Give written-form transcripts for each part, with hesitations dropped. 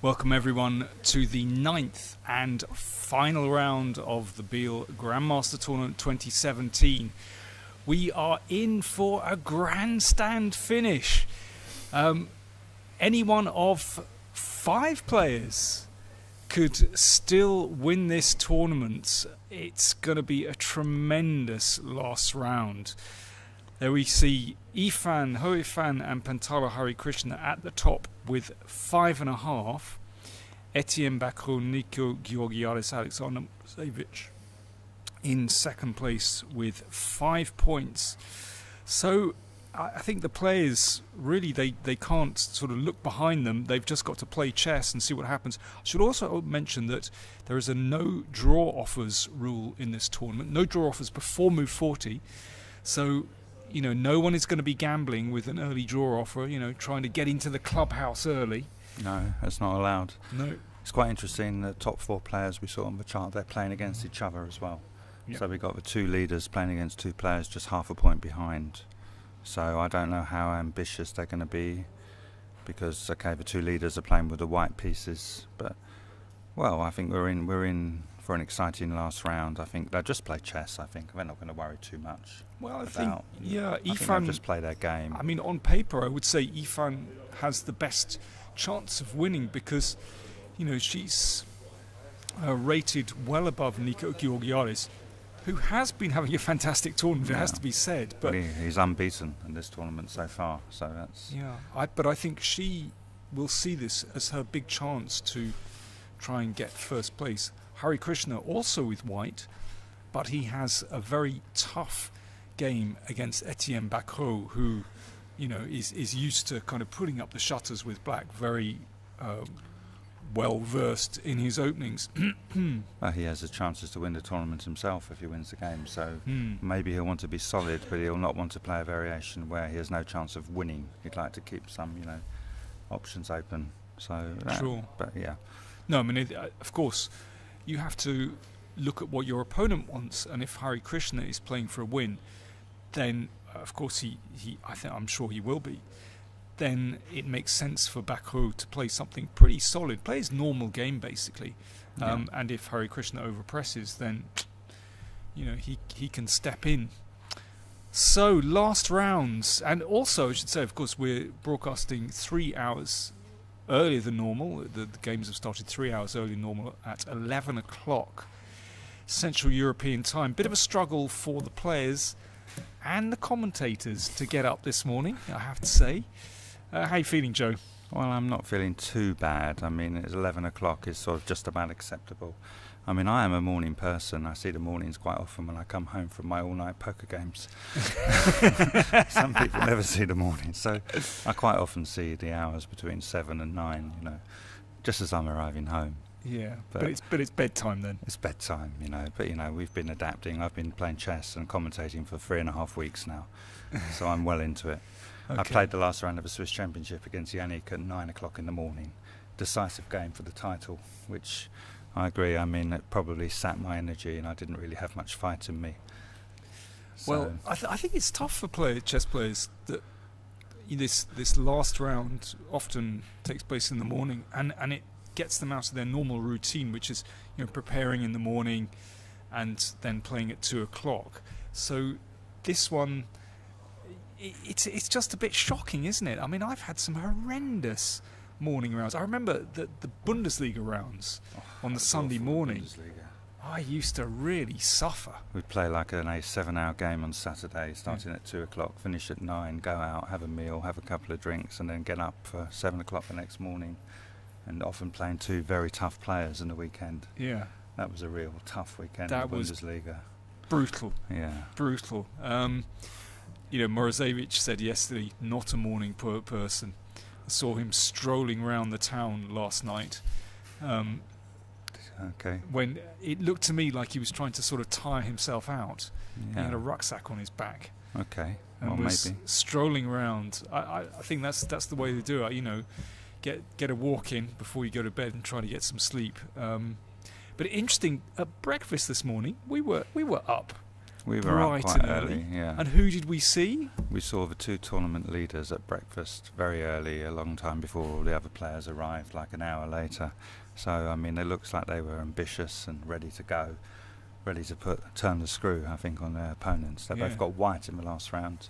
Welcome everyone to the 9th and final round of the Biel Grandmaster Tournament 2017. We are in for a grandstand finish. Any one of 5 players could still win this tournament. It's going to be a tremendous last round. There we see Hou Yifan and Pantala Krishna at the top with 5.5. Etienne Bakrot, Leko, Georgiadis, Alexander Morozevich in second place with 5 points. So I think the players really they can't sort of look behind them. They've just got to play chess and see what happens. I should also mention that there is a no draw offers rule in this tournament. No draw offers before move 40. So you know, no one is going to be gambling with an early draw offer, you know, trying to get into the clubhouse early. No, that's not allowed. No. It's quite interesting, the top 4 players we saw on the chart, they're playing against each other as well. Yep. So we got the 2 leaders playing against 2 players just half a point behind. So I don't know how ambitious they're going to be, because, okay, the 2 leaders are playing with the white pieces, but, well, I think we're in for an exciting last round. I think they'll just play chess. I think they're not going to worry too much. Well, I think Yifan they'll just play their game. I mean, on paper, I would say Yifan has the best chance of winning because, you know, she's rated well above Leko Georgiadis, who has been having a fantastic tournament. It has to be said, but he's unbeaten in this tournament so far. So that's but I think she will see this as her big chance to try and get first place. Krishna also with white, but he has a very tough game against Etienne Bakrot, who, you know, is used to kind of putting up the shutters with black, very well versed in his openings. Well, he has the chances to win the tournament himself if he wins the game, so maybe he'll want to be solid, but he'll not want to play a variation where he has no chance of winning. He'd like to keep some, you know, options open. So sure. But yeah, no, I mean, of course you have to look at what your opponent wants, and if Krishna is playing for a win, then of course I'm sure he will be. Then it makes sense for Bakrot to play something pretty solid, play his normal game basically. And if Krishna overpresses, then, you know, he can step in. So last rounds, and also I should say, of course, we're broadcasting 3 hours earlier than normal. The games have started 3 hours earlier than normal at 11 o'clock Central European time. Bit of a struggle for the players and the commentators to get up this morning, I have to say. How are you feeling, Joe? Well, I'm not feeling too bad. I mean, it's 11 o'clock is sort of just about acceptable. I mean, I am a morning person. I see the mornings quite often when I come home from my all-night poker games. Some people never see the mornings, so I quite often see the hours between 7 and 9, you know, just as I'm arriving home. Yeah, but it's bedtime then. It's bedtime, you know. But, you know, we've been adapting. I've been playing chess and commentating for 3.5 weeks now, so I'm well into it. Okay. I played the last round of the Swiss Championship against Yannick at 9 o'clock in the morning. Decisive game for the title, which I agree. I mean, it probably sapped my energy, and I didn't really have much fight in me. So well, I think it's tough for chess players that this last round often takes place in the morning, and it gets them out of their normal routine, which is, you know, preparing in the morning and then playing at 2 o'clock. So this one, it's just a bit shocking, isn't it? I mean, I've had some horrendous morning rounds. I remember the Bundesliga rounds on the Sunday morning. I used to really suffer. We'd play like a 7-hour game on Saturday, starting at 2 o'clock, finish at 9, go out, have a meal, have a couple of drinks, and then get up for 7 o'clock the next morning, and often playing 2 very tough players in the weekend. Yeah. That was a real tough weekend in the was Bundesliga. Brutal. Yeah. Brutal. You know, Morozevich said yesterday, not a morning person. I saw him strolling around the town last night. Okay. When it looked to me like he was trying to sort of tire himself out. Yeah. He had a rucksack on his back. Okay. And well, was maybe strolling around. I think that's the way to do it. You know, get a walk in before you go to bed and try to get some sleep. But interesting, at breakfast this morning, we were up. We were up bright quite and early, yeah. And who did we see? We saw the 2 tournament leaders at breakfast very early, a long time before all the other players arrived, like an hour later. So, I mean, it looks like they were ambitious and ready to go, ready to turn the screw, I think, on their opponents. They both got white in the last round,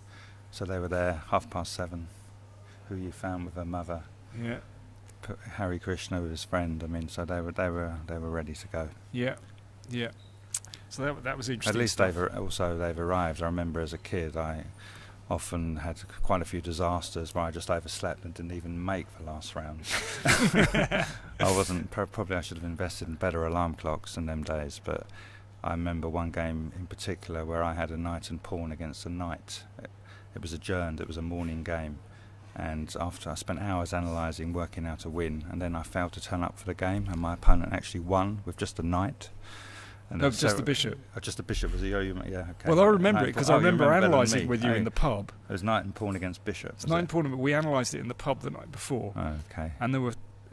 so they were there 7:30. Hou Yifan with her mother. Yeah. Harry Krishna with his friend. I mean, so they were ready to go. Yeah, yeah. So that was interesting. At least they've arrived. I remember as a kid, I often had quite a few disasters where I just overslept and didn't even make the last round. I wasn't. Probably I should have invested in better alarm clocks in them days. But I remember one game in particular where I had a knight and pawn against a knight. It was adjourned. It was a morning game. And after I spent hours analysing, working out a win, and then I failed to turn up for the game, and my opponent actually won with just a knight. And no, just the bishop. Just the bishop, was he? Oh, yeah, okay. Well, I remember it because I remember analysing with you in the pub. It was knight and pawn against bishop. It's knight and pawn, but we analysed it in the pub the night before. Oh, okay. And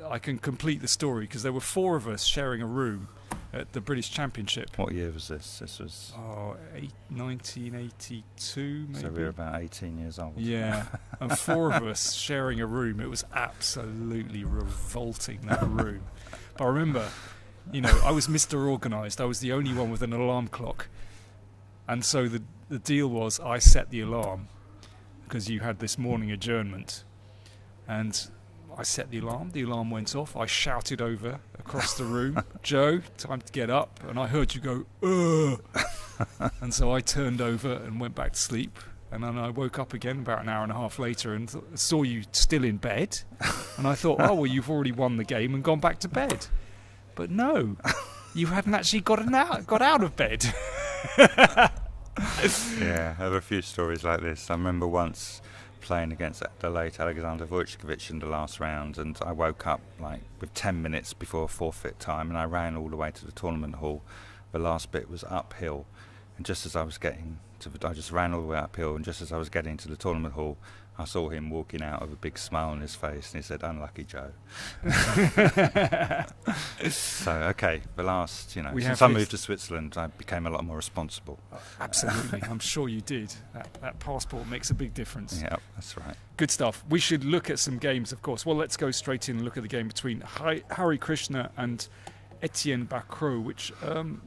I can complete the story because there were 4 of us sharing a room at the British Championship. What year was this? This was 1982, maybe. So we were about 18 years old. Yeah, and 4 of us sharing a room. It was absolutely revolting, that room. But I remember, you know, I was Mr. Organised. I was the only one with an alarm clock, and so the deal was I set the alarm because you had this morning adjournment, and I set the alarm went off, I shouted over across the room, Joe, time to get up, and I heard you go, ugh. And so I turned over and went back to sleep, and then I woke up again about an hour and a half later and saw you still in bed, and I thought, oh, well, you've already won the game and gone back to bed. But no, you hadn't actually got out of bed. Yeah, I have a few stories like this. I remember once playing against the late Alexander Wojciechowicz in the last round, and I woke up like with 10 minutes before forfeit time, and I ran all the way to the tournament hall. The last bit was uphill, and just as I was getting to I just ran all the way uphill, and just as I was getting to the tournament hall, I saw him walking out with a big smile on his face, and he said, "Unlucky Joe." So, okay, the last, since I moved to Switzerland, I became a lot more responsible. Absolutely, I'm sure you did. That passport makes a big difference. Yeah, that's right. Good stuff. We should look at some games, of course. Well, let's go straight in and look at the game between Harry Krishna and Etienne Bakrot, which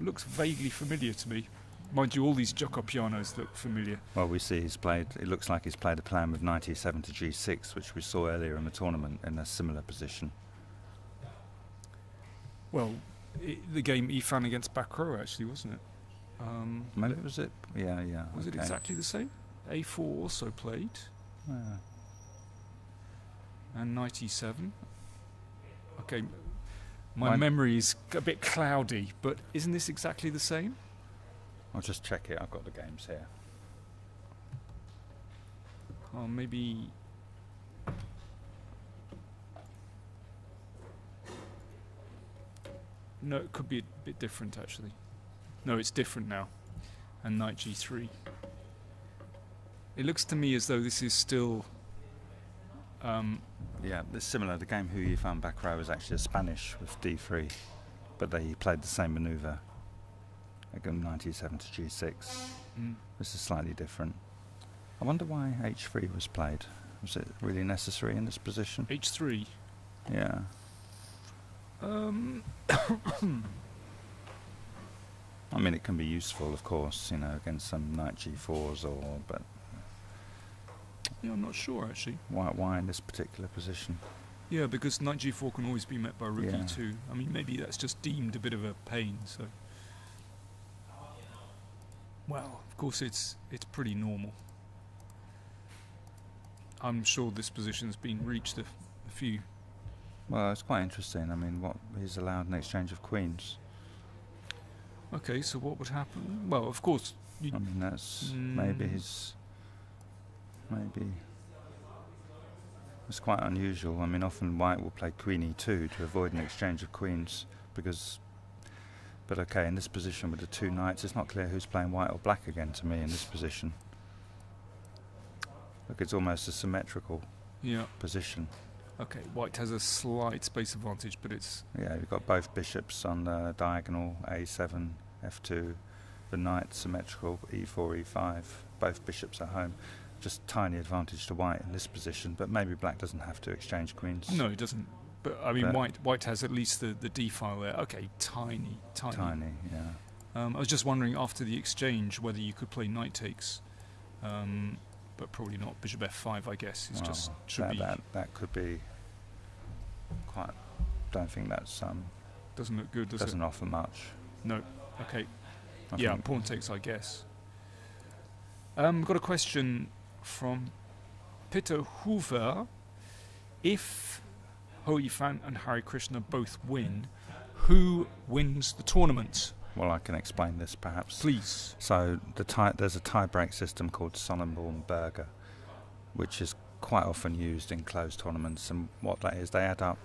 looks vaguely familiar to me. Mind you, all these Giocopianos look familiar. Well, we see it looks like he's played a plan with 97 to G6, which we saw earlier in the tournament in a similar position. Well, the game Yifan against Bakrot, actually, wasn't it? Maybe was it? Yeah. Was it exactly the same? A4 also played. Yeah. And 97. Okay, my memory is a bit cloudy, but isn't this exactly the same? I'll just check it. I've got the games here. Oh, maybe. No, it could be a bit different actually. No, it's different now. And knight G3. It looks to me as though this is still. Yeah, it's similar. The game Hou Yifan Bakrot was actually a Spanish with D3, but they played the same manoeuvre. Again, 97 to G6. This is slightly different. I wonder why H3 was played. Was it really necessary in this position? H3? Yeah. I mean, it can be useful, of course, against some knight G4s but... Yeah, I'm not sure, actually. Why in this particular position? Yeah, because knight G4 can always be met by rook E2. I mean, maybe that's just deemed a bit of a pain, so... Well, of course it's pretty normal. I'm sure this position's been reached a few. Well, it's quite interesting. I mean, what he's allowed an exchange of queens. Okay, so what would happen? Well, of course. I mean, that's maybe it's quite unusual. I mean, often white will play queen E2 to avoid an exchange of queens because. But okay, in this position with the 2 knights, it's not clear who's playing white or black again to me in this position. Look, it's almost a symmetrical position. Okay, white has a slight space advantage, but it's... Yeah, you've got both bishops on the diagonal, A7, F2, the knight symmetrical, e4, e5, both bishops at home. Just tiny advantage to white in this position, but maybe black doesn't have to exchange queens. No, it doesn't. But I mean, white has at least the d file there. Okay, tiny. Tiny, yeah. I was just wondering after the exchange whether you could play knight takes, but probably not. Bishop f5, I guess. It's just should be. That could be quite. Don't think that's doesn't look good, does it? Doesn't offer much. No. Okay. I pawn takes, I guess. Got a question from Peter Hoover. If Hou Yifan and Hare Krishna both win, who wins the tournament? Well, I can explain this perhaps. Please. So there's a tie-break system called Sonnenborn-Berger, which is quite often used in closed tournaments. And what that is, they add up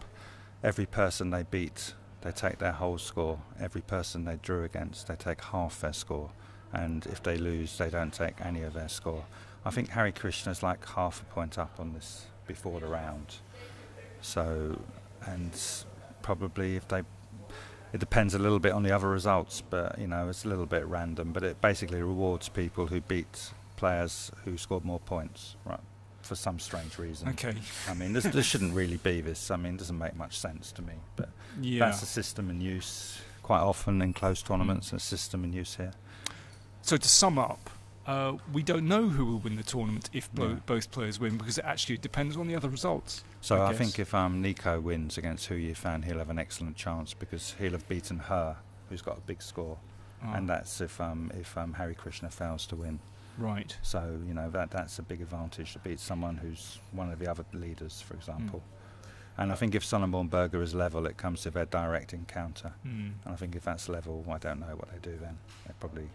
every person they beat, they take their whole score. Every person they drew against, they take half their score. And if they lose, they don't take any of their score. I think Hare Krishna's like half a point up on this before the round. So, and probably it depends a little bit on the other results, but it's a little bit random. But it basically rewards people who beat players who scored more points, right? For some strange reason. Okay. I mean, this shouldn't really be this. I mean, it doesn't make much sense to me. But that's a system in use quite often in close tournaments. A system in use here. So to sum up, we don't know who will win the tournament if both players win, because it actually depends on the other results. So I think if Leko wins against Hou Yifan, he'll have an excellent chance because he'll have beaten her, who's got a big score, and that's if Hare Krishna fails to win. Right. So that's a big advantage to beat someone who's one of the other leaders, for example. And I think if Sonnenborn-Berger is level, it comes to their direct encounter. And I think if that's level, I don't know what they do then. They probably.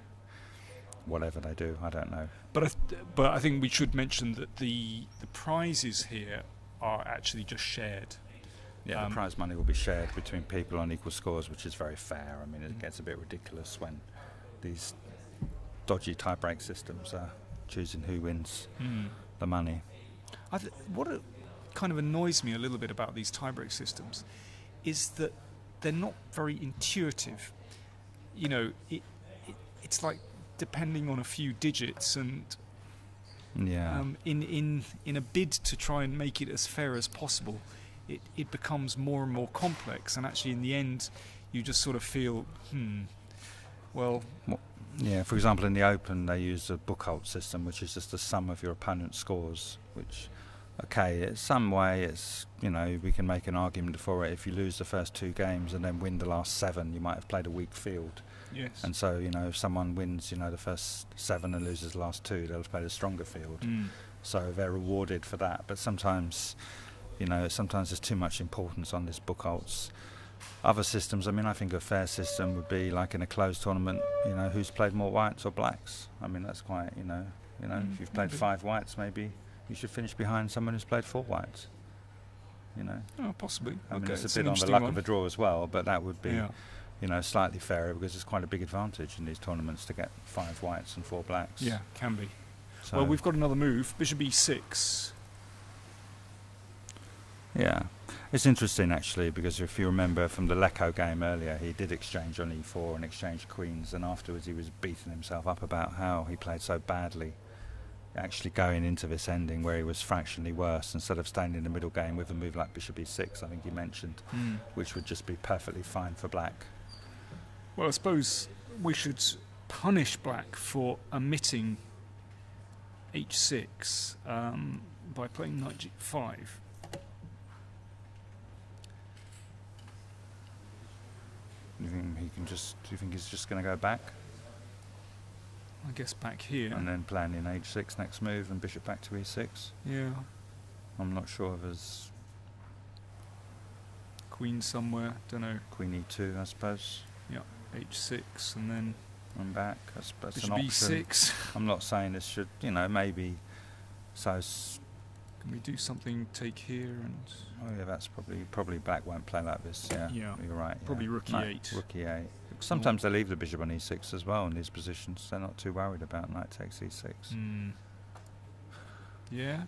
Whatever they do, I don't know. But I think we should mention that the prizes here are actually just shared. Yeah, the prize money will be shared between people on equal scores, which is very fair. I mean, it gets a bit ridiculous when these dodgy tie-break systems are choosing who wins the money. What kind of annoys me a little bit about these tie-break systems is that they're not very intuitive. It's like depending on a few digits, and in a bid to try and make it as fair as possible, it becomes more and more complex, and actually in the end you just sort of feel well, for example, in the Open they use a Buchholz system, which is just the sum of your opponent's scores, which it's some way, it's we can make an argument for it. If you lose the first 2 games and then win the last 7, you might have played a weak field. Yes. And so, if someone wins, the first 7 and loses the last 2, they'll have played a stronger field. So they're rewarded for that. But sometimes, sometimes there's too much importance on this Buchholz. Other systems, I think a fair system would be like in a closed tournament, who's played more whites or blacks. I mean, that's quite, if you've played 5 whites, maybe you should finish behind someone who's played 4 whites. Oh, possibly. I mean, it's a bit on the luck of the draw as well, but that would be... slightly fairer, because it's quite a big advantage in these tournaments to get 5 whites and 4 blacks. Yeah, can be. So well, we've got another move, Bishop e6. Yeah, it's interesting actually, because if you remember from the Leko game earlier, he did exchange on e4 and exchange queens, and afterwards he was beating himself up about how he played so badly, actually going into this ending where he was fractionally worse, instead of staying in the middle game with a move like Bishop e6, I think he mentioned, which would just be perfectly fine for black. Well, I suppose we should punish black for omitting h6 by playing knight g5. Do you think he's just going to go back? I guess back here. And then plan in h6 next move and bishop back to e6? Yeah. I'm not sure if there's... Queen somewhere, don't know. Queen e2, I suppose. Yeah, h6 and then... I'm back. That's bishop an option. e6. I'm not saying this should, maybe... So... Can we do something, take here and... Oh yeah, that's probably black won't play like this, yeah. You're right. Probably rook e8. Rook e8. Sometimes they leave the bishop on e6 as well in these positions. They're not too worried about knight takes e6. Yeah,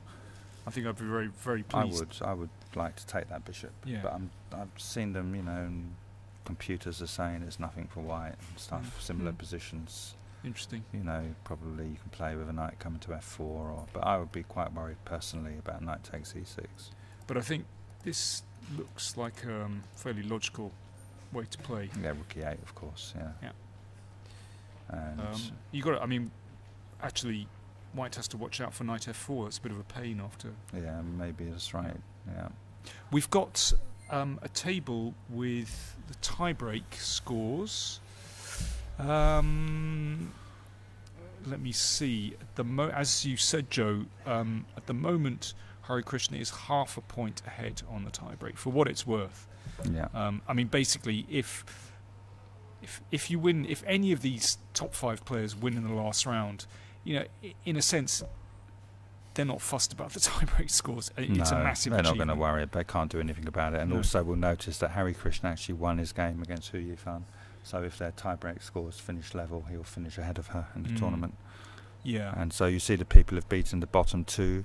I think I'd be very, very pleased. I would like to take that bishop. Yeah. But I've seen them, and computers are saying it's nothing for white and stuff. Similar positions. Interesting. You know, probably you can play with a knight coming to f4, but I would be quite worried personally about knight takes e6. But I think this looks like a fairly logical way to play. Yeah, rook e8, of course. Yeah. Yeah. And you got. I mean, actually, white has to watch out for knight f4. It's a bit of a pain after. yeah, maybe that's right. Yeah. We've got a table with the tiebreak scores. Let me see. As you said, Joe, at the moment, Hare Krishna is half a point ahead on the tiebreak. For what it's worth. Yeah. I mean, basically, if you win, if any of these top 5 players win in the last round, you know, in a sense, they're not fussed about the tiebreak scores. It's a massive they're not achievement. going to worry. They can't do anything about it. And also, we'll notice that Hare Krishna actually won his game against Hou Yifan. So if their tiebreak scores finish level, he'll finish ahead of her in the tournament. Yeah. And so you see the people who've beaten the bottom 2,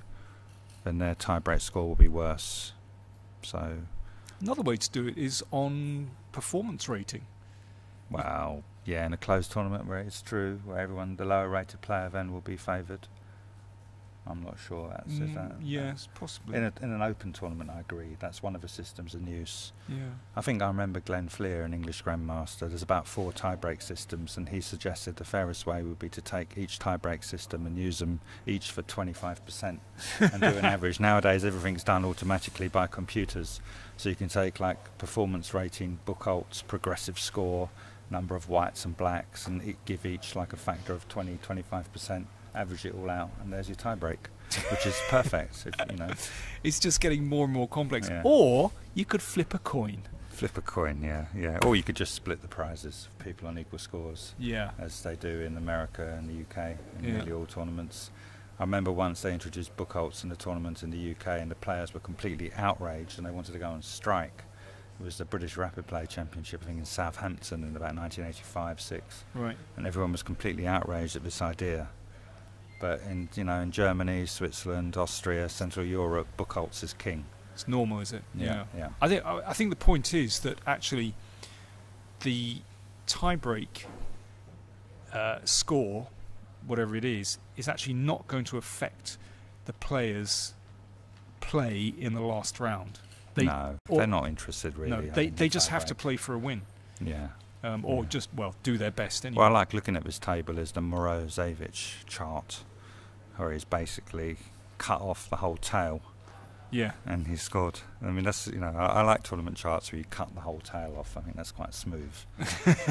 then their tiebreak score will be worse. So Another way to do it is on performance rating. well, yeah, in a closed tournament where it's true, where the lower rated player then will be favoured. I'm not sure that says that. Yes, possibly. In an open tournament, I agree. That's one of the systems in use. Yeah. I think I remember Glenn Fleer, an English Grandmaster. There's about 4 tiebreak systems, and he suggested the fairest way would be to take each tiebreak system and use them each for 25% and do an average. Nowadays, everything's done automatically by computers, so you can take like performance rating, book odds, progressive score, number of whites and blacks, and give each like a factor of 20-25%. Average it all out, and there's your tiebreak, which is perfect. You know, It's just getting more and more complex. Yeah. Or you could flip a coin. flip a coin, yeah. Or you could just split the prizes for people on equal scores, Yeah. as they do in America and the UK in Yeah. nearly all tournaments. I remember once they introduced book odds in the tournament in the UK, and the players were completely outraged, and they wanted to go on strike. It was the British Rapid Play Championship, I think, in Southampton in about 1985-6, Right. and everyone was completely outraged at this idea. But in Germany, Switzerland, Austria, Central Europe, book odds is king. It's normal, is it? Yeah. I think the point is that actually the tiebreak score, whatever it is actually not going to affect the players' play in the last round. They're not interested really. No, they just have to play for a win. Yeah. Or just, do their best anyway. Well, I like looking at this table is the Morozevich chart, where he's basically cut off the whole tail. Yeah. And he scored. I mean, that's, I like tournament charts where you cut the whole tail off. I think that's quite smooth.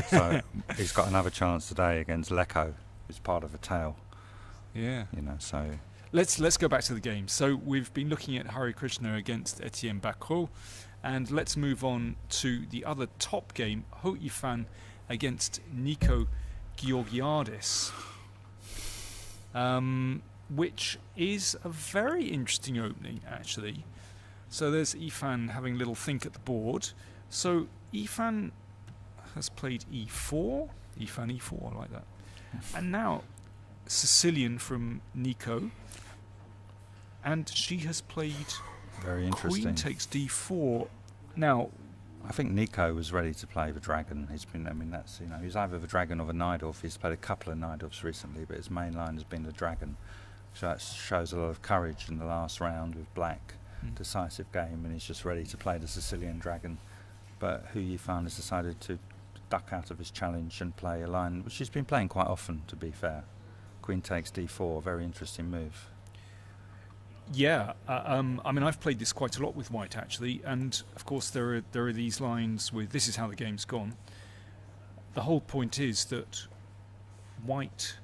So he's got another chance today against Leko, who's part of a tail. Yeah. So Let's go back to the game. So we've been looking at Hare Krishna against Etienne Bakrot, and let's move on to the other top game, Hou Yifan against Nico Georgiadis, which is a very interesting opening, actually. So there's Yifan having a little think at the board. So Yifan has played e4, Yifan e4, I like that. And now Sicilian from Nico, and she has played very interesting. Queen takes d4. Now, I think Nico was ready to play the dragon. He's either the dragon or the Najdorf. He's played a couple of Najdorfs recently, but his main line has been the dragon. So that shows a lot of courage in the last round with black. Decisive game, and he's just ready to play the Sicilian dragon. But Hou Yifan has decided to duck out of his challenge and play a line which he's been playing quite often, to be fair. Queen takes d4, very interesting move. Yeah, I mean, I've played this quite a lot with white, actually, and of course there are these lines with this is how the game's gone. The whole point is that white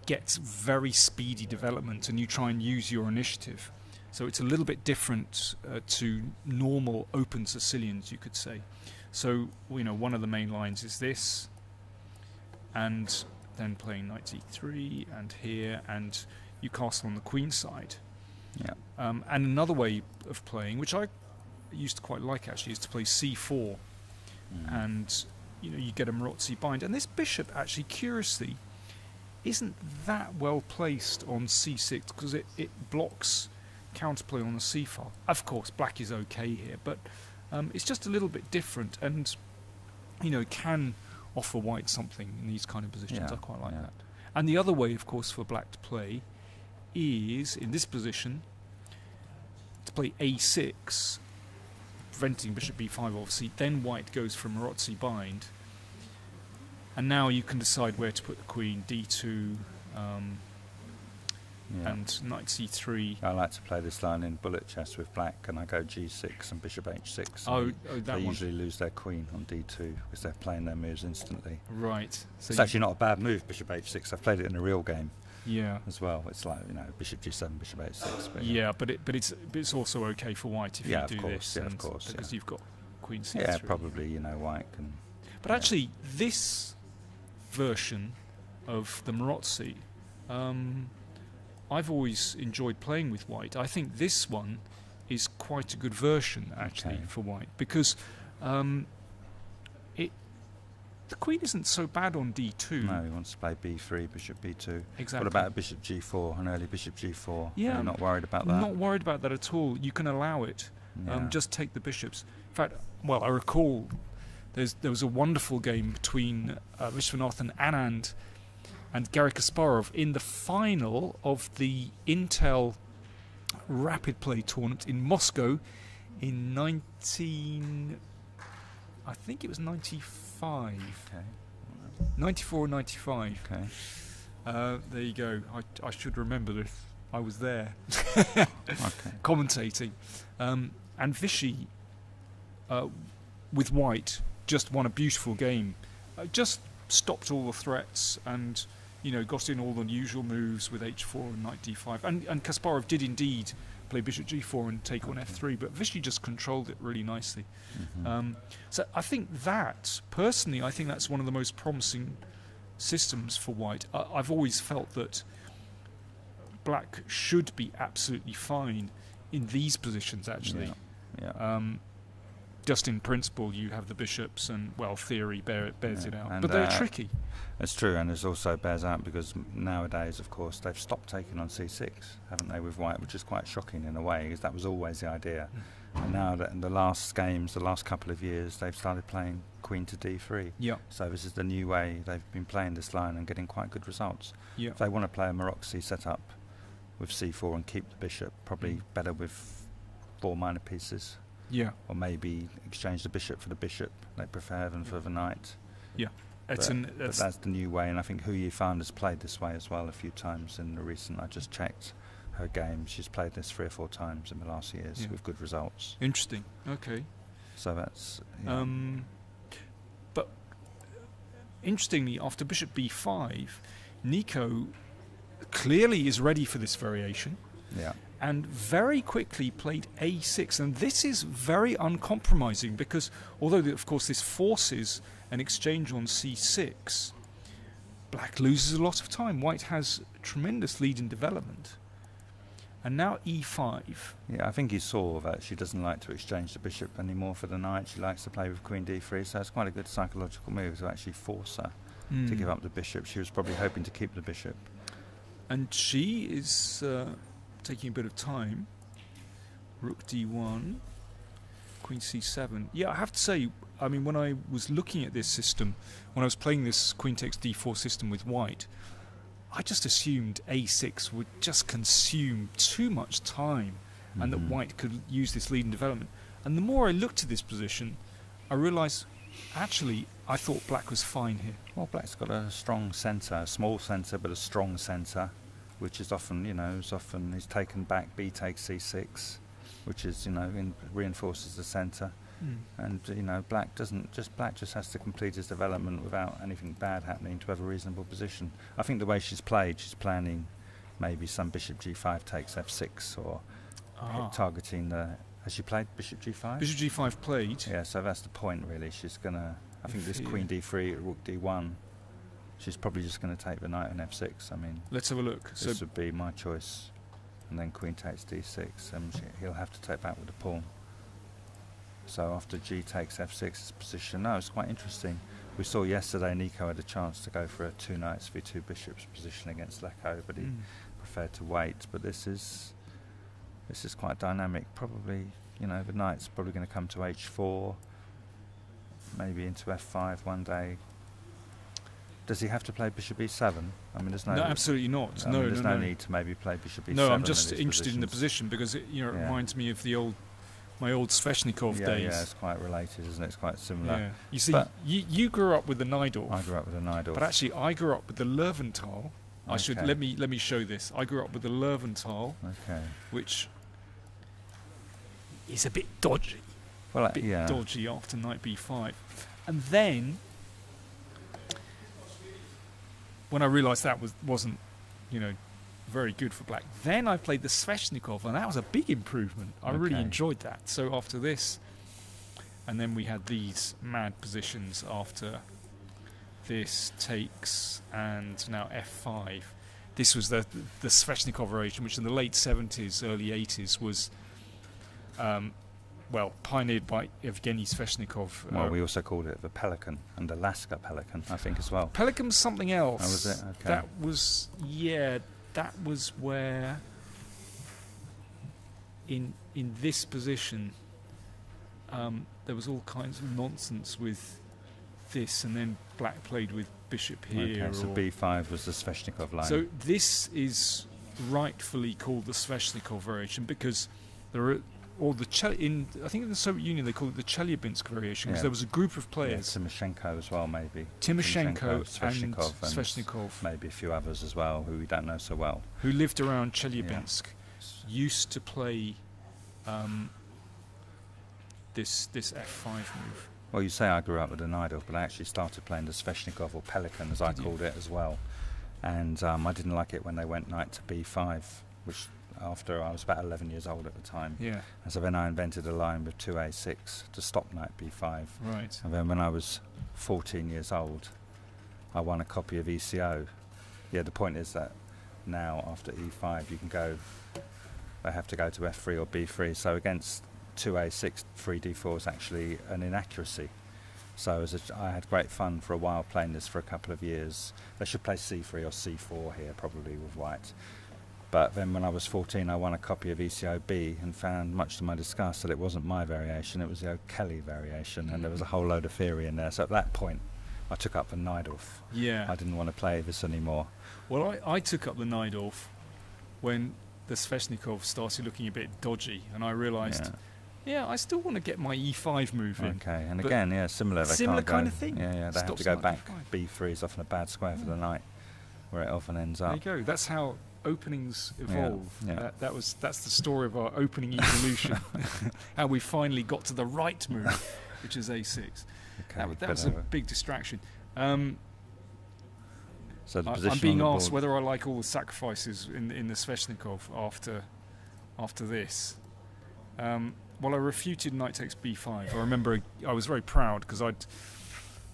gets very speedy development, and you try and use your initiative. So it's a little bit different to normal open Sicilians, you could say. So, one of the main lines is this, and then playing knight e3, and here, and you castle on the queen side. Yeah. And another way of playing, which I used to quite like actually, is to play c4, and you get a Morozevich bind. And this bishop actually, curiously, isn't that well placed on c6 because it blocks counterplay on the c file. Of course, black is okay here, but it's just a little bit different, and can offer white something in these kind of positions. Yeah, I quite like yeah. that. And the other way, of course, for black to play is, in this position, to play a6, preventing bishop b5, obviously. Then white goes for Morozevich bind. And now you can decide where to put the queen, d2, and knight c3. I like to play this line in bullet chess with black, and I go g6 and bishop h6. That they one. usually lose their queen on d2 because they're playing their moves instantly. Right. So it's actually not a bad move, bishop h6. I've played it in a real game. Yeah. As well, it's like, you know, bishop g7, bishop h6. But it's also okay for white if you do this. Yeah, of course. Because you've got queen c3. Yeah, probably. You know, white can. But actually, this version of the Morozevich, I've always enjoyed playing with white. I think this one is quite a good version, actually, for white, because the queen isn't so bad on d2. No, he wants to play b3, bishop b2. Exactly. What about a bishop g4, an early bishop g4? Yeah, you're not worried about that? Not worried about that at all. You can allow it. Yeah. Just take the bishops. In fact, well, I recall there was a wonderful game between Viswanathan Anand and Garry Kasparov in the final of the Intel Rapid Play tournament in Moscow in 95. Okay. 94 or 95. Okay. There you go. I should remember this. I was there. Okay. Commentating. And Vichy, with white, just won a beautiful game. Just stopped all the threats and, got in all the usual moves with h4 and knight d5. And Kasparov did indeed play bishop g4 and take on f3, but Vichy just controlled it really nicely. Mm-hmm. So I think personally, I think that's one of the most promising systems for white. I've always felt that black should be absolutely fine in these positions, actually. Yeah. Just in principle, you have the bishops, and theory bears it out. And but they're tricky. It's true, and it also bears out because nowadays, of course, they've stopped taking on c6, haven't they, with white, which is quite shocking in a way, because that was always the idea. And now that in the last games, the last couple of years, they've started playing queen to d3. Yeah. So this is the new way they've been playing this line and getting quite good results. Yeah. If they want to play a Morozevich setup with c4 and keep the bishop, probably better with 4 minor pieces. Yeah. Or maybe exchange the bishop for the bishop they prefer than for the knight. Yeah. But that's the new way, and I think Hou Yifan has played this way as well a few times in the recent. I just checked her game. She's played this 3 or 4 times in the last years with good results. Interesting. Okay. So that's. But interestingly, after bishop b5, Nico clearly is ready for this variation. Yeah. And very quickly played a6, and this is very uncompromising because although of course this forces an exchange on c6, black loses a lot of time. White has a tremendous lead in development. And now e5. Yeah, I think he saw that she doesn't like to exchange the bishop anymore for the knight. She likes to play with queen d3, so it's quite a good psychological move to actually force her to give up the bishop. She was probably hoping to keep the bishop. And she is taking a bit of time. Rook d1, queen c7. Yeah, I have to say, I mean, when I was looking at this system, when I was playing this queen takes d4 system with white, I just assumed a6 would just consume too much time and that white could use this lead in development. And the more I looked at this position, I realised, actually, I thought black was fine here. Well, black's got a strong centre, a small centre, but a strong centre, which is often, is taken back, b takes c6, which is, reinforces the centre. And, black just has to complete his development without anything bad happening to have a reasonable position. I think the way she's planning maybe some bishop g5 takes f6 or targeting the... Has she played bishop g5? Bishop g5 played. Yeah, so that's the point, really. She's going to... I think this queen d3, rook d1, she's probably just going to take the knight on f6. I mean... Let's have a look. This would be my choice. And then queen takes d6, and he'll have to take back with the pawn. So after g takes f6, it's position. No, it's quite interesting. We saw yesterday Nico had a chance to go for a 2 knights v 2 bishops position against Leko, but he preferred to wait. But this is quite dynamic. Probably, the knight's probably going to come to h4, maybe into f5 one day. Does he have to play bishop e7? I mean, there's no... No, absolutely not. There's no need to maybe play bishop e7. No, I'm just interested in the position because it reminds me of my old Sveshnikov days. Yeah, it's quite related, isn't it? It's quite similar. Yeah. You see, you grew up with the Najdorf. I grew up with the Najdorf. But actually, I grew up with the Löwenthal. Okay. Let me show this. I grew up with the Löwenthal, which is a bit dodgy. Well, a bit dodgy after knight b5, and then when I realised that wasn't, very good for black, then I played the Sveshnikov, and that was a big improvement. I really enjoyed that. So after this, and then we had these mad positions after this takes, and now f5. This was the Sveshnikov variation, which in the late 70s, early 80s was, pioneered by Evgeny Sveshnikov. Well, we also called it the Pelican and the Laska Pelican, I think, as well. Pelican's something else. Oh, was it? Okay. That was where, in this position, there was all kinds of nonsense with this, and then black played with bishop here. Okay, so b5 was the Sveshnikov line. So this is rightfully called the Sveshnikov variation because there are, I think in the Soviet Union they call it the Chelyabinsk variation because there was a group of players. Yeah, Timoshenko as well, maybe. Timoshenko Sveshnikov, and Sveshnikov. Maybe a few others as well who we don't know so well. Who lived around Chelyabinsk, used to play this f5 move. Well, you say I grew up with the Najdorf, but I actually started playing the Sveshnikov or Pelican, as I called it as well. And I didn't like it when they went knight to b5, which after I was about 11 years old at the time. Yeah. And so then I invented a line with 2a6 to stop knight b5. Right. And then when I was 14 years old, I won a copy of ECO. Yeah, the point is that now after e5 you can go, they have to go to f3 or b3. So against 2a6, 3d4 is actually an inaccuracy. So I had great fun for a while playing this for a couple of years. They should play c3 or c4 here, probably with white. But then when I was 14, I won a copy of ECO-B and found, much to my disgust, that it wasn't my variation, it was the O'Kelly variation, and there was a whole load of theory in there. So at that point, I took up the Najdorf. Yeah. I didn't want to play this anymore. Well, I took up the Najdorf when the Sveshnikov started looking a bit dodgy, and I realised, I still want to get my e5 move in. Okay, and again, similar. They similar can't kind go, of thing. Yeah, they have to go back. b3 is often a bad square for the knight, where it often ends up. There you go. That's how openings evolve. Yeah. That's the story of our opening evolution. How we finally got to the right move, which is a6. Okay, that was a big distraction. So the position I'm being on the asked board, whether I like all the sacrifices in the Sveshnikov after this. Well, I refuted knight takes b5. I remember I was very proud because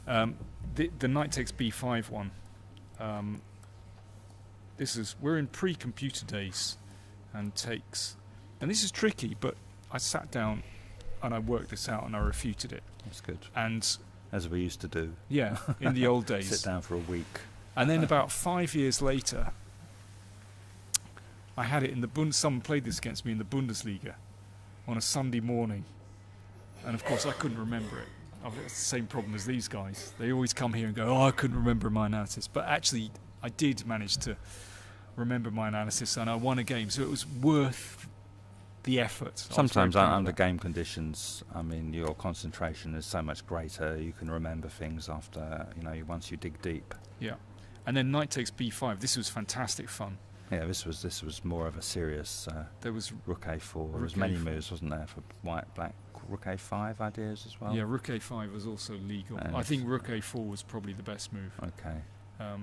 the knight takes b5 one. We're in pre-computer days, and takes, and this is tricky, but I sat down and I worked this out and I refuted it. That's good. And as we used to do. Yeah, in the old days. Sit down for a week. And then about 5 years later, I had it in the someone played this against me in the Bundesliga on a Sunday morning, and of course I couldn't remember it. I've got the same problem as these guys. They always come here and go, "Oh, I couldn't remember my analysis," but actually I did manage to remember my analysis, and I won a game, so it was worth the effort. Sometimes under game conditions, I mean, your concentration is so much greater. You can remember things after, once you dig deep. Yeah, and then knight takes b5. This was fantastic fun. Yeah, this was more of a serious. There was rook a4. There was many moves, wasn't there, for white, black. Rook a5 ideas as well. Yeah, rook a5 was also legal. I think rook a4 was probably the best move. Okay.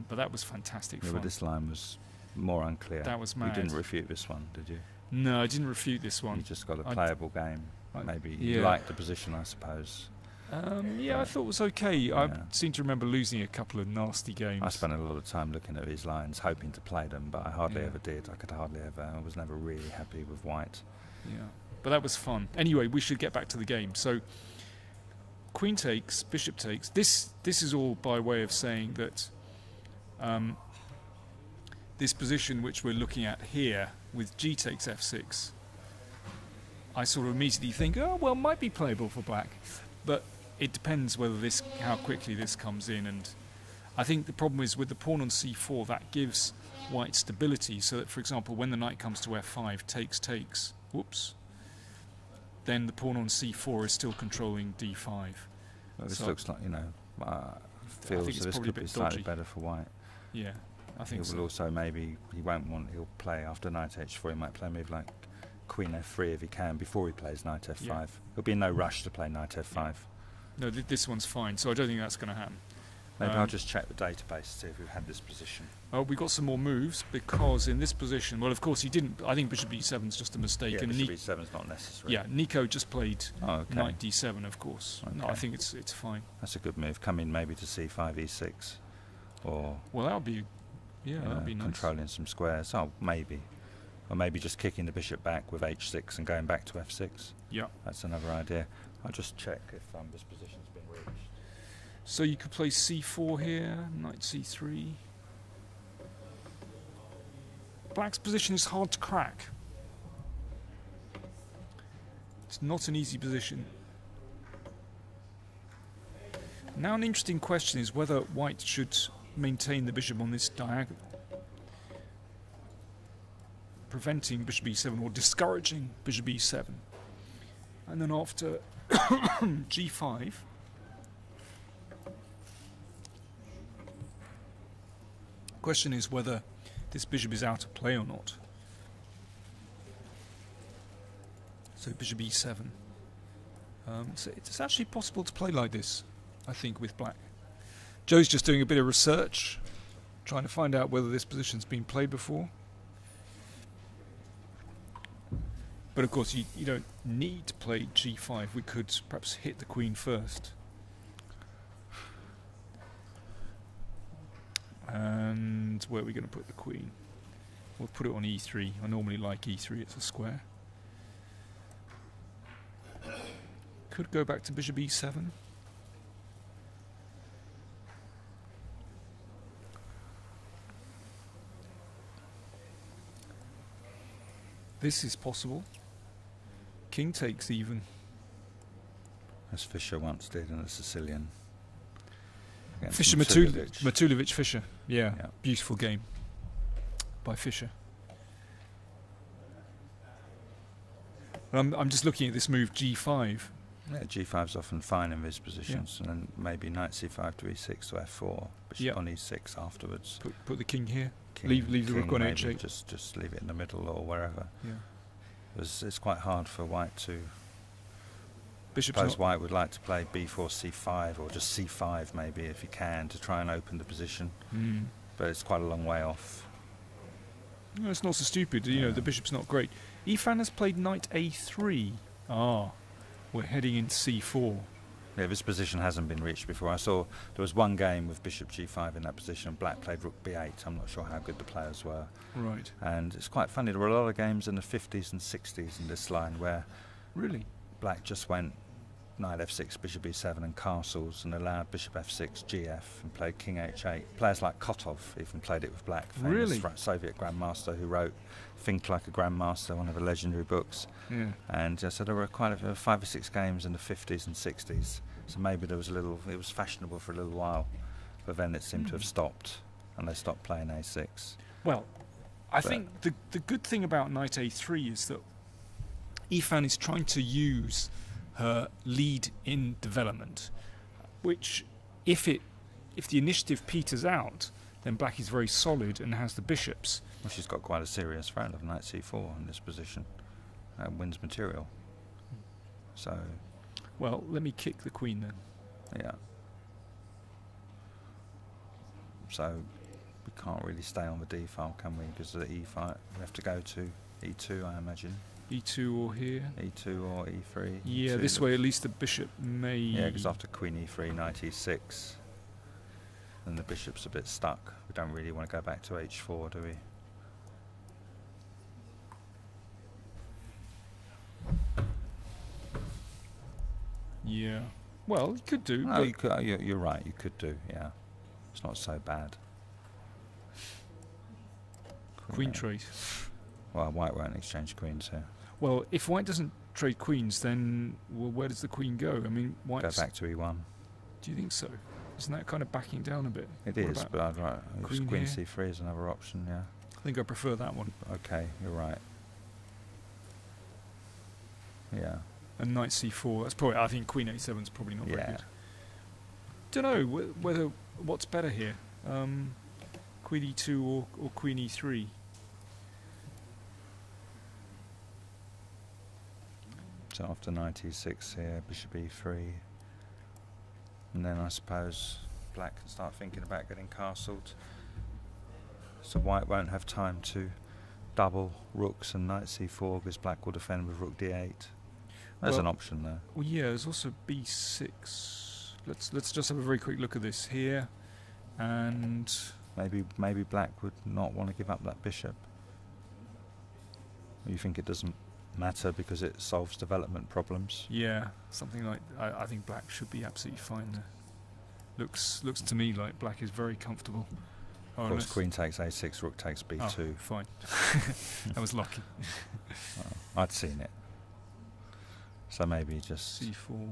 But that was fantastic fun. But this line was more unclear. That was mad. You didn't refute this one, did you? No, I didn't refute this one. You just got a playable game. Maybe you liked the position, I suppose. I thought it was okay. Yeah. I seem to remember losing a couple of nasty games. I spent a lot of time looking at these lines, hoping to play them, but I hardly ever did. I was never really happy with white. Yeah, but that was fun. Anyway, we should get back to the game. So, queen takes, bishop takes. This is all by way of saying that this position which we're looking at here with g takes f6, I sort of immediately think, oh well, might be playable for black, but it depends whether how quickly this comes in, and I think the problem is with the pawn on c4, that gives white stability, so that, for example, when the knight comes to f5, takes, whoops, then the pawn on c4 is still controlling d5. Well, this So looks like, you know, feels it's this probably a could be bit slightly dodgy. better for white. Yeah, I think He so. will also maybe, he'll play after knight h4, he might play a move like queen f3 if he can before he plays knight f5. Yeah. He'll be in no rush to play knight f5. No, this one's fine, so I don't think that's going to happen. Maybe I'll just check the database to see if we've had this position. Oh, we got some more moves, because in this position, well, of course, he didn't. I think bishop e7 is just a mistake. Yeah, and bishop e7 is not necessary. yeah, Nico just played okay. knight d7, of course. No, I Okay. think it's fine. That's a good move. Come in maybe to c5, e6, or Well, that would be, yeah, that would be nice. controlling some squares. Oh, maybe. Or maybe just kicking the bishop back with h6 and going back to f6. Yeah. That's another idea. I'll just check if this position's been reached. So you could play c4 here, knight c3. Black's position is hard to crack. It's not an easy position. Now an interesting question is whether white should maintain the bishop on this diagonal, preventing bishop e7 or discouraging bishop e7. And then after g5, question is whether this bishop is out of play or not. So bishop e7. So it's actually possible to play like this, I think, with black. Joe's just doing a bit of research, trying to find out whether this position's been played before. But of course, you don't need to play g5. We could perhaps hit the queen first. And where are we going to put the queen? We'll put it on e3. I normally like e3, it's a square. Could go back to bishop e7. This is possible. King takes even. As Fischer once did in the Sicilian. against Fischer, Matulovic. Matulovic Fischer. Yeah, Yeah. beautiful game by Fischer. I'm just looking at this move g5. Yeah, g5's often fine in these positions, and then maybe knight c5 to e6 to f4, bishop Yeah. on e6 afterwards. Put the king here. King, Leave the king rook on maybe h8. Just leave it in the middle or wherever. Yeah. It's quite hard for white to. Bishop's Suppose not. white would like to play b4 c5 or just c5 maybe if he can to try and open the position, but it's quite a long way off. No, it's not so stupid. You know, Yeah. the bishop's not great. Yifan has played knight a3. Ah, we're heading into c4. Yeah, this position hasn't been reached before. I saw there was one game with bishop g5 in that position. Black played rook b8. I'm not sure how good the players were. Right. And it's quite funny. There were a lot of games in the 50s and 60s in this line where Really? black just went knight f6, bishop e7 and castles and allowed bishop f6, gf and played king h8. Players like Kotov even played it with black. Famous Really? Soviet grandmaster who wrote Think Like a Grandmaster, one of the legendary books. Yeah. And so there were 5 or 6 games in the 50s and 60s. So maybe there was it was fashionable for a little while, but then it seemed to have stopped, and they stopped playing a6. Well, I But- think the good thing about knight a3 is that Yifan is trying to use her lead in development, which if the initiative peters out, then black is very solid and has the bishops. Well, she's got quite a serious threat of knight c4 in this position. Wins material. So, Well, let me kick the queen then. yeah. So, we can't really stay on the d file, can we? Because of the e file, we have to go to e2, I imagine. E2 or here. e2 or e3. Yeah, E2 this way at least the bishop may... Yeah, because after queen e3, knight e6, then the bishop's a bit stuck. We don't really want to go back to h4, do we? Yeah. Well, you could do. No, but you could, you're right, you could do, yeah. It's not so bad. queen Yeah. trade. Well, white won't exchange queens here. Well, if white doesn't trade queens, then where does the queen go? I mean, white. Go back to e1. Do you think so? Isn't that kind of backing down a bit? It What is, about but I'd right. queen Queen here? c3 is another option. Yeah. I think I prefer that one. Okay, you're right. Yeah. And knight c4. That's probably. I think queen a7 is probably not very Yeah. good. Don't know whether what's better here, queen e2 or queen e3. So after knight e6 here, bishop e3, and then I suppose black can start thinking about getting castled. So white won't have time to double rooks and knight c4 because black will defend with rook d8. There's an option there. Well, yeah. There's also b6. Let's just have a very quick look at this here, and Maybe black would not want to give up that bishop. Or you think it doesn't matter because it solves development problems? yeah, something like I think black should be absolutely fine there. Looks to me like black is very comfortable. Of course, queen takes a6, rook takes b2. Oh, fine. That was lucky. I'd seen it. So maybe just c4.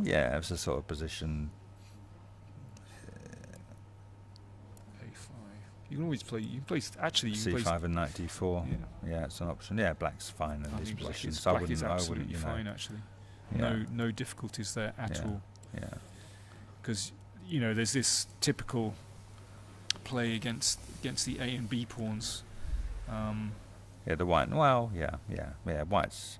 yeah, it's a sort of position. a5. You can always play. You can play. Actually, you can c5 play. and knight d4. Yeah. Yeah, it's an option. Yeah, black's fine in I these think black positions. is, So black is I absolutely wouldn't, you know. fine. Actually, Yeah. no difficulties there at Yeah. all. Yeah. Because there's this typical play against the A and B pawns. Yeah, the white. Well, yeah. White's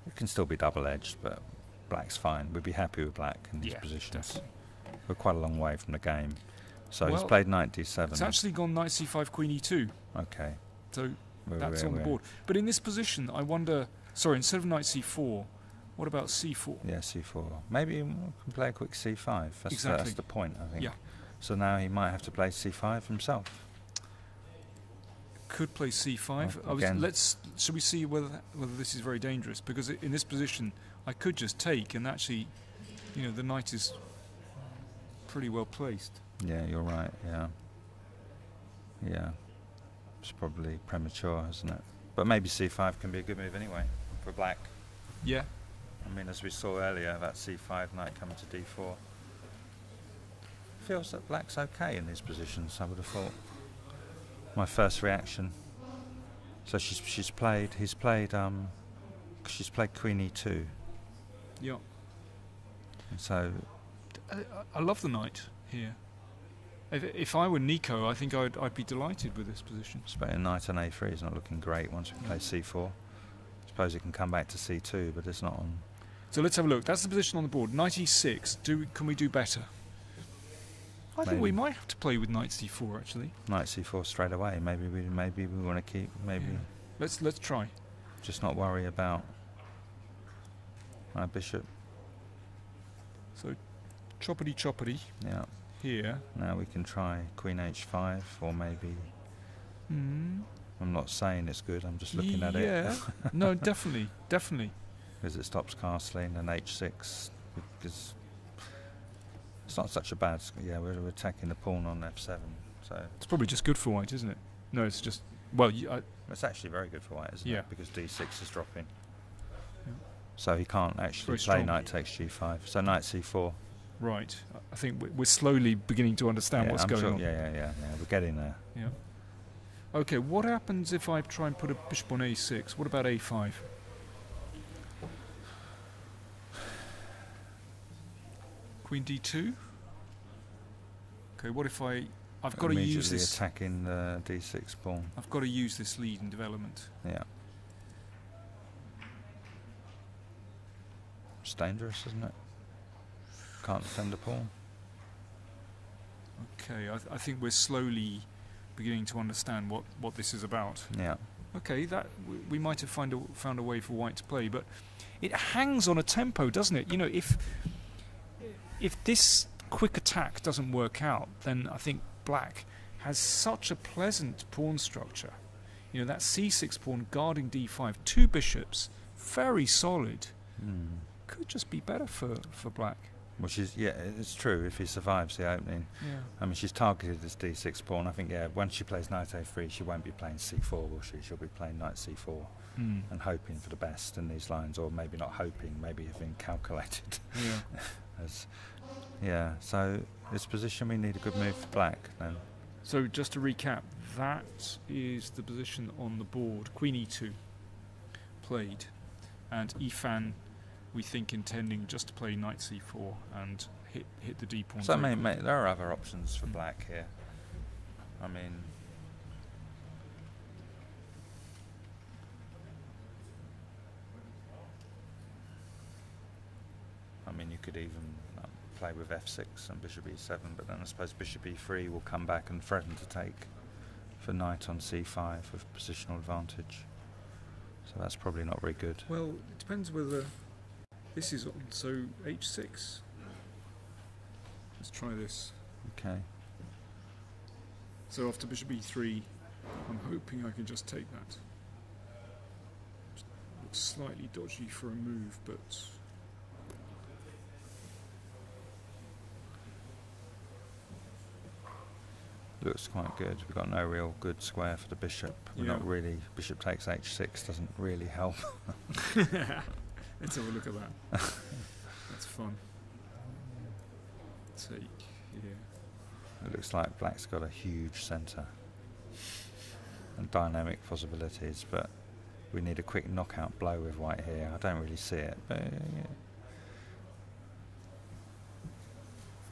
it can still be double-edged, but black's fine. We'd be happy with black in these positions. Definitely. We're quite a long way from the game. So he's Well, played knight d7. It's actually gone knight c5, queen e2. Okay. So We're- that's we're- on the we're- board. But in this position, I wonder. Sorry, instead of knight c4, what about c4? Yeah, c4. Maybe we can play a quick c5. That's Exactly. that's the point, I think. Yeah. So now he might have to play c5 himself. Could play c5. Well, again- Should we see whether this is very dangerous? Because in this position, I could just take, and actually, the knight is pretty well placed. Yeah, you're right. Yeah. Yeah. It's probably premature, isn't it? But maybe c5 can be a good move anyway for black. Yeah. I mean, as we saw earlier, that c5 knight coming to d4. Feels that black's okay in these positions, I would have thought. My first reaction. So she's played queen e2. Yeah. And so I love the knight here. If I were Nico, I think I'd be delighted with this position. Spain knight on a3 is not looking great once we play c4. Suppose it can come back to c2, but it's not on. So let's have a look. That's the position on the board. Knight e6. Can we do better? I think we might have to play with knight c4 actually. Knight c4 straight away. Maybe we want to keep. Maybe Yeah. Let's try. just not worry about our bishop. So choppity Yeah. here. Now we can try queen h5 or maybe. Mm. I'm not saying it's good. I'm just looking at it. Yeah. No, definitely. Because it stops castling and h6 because it's not such a bad. Yeah, we're attacking the pawn on f7, so It's probably just good for white, isn't it? No, it's just well. it's actually very good for white, isn't Yeah. it? Because d6 is dropping, Yeah. so he can't actually Very play strong. knight takes g5. So knight c4. Right. I think we're slowly beginning to understand what's I'm going sure, on. Yeah. We're getting there. Yeah. Okay. What happens if I try and put a bishop on a6? What about a5? Queen d2. Okay. What if I've got to use Immediately this? attacking the d6 pawn. I've got to use this lead in development. Yeah. It's dangerous, isn't it? Can't defend a pawn. Okay. I think we're slowly beginning to understand what this is about. Yeah. Okay, that we might have found a way for white to play, but it hangs on a tempo, doesn't it? If this quick attack doesn't work out, then I think black has such a pleasant pawn structure. That c6 pawn guarding d5, two bishops, very solid. Could just be better for black. Which is, yeah, it's true if he survives the opening. Yeah. I mean, she's targeted this d6 pawn. I think, yeah, once she plays knight a3, she won't be playing c4, will she? She'll be playing knight c4 and hoping for the best in these lines, or maybe not hoping, maybe having calculated. Yeah. Yeah, so this position we need a good move for black then. So just to recap, that is the position on the board. Queen e2 played, and Yifan, we think, intending just to play knight c4 and hit the d pawn. So mate, there are other options for black here. I mean, you could even play with f6 and bishop e7, but then I suppose bishop e3 will come back and threaten to take for knight on c5 with positional advantage. So that's probably not very good. Well, it depends whether this is on. So h6. Let's try this. Okay. So after bishop e3, I'm hoping I can just take that. Looks slightly dodgy for a move, but looks quite good. We've got no real good square for the bishop. We're not really. Bishop takes h6 doesn't really help. Let's have a look at that. That's fun. Take here. It looks like black's got a huge centre and dynamic possibilities, but we need a quick knockout blow with white here. I don't really see it, but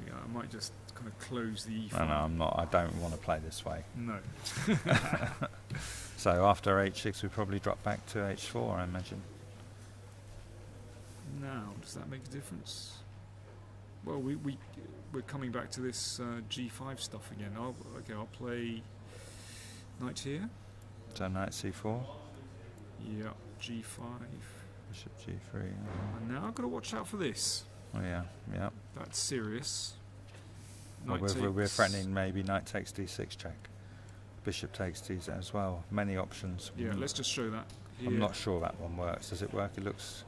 yeah, I might just kind of close the e5. No, I'm not. I don't want to play this way. No. So after h6, we probably drop back to h4, I imagine. Now, does that make a difference? Well, we're coming back to this g5 stuff again. I'll play knight here. So knight c4. Yeah, g5. Bishop g3. And now I've got to watch out for this. Oh yeah, yeah. That's serious. Well, we're threatening maybe knight takes d6 check. Bishop takes d7 as well. Many options. Yeah, let's just show that here. I'm not sure that one works. Does it work? It looks...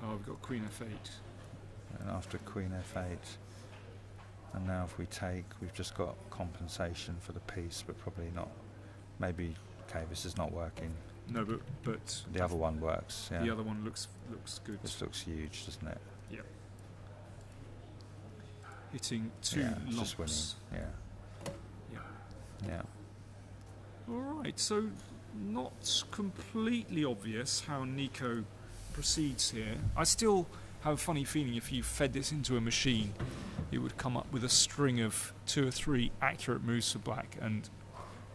Oh, we've got queen f8. And after queen f8, and now if we take, we've just got compensation for the piece, but probably not. Maybe, okay, this is not working. No, but the other one works. Yeah. The other one looks good. This looks huge, doesn't it? Yeah. Hitting two lumps. Just winning. Yeah. Yeah. Yeah. All right. So not completely obvious how Nico proceeds here. I still have a funny feeling if you fed this into a machine, it would come up with a string of 2 or 3 accurate moves for black, and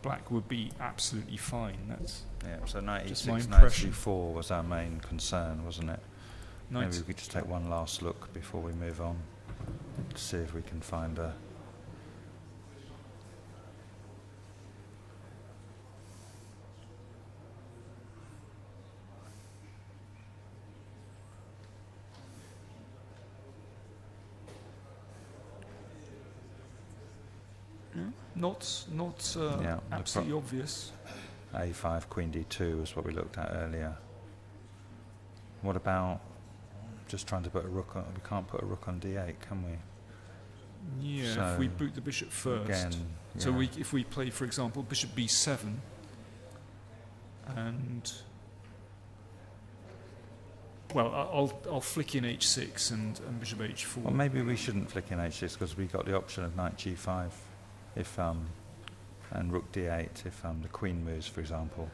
black would be absolutely fine. That's so knight just e6, my knight c4 was our main concern, wasn't it? Maybe we could just take one last look before we move on to see if we can find a... Not absolutely obvious. a5, queen d2 was what we looked at earlier. What about just trying to put a rook on? We can't put a rook on d8, can we? Yeah, so if we boot the bishop first. Again, so if we play, for example, bishop b7, and well, I'll flick in h6 and bishop h4. Well, maybe we shouldn't flick in h6 because we got the option of knight g5, if and rook d8 if the queen moves, for example.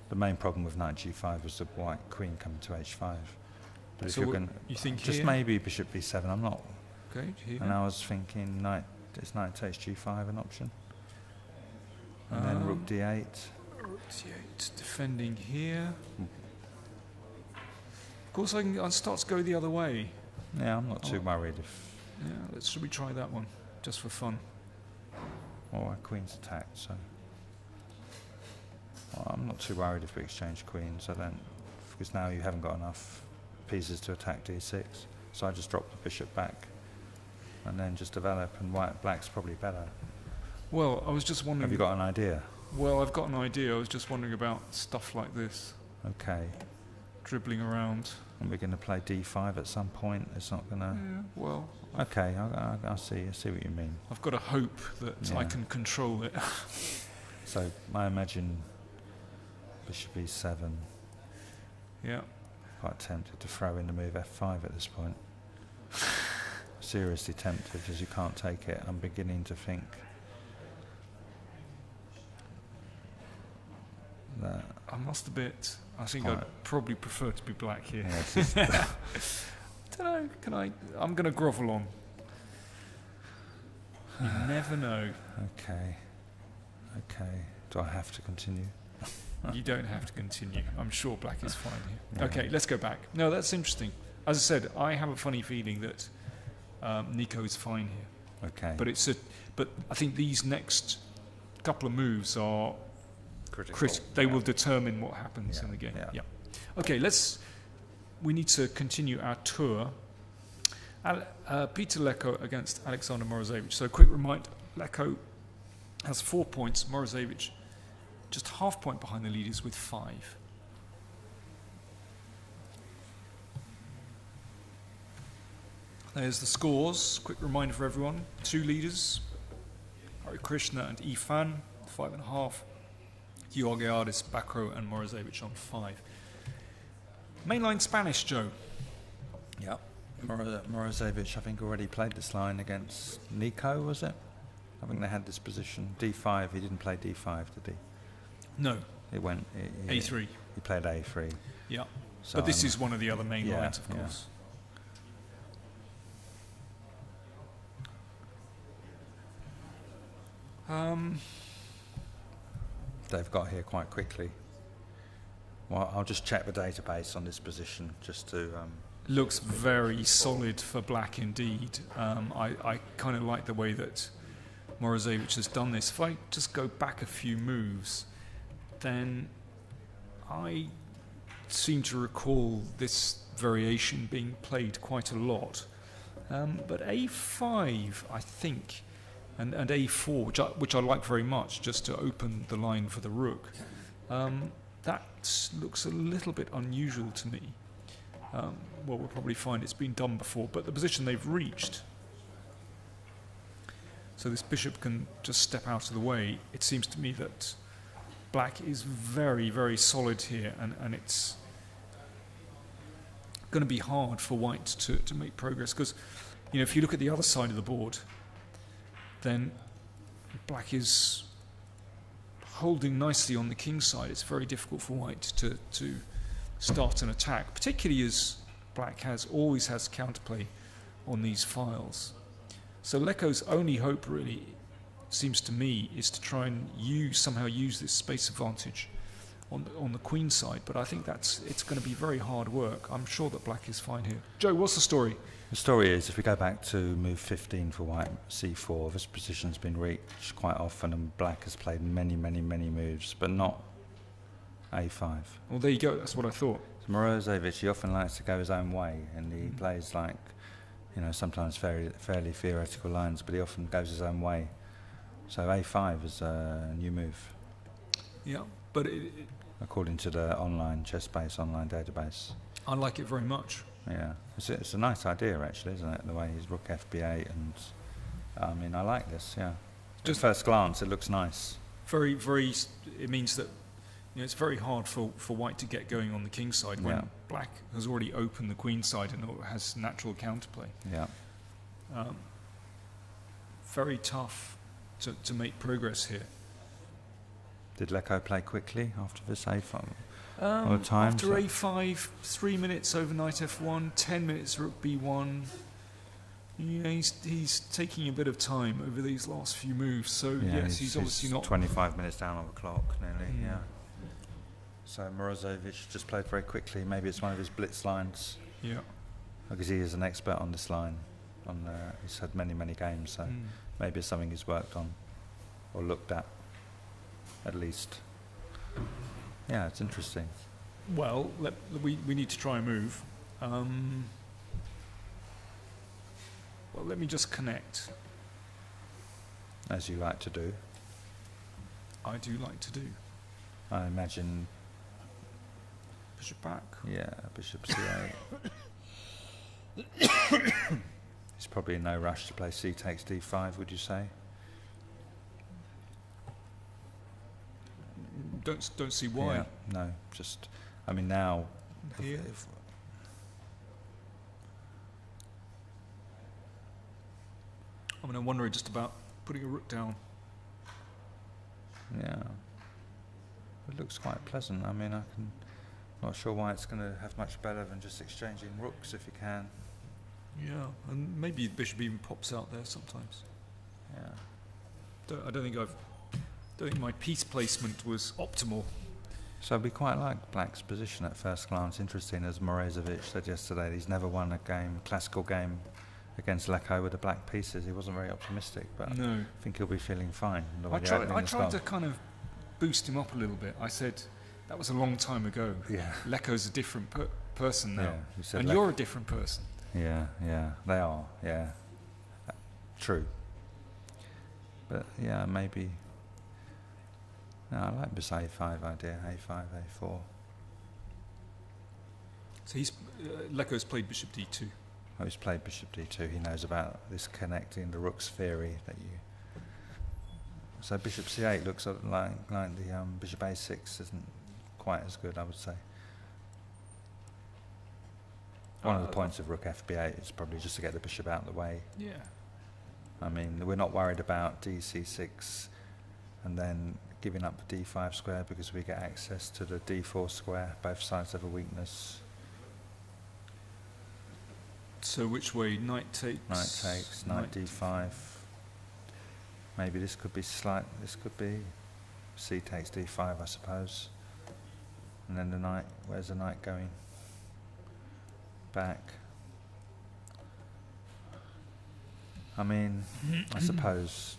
The main problem with knight g5 was the white queen coming to h5. But so if you're going, you think just here? Maybe bishop b7. I'm not. Okay. Here. And I was thinking knight takes g5 an option, and then rook d8. Rook d8 defending here. Of course, I start to go the other way. Yeah, I'm not too worried if. Yeah, should we try that one just for fun? Well, our queen's attacked, so I'm not too worried if we exchange queens. I don't, because now you haven't got enough pieces to attack d6. So I just drop the bishop back, and then just develop. And black's probably better. Well, I was just wondering. Have you got an idea? Well, I've got an idea. I was just wondering about stuff like this. Okay. Dribbling around. And we're going to play d5 at some point. It's not going to. Yeah. Well. Okay, I see what you mean. I've got to hope that I can control it. So I imagine bishop e7. Yeah. Quite tempted to throw in the move f5 at this point. seriously tempted as you can't take it. I'm beginning to think that I must admit, I think I'd probably prefer to be black here. yeah, Don't know. I'm going to grovel on. You never know. Okay. Do I have to continue? You don't have to continue. I'm sure black is fine here. Yeah. Okay, let's go back. No, that's interesting. As I said, I have a funny feeling that Nico is fine here. Okay. But I think these next couple of moves are critical. They will determine what happens in the game. Yeah. Okay, we need to continue our tour. Peter Leko against Alexander Morozevich. So, quick reminder: Leko has 4 points. Morozevich just half point behind the leaders with 5. There's the scores. Quick reminder for everyone: 2 leaders, Krishna and Yifan, 5.5. Georgiadis, Bakrot, and Morozevich on 5. Mainline Spanish, Joe. Yeah. Morozevich, I think, already played this line against Leko, was it? I think they had this position. D5, he didn't play D5, did he? No. It went... A3. He played A3. Yeah. So but this is one of the other main lines, of course. They've got here quite quickly. Well, I'll just check the database on this position just to... Looks very solid for black indeed. I kind of like the way that Morozevich has done this. If I just go back a few moves, then I seem to recall this variation being played quite a lot. But A5, I think, and A4, which I like very much, just to open the line for the rook, that looks a little bit unusual to me. Well, we'll probably find it's been done before, but the position they've reached, so this bishop can just step out of the way. It seems to me that black is very, very solid here, and it's going to be hard for white to make progress, because if you look at the other side of the board, then black is holding nicely on the king side. It's very difficult for white to start an attack, particularly as black always has counterplay on these files. So Leko's only hope really seems to me is to try and somehow use this space advantage on the queen side, but I think it's going to be very hard work. I'm sure that black is fine here. Joe, what's the story? The story is, if we go back to move 15 for white, c4, this position's been reached quite often, and black has played many, many, many moves, but not a5. Well, there you go. That's what I thought. So Morozevich, he often likes to go his own way, and he plays like, sometimes fairly theoretical lines, but he often goes his own way. So a5 is a new move. Yeah, but according to the online chess-based online database. I like it very much. Yeah, it's a nice idea actually, isn't it? The way he's rook fb8, and I like this. Yeah, just at first glance, it looks nice. Very, very. It means that it's very hard for white to get going on the king side when black has already opened the queen side and has natural counterplay. Yeah. Very tough to make progress here. Did Leko play quickly after this a5? After a5, 3 minutes over knight f1, 10 minutes rook b1. He's taking a bit of time over these last few moves. So yes, he's obviously not 25 minutes down on the clock nearly. Yeah. So Morozevich just played very quickly. Maybe it's one of his blitz lines. Yeah. Because he is an expert on this line. He's had many, many games. So maybe it's something he's worked on or looked at least. Yeah, it's interesting. Well, we need to try and move. Well, let me just connect. As you like to do. I do like to do. I imagine... Bishop back. Yeah, bishop c8. He's probably in no rush to play c takes d5, would you say? Don't see why. Yeah, no, just... I mean, now... I wonder just about putting a rook down. Yeah. It looks quite pleasant. I mean, not sure why it's going to have much better than just exchanging rooks if you can. Yeah, and maybe the bishop even pops out there sometimes. Yeah. I don't think my piece placement was optimal. So we quite like Black's position at first glance. Interesting, as Morozevich said yesterday, he's never won a classical game against Leko with the black pieces. He wasn't very optimistic, but no. I think he'll be feeling fine. I tried to kind of boost him up a little bit. I said, that was a long time ago. Yeah. Leko's a different person now. Yeah, and you're a different person. Yeah, they are, yeah. True. But yeah, maybe... No, I like this A5 idea, A5, A4. So Leko's played bishop D2. Oh, he's played bishop D2. He knows about this connecting the rook's theory that you... So bishop C8 looks like the bishop A6 isn't quite as good, I would say. One of the points of rook FB8 is probably just to get the bishop out of the way. Yeah. I mean, we're not worried about DC6 and then giving up the D5 square because we get access to the D4 square. Both sides have a weakness. So which way? Knight takes? Knight takes, knight D5. Maybe this could be this could be C takes D5, I suppose. And then the knight, where's the knight going? Back. I mean, I suppose...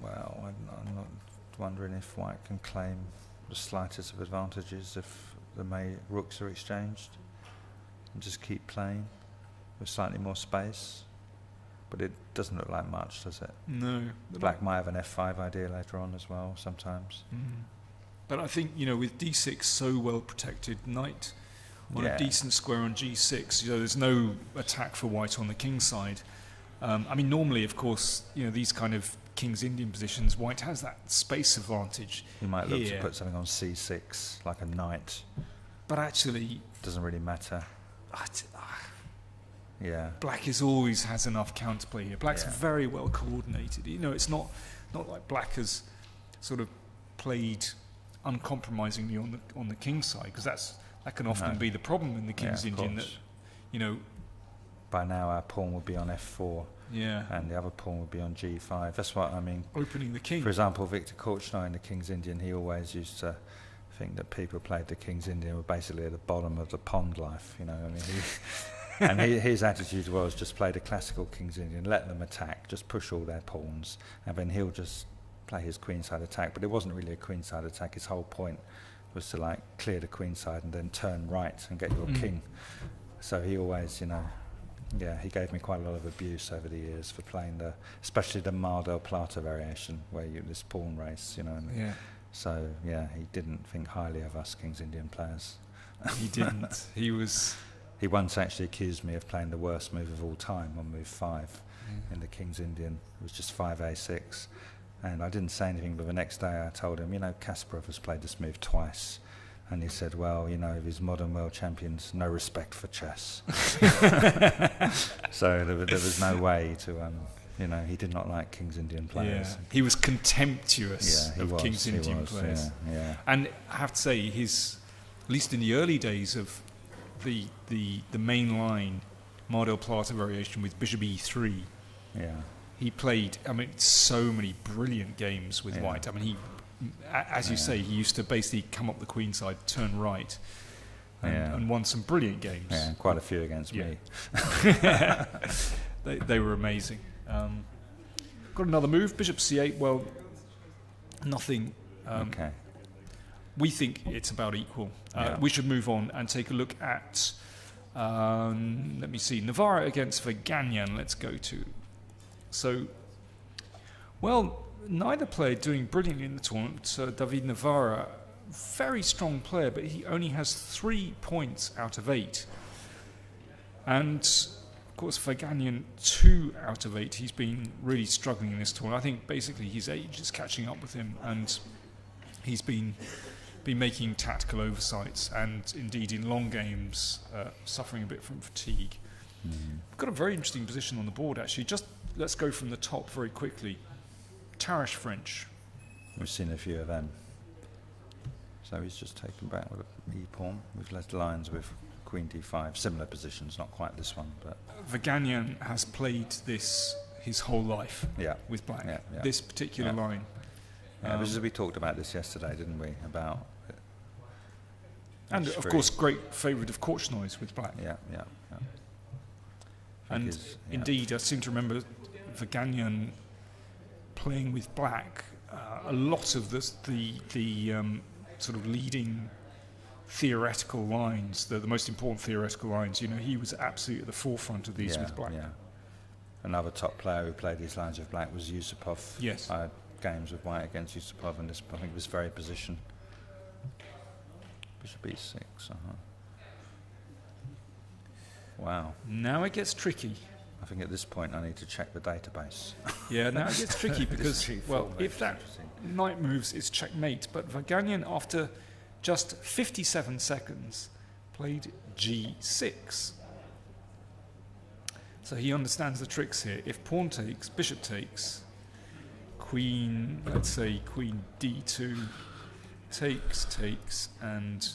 Well, I'm not wondering if white can claim the slightest of advantages if the rooks are exchanged and just keep playing with slightly more space. But it doesn't look like much, does it? No. Black might have an F5 idea later on as well, sometimes. But I think, with D6 so well protected, knight on a decent square on G6, there's no attack for white on the king side. I mean, normally, of course, these kind of King's Indian positions, white has that space advantage. He might look to put something on C6, like a knight. But actually... Doesn't really matter. Yeah. Black always has enough counterplay here. Black's very well coordinated. It's not like Black has sort of played uncompromisingly on the king side, because that can often be the problem in the King's Indian. That by now our pawn would be on F4. Yeah. And the other pawn would be on G5. That's what I mean. Opening the king. For example, Victor Korchnoi in the King's Indian, he always used to think that people who played the King's Indian were basically at the bottom of the pond life. I mean, his attitude was just play the classical King's Indian, let them attack, just push all their pawns, and then he'll just play his queenside attack. But it wasn't really a queenside attack. His whole point was to clear the queenside and then turn right and get your king. So he always, he gave me quite a lot of abuse over the years for playing especially the Mar del Plata variation, where this pawn race, So he didn't think highly of us King's Indian players. He didn't. He once actually accused me of playing the worst move of all time on move 5 in the King's Indian. It was just 5A6. And I didn't say anything, but the next day I told him, Kasparov has played this move twice. And he said, well, if he's modern world champions, no respect for chess. So there was no way to, he did not like King's Indian players. Yeah. He was contemptuous of King's Indian players. Yeah. And I have to say, at least in the early days of the mainline Mar del Plata variation with bishop E3, he played, so many brilliant games with white. As you say, he used to basically come up the queen side, turn right, and won some brilliant games. Yeah, quite a few against me. They were amazing. Got another move, bishop C8. Well, nothing. Okay. We think it's about equal. We should move on and take a look at, let me see, Navara against Vaganian. Let's go to. So, neither player doing brilliantly in the tournament. David Navara, very strong player, but he only has 3 points out of 8. And, of course, Vaganian, 2 out of 8. He's been really struggling in this tournament. I think basically his age is catching up with him, and he's been making tactical oversights and, indeed, in long games, suffering a bit from fatigue. We've got a very interesting position on the board, actually. Just let's go from the top very quickly. Tarish French. We've seen a few of them. So he's just taken back with an e-pawn. We've left lines with Queen d5. Similar positions, not quite this one, but... Vaganian has played this his whole life with black. This particular line. We talked about this yesterday, didn't we? About... and, of course, great favourite of Korchnoi with black. Yeah. And indeed, I seem to remember Vaganian playing with black. A lot of the sort of leading theoretical lines, the most important theoretical lines, he was absolutely at the forefront of these with black. Another top player who played these lines with black was Yusupov. Yes. I had games with white against Yusupov, and this, I think, was very position. Bishop e6. Wow. Now it gets tricky. I think at this point I need to check the database. Yeah, now it gets tricky because, well, if that knight moves, it's checkmate. But Vaganian, after just 57 seconds, played g6. So he understands the tricks here. If pawn takes, bishop takes, queen, let's say queen d2, takes, and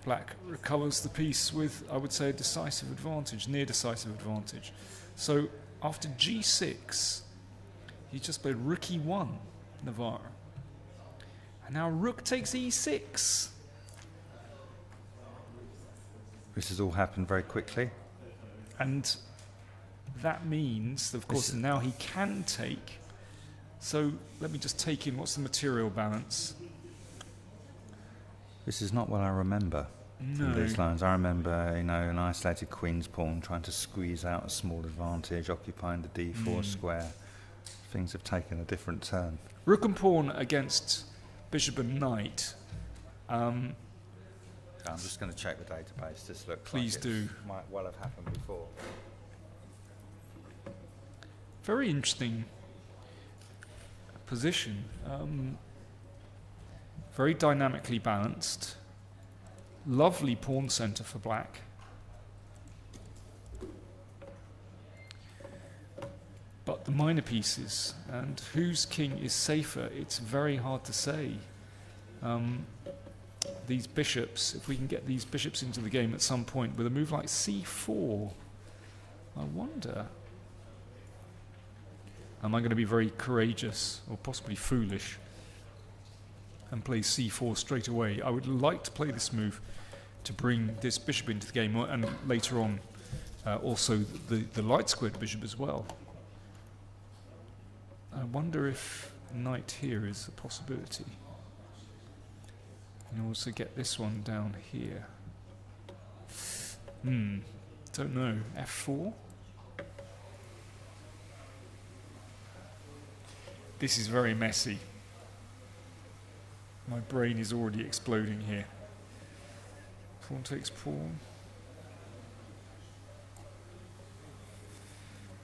black recovers the piece with, I would say, a decisive advantage, near decisive advantage. So after g6, he just played rook e1, Navara. And now rook takes e6. This has all happened very quickly. And that means, that, of course, now he can take. So let me just take in what's the material balance. This is not what I remember from these lines. I remember, an isolated queen's pawn trying to squeeze out a small advantage, occupying the d4 square. Things have taken a different turn. Rook and pawn against bishop and knight. I'm just going to check the database. This looks Please like do. Might well have happened before. Very interesting position. Very dynamically balanced. Lovely pawn centre for black. But the minor pieces, and whose king is safer, it's very hard to say. These bishops, if we can get these bishops into the game at some point with a move like c4, I wonder, am I going to be very courageous or possibly foolish and play c4 straight away? I would like to play this move to bring this bishop into the game, and later on also the light squared bishop as well. I wonder if knight here is a possibility. And also get this one down here. Don't know. f4? This is very messy. My brain is already exploding here. Pawn takes pawn.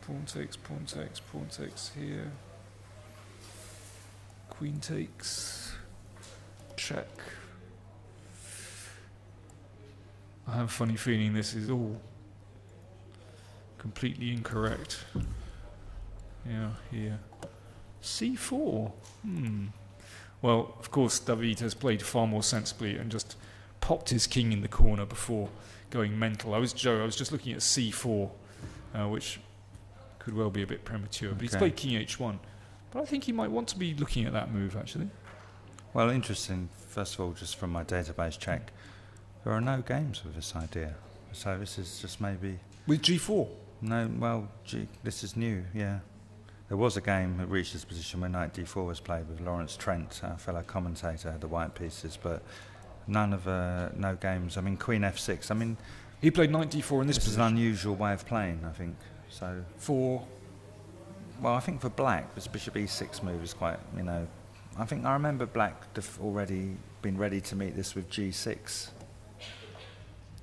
Pawn takes here. Queen takes. Check. I have a funny feeling this is all completely incorrect. Yeah, here. c4. Well, of course, David has played far more sensibly and just popped his king in the corner before going mental. I was just looking at c4, which could well be a bit premature. But he's played king h1. But I think he might want to be looking at that move, actually. Well, interesting. First of all, just from my database check, there are no games with this idea. So this is just maybe... With g4? No, well, this is new, yeah. There was a game that reached this position when knight d4 was played with Lawrence Trent, our fellow commentator, the white pieces, but none of no games. I mean, queen f6. I mean, he played knight d4 in this position. This is an unusual way of playing, I think. So for, well, I think for black, this bishop e6 move is quite, I think I remember black already been ready to meet this with g6.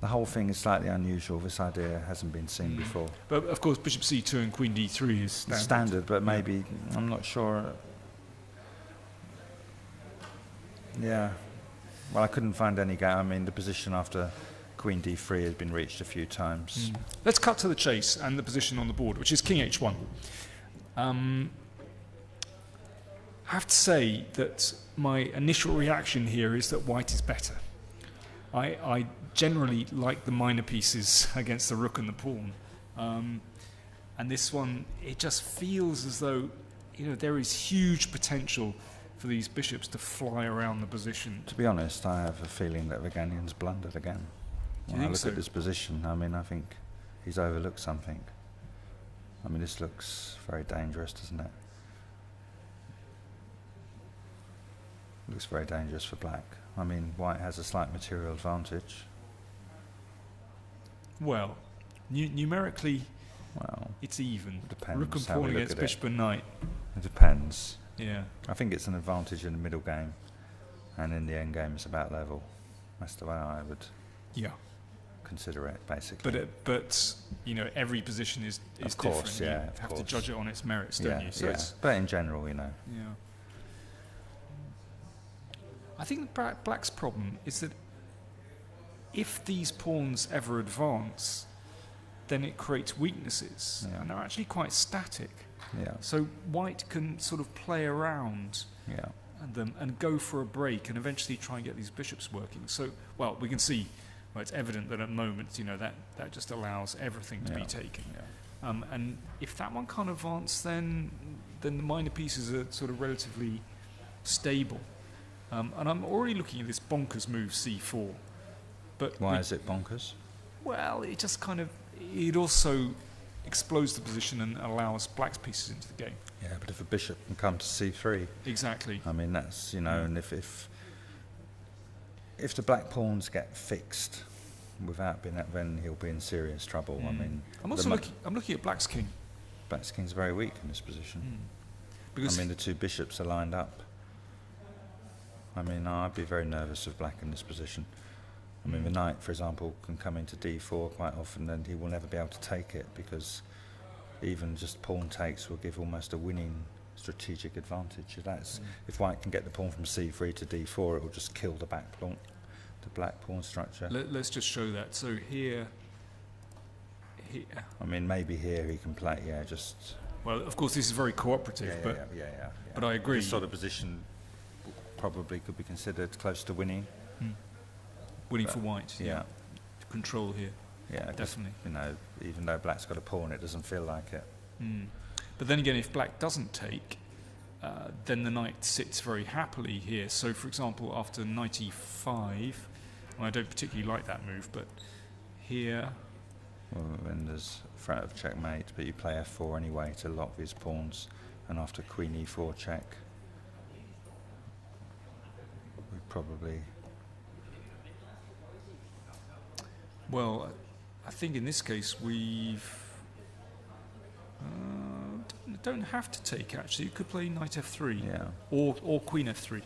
The whole thing is slightly unusual. This idea hasn't been seen before. But of course, bishop c2 and queen d3 is standard. But maybe, I'm not sure. Yeah. Well, I couldn't find any game. I mean, the position after Queen d3 has been reached a few times. Let's cut to the chase and the position on the board, which is King h1. I have to say that my initial reaction here is that white is better. I generally like the minor pieces against the rook and the pawn. And this one, it just feels as though, there is huge potential for these bishops to fly around the position. To be honest, I have a feeling that Vaganian's blundered again. When I look at this position, I think he's overlooked something. This looks very dangerous, doesn't it? Looks very dangerous for black. White has a slight material advantage. Well, numerically, it's even. It depends. Rook and pawn against bishop and knight. It depends. Yeah. I think it's an advantage in the middle game, and in the end game it's about level. That's the way I would consider it, basically. But every position is of course, different. You have to judge it on its merits, don't you? So but in general, Yeah. I think black's problem is that if these pawns ever advance, then it creates weaknesses, and they're actually quite static. Yeah. So white can sort of play around them and go for a break and eventually try and get these bishops working. So, we can see, it's evident that at the moment, that just allows everything to be taken. Yeah. And if that one can't advance, then the minor pieces are sort of relatively stable. And I'm already looking at this bonkers move c4. But why is it bonkers? Well, it just it also explodes the position and allows black's pieces into the game. Yeah, but if a bishop can come to c3... Exactly. That's, and if the black pawns get fixed without being then he'll be in serious trouble. I'm also looking at black's king. Black's king's very weak in this position. Because the two bishops are lined up. I'd be very nervous of black in this position. The knight, for example, can come into d4 quite often, and he will never be able to take it, because even just pawn takes will give almost a winning strategic advantage. If white can get the pawn from c3 to d4, it will just kill the black pawn structure. Let's just show that. So here. Maybe here he can play. Well, of course, this is very cooperative, but I agree. This sort of position probably could be considered close to winning. Winning for white. Yeah. Control here. Yeah, definitely. Even though black's got a pawn, it doesn't feel like it. But then again, if black doesn't take, then the knight sits very happily here. So, for example, after knight e5, I don't particularly like that move, but here. Well, then there's threat of checkmate, but you play f4 anyway to lock these pawns, and after queen e4 check, we probably. Well, I think in this case we've don't have to take, actually. You could play knight f3 or queen f3.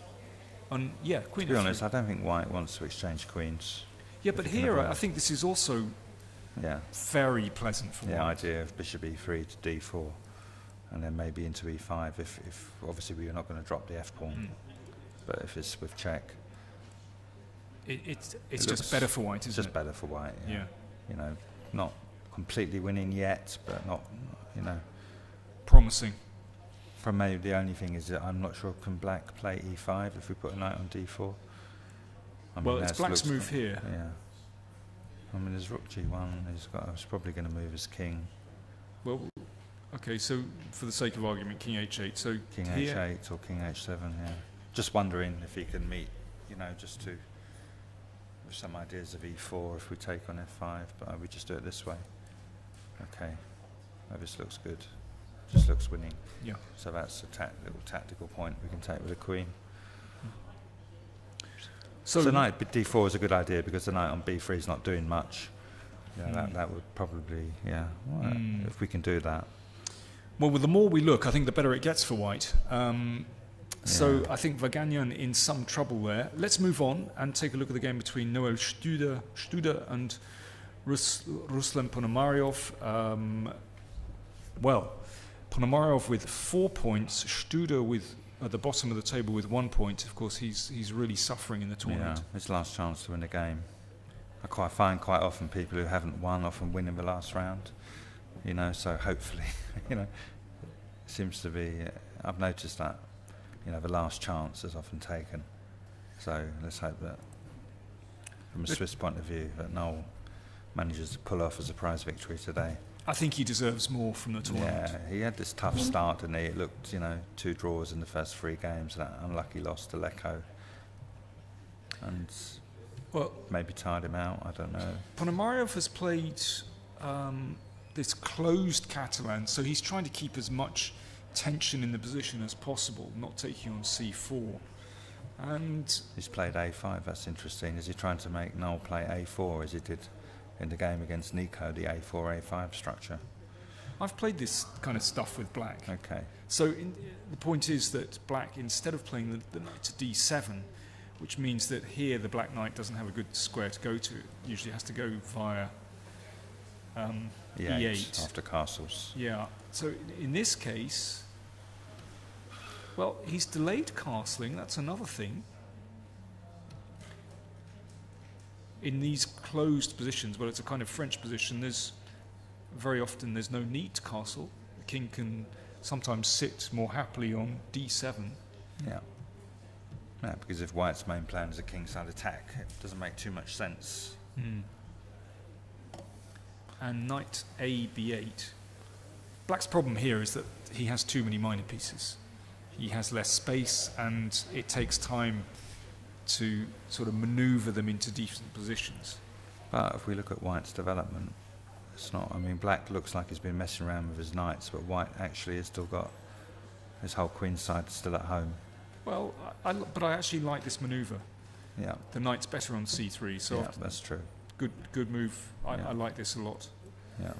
Queen f3. To be honest, I don't think white wants to exchange queens. Yeah, but here I think this is also very pleasant for white. The idea of bishop e3 to d4 and then maybe into e5 if obviously we're not going to drop the f pawn. But if it's with check, it's just better for white, isn't it? Just better for white. Yeah. Not completely winning yet, but not, promising. From maybe the only thing is that I'm not sure, can black play e5 if we put a knight on d4? It's black's move here. Yeah. There's rook g1. He's probably going to move his king. Well, okay. So for the sake of argument, king h8. So king h8 or king h7. Yeah. Just wondering if he can meet. Just to with some ideas of e4 if we take on f5. But we just do it this way. Okay. This looks good. Just looks winning. Yeah. So that's a little tactical point we can take with a queen. So knight d4 is a good idea because the knight on b3 is not doing much. That would probably, if we can do that. Well, the more we look, I think the better it gets for white. So I think Vaganian in some trouble there. Let's move on and take a look at the game between Noel Studer and Ruslan Ponomariov. Ponomariov with 4 points, Studer with at the bottom of the table with 1 point. Of course, he's really suffering in the tournament. Yeah, his last chance to win the game. I find quite often people who haven't won often win in the last round, you know, so hopefully, you know, it seems to be, I've noticed that, you know, the last chance is often taken. So let's hope that, from a Swiss point of view, that Noel manages to pull off a surprise victory today. I think he deserves more from the tournament. Yeah, he had this tough start, didn't he? It looked, you know, 2 draws in the first 3 games, that unlucky loss to Leko. And well, maybe tired him out, I don't know. Ponomariov has played this closed Catalan, so he's trying to keep as much tension in the position as possible, not taking on c4. And he's played a5, that's interesting. Is he trying to make Noel play a4 as he did in the game against Nico, the a4, a5 structure? I've played this kind of stuff with black. Okay. So the point is that black, instead of playing the knight to d7, which means that here the black knight doesn't have a good square to go to, it usually has to go via e8 after castles. Yeah. So in this case, well, he's delayed castling. That's another thing. In these closed positions, well, it's a kind of French position. There's very often there's no need to castle. The king can sometimes sit more happily on d7. Yeah. Yeah, because if White's main plan is a kingside attack, it doesn't make too much sense. And knight a b8. Black's problem here is that he has too many minor pieces. He has less space, and it takes time to sort of maneuver them into decent positions. But if we look at White's development, it's not. I mean, Black looks like he's been messing around with his knights, but White actually has still got his whole queen side still at home. Well, but I actually like this maneuver. Yeah. The knight's better on c3, so yeah, that's true. Good move. I like this a lot. Yeah.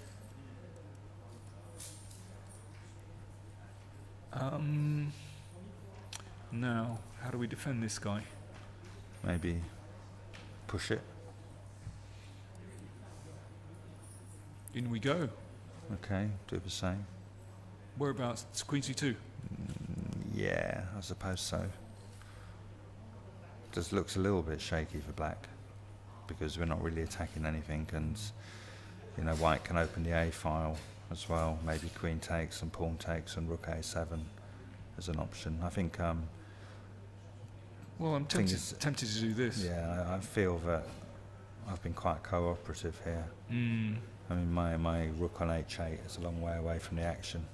Now, how do we defend this guy? Maybe push it. In we go. Okay, do the same. Whereabouts? It's queen c2. Yeah, I suppose so. Just looks a little bit shaky for Black because we're not really attacking anything, and you know, White can open the A file as well. Maybe queen takes and pawn takes and rook a7 as an option. I think. Well, I'm tempted to do this. Yeah, I feel that I've been quite cooperative here. I mean, my rook on h8 is a long way away from the action.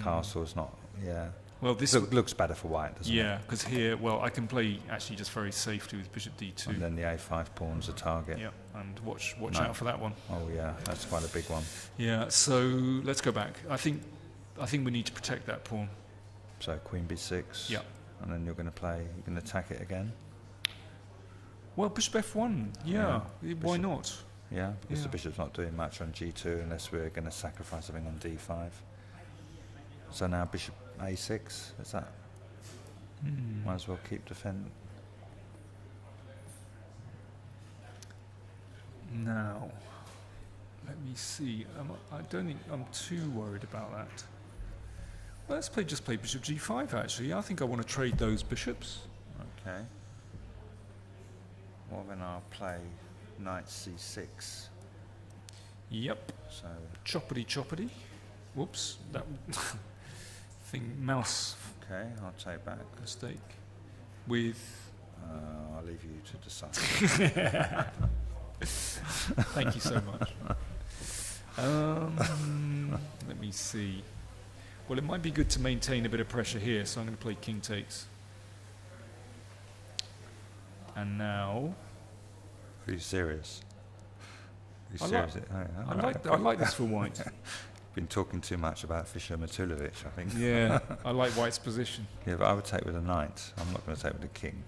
Castle's not. Yeah. Well, this looks better for White, doesn't it? Yeah, because here, well, I can play actually just very safely with bishop d2. And then the a5 pawn's a target. Yeah, and watch out for that one. Oh yeah, that's quite a big one. Yeah, so let's go back. I think we need to protect that pawn. So queen b6. Yeah. And then you're going to attack it again. Well, bishop f1. Yeah. Why not? Yeah, because the bishop's not doing much on g2 unless we're going to sacrifice something on d5. So now bishop a6, is that? Might as well keep defending. Now, let me see. I don't think I'm too worried about that. Well, let's just play bishop g5, actually. I think I want to trade those bishops. Okay. Well, then I'll play knight c6. Yep. So choppity choppity. Whoops. That thing, mouse. Okay, I'll take back. Mistake. With. I'll leave you to decide. Thank you so much. Let me see. Well, it might be good to maintain a bit of pressure here, so I'm going to play king takes. And now. Are you serious? I like this for White. Been talking too much about Fischer-Matulovic, I think. Yeah, I like White's position. Yeah, but I would take with a knight. I'm not going to take with a king.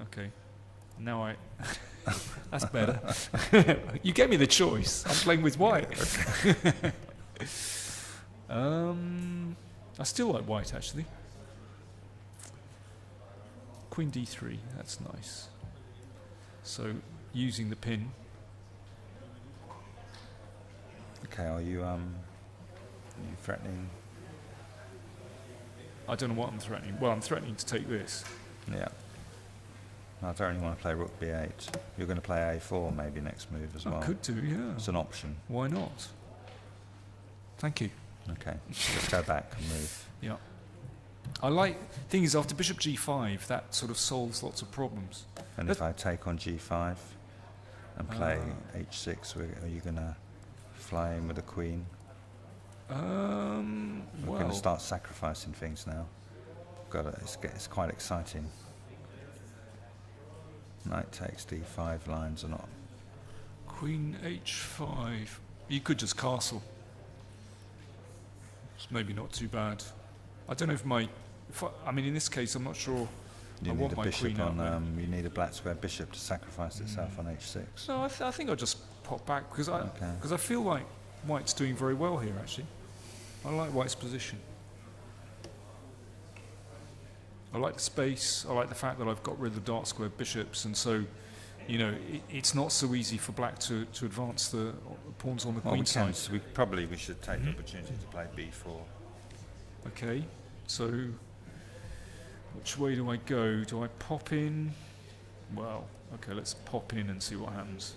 Okay. Now that's better. You gave me the choice. I'm playing with White. I still like White, actually. Queen d3, that's nice. So, using the pin. Okay, are you threatening? I don't know what I'm threatening. Well, I'm threatening to take this. Yeah. I don't really want to play rook b8. You're going to play a4 maybe next move as well. I could do, yeah. It's an option. Why not? Thank you. Okay, just go back and move. Yeah. I like, thing is, after bishop g5, that sort of solves lots of problems. And if I take on g5 and play h6, are you going to fly in with the queen? We're going to start sacrificing things now. It's quite exciting. Knight takes d5 lines or not. Queen h5. You could just castle. It's maybe not too bad. I don't know if I mean, in this case, I'm not sure. You need a bishop on. You need a black square bishop to sacrifice itself on h6. No, I think I'll just pop back because I feel like White's doing very well here. Actually, I like White's position. I like the space. I like the fact that I've got rid of the dark square bishops, and so, you know, it's not so easy for Black to advance the pawns on the queen side. We should take the opportunity to play b4. Okay, so which way do I go? Do I pop in? Well, okay, let's pop in and see what happens.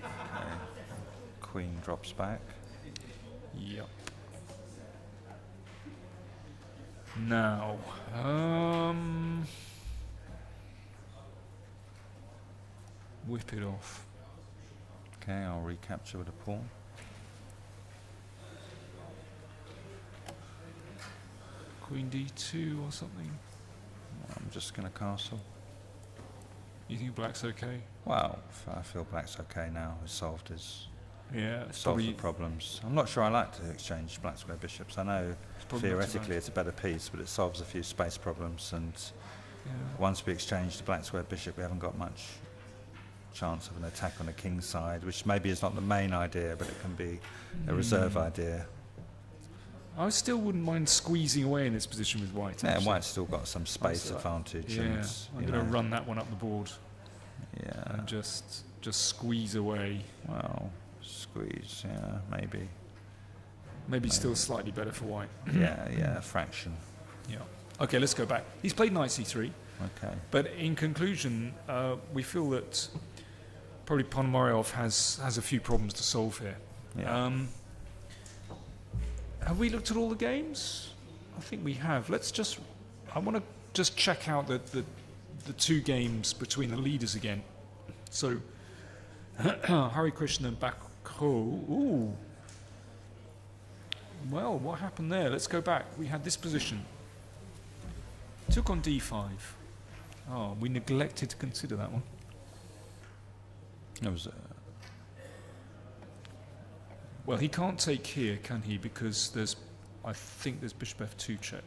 Okay. Queen drops back. Yep. Now, whip it off. Okay, I'll recapture with a pawn. Queen d2 or something. I'm just going to castle. You think Black's okay? Well, I feel Black's okay now. It's solved his. Yeah, solved the problems. I'm not sure I like to exchange black square bishops. I know theoretically it's a better piece, but it solves a few space problems. And once we exchange the black square bishop, we haven't got much chance of an attack on the king's side, which maybe is not the main idea, but it can be a reserve idea. I still wouldn't mind squeezing away in this position with White. Yeah, White's still got some space advantage. Yeah, and, I'm going to run that one up the board. Yeah. And just squeeze away. Well, squeeze, yeah, maybe. Maybe still slightly better for White. Yeah, a fraction. Yeah. Okay, let's go back. He's played knight c3. Okay. But in conclusion, we feel that probably Ponomariov has a few problems to solve here. Yeah. Have we looked at all the games? I think we have. I want to just check out the two games between the leaders again. So, Krishna and Bakrot. Ooh. Well, what happened there? Let's go back. We had this position. Took on d5. Oh, we neglected to consider that one. It was. Well, he can't take here, can he? Because I think there's bishop f2 check.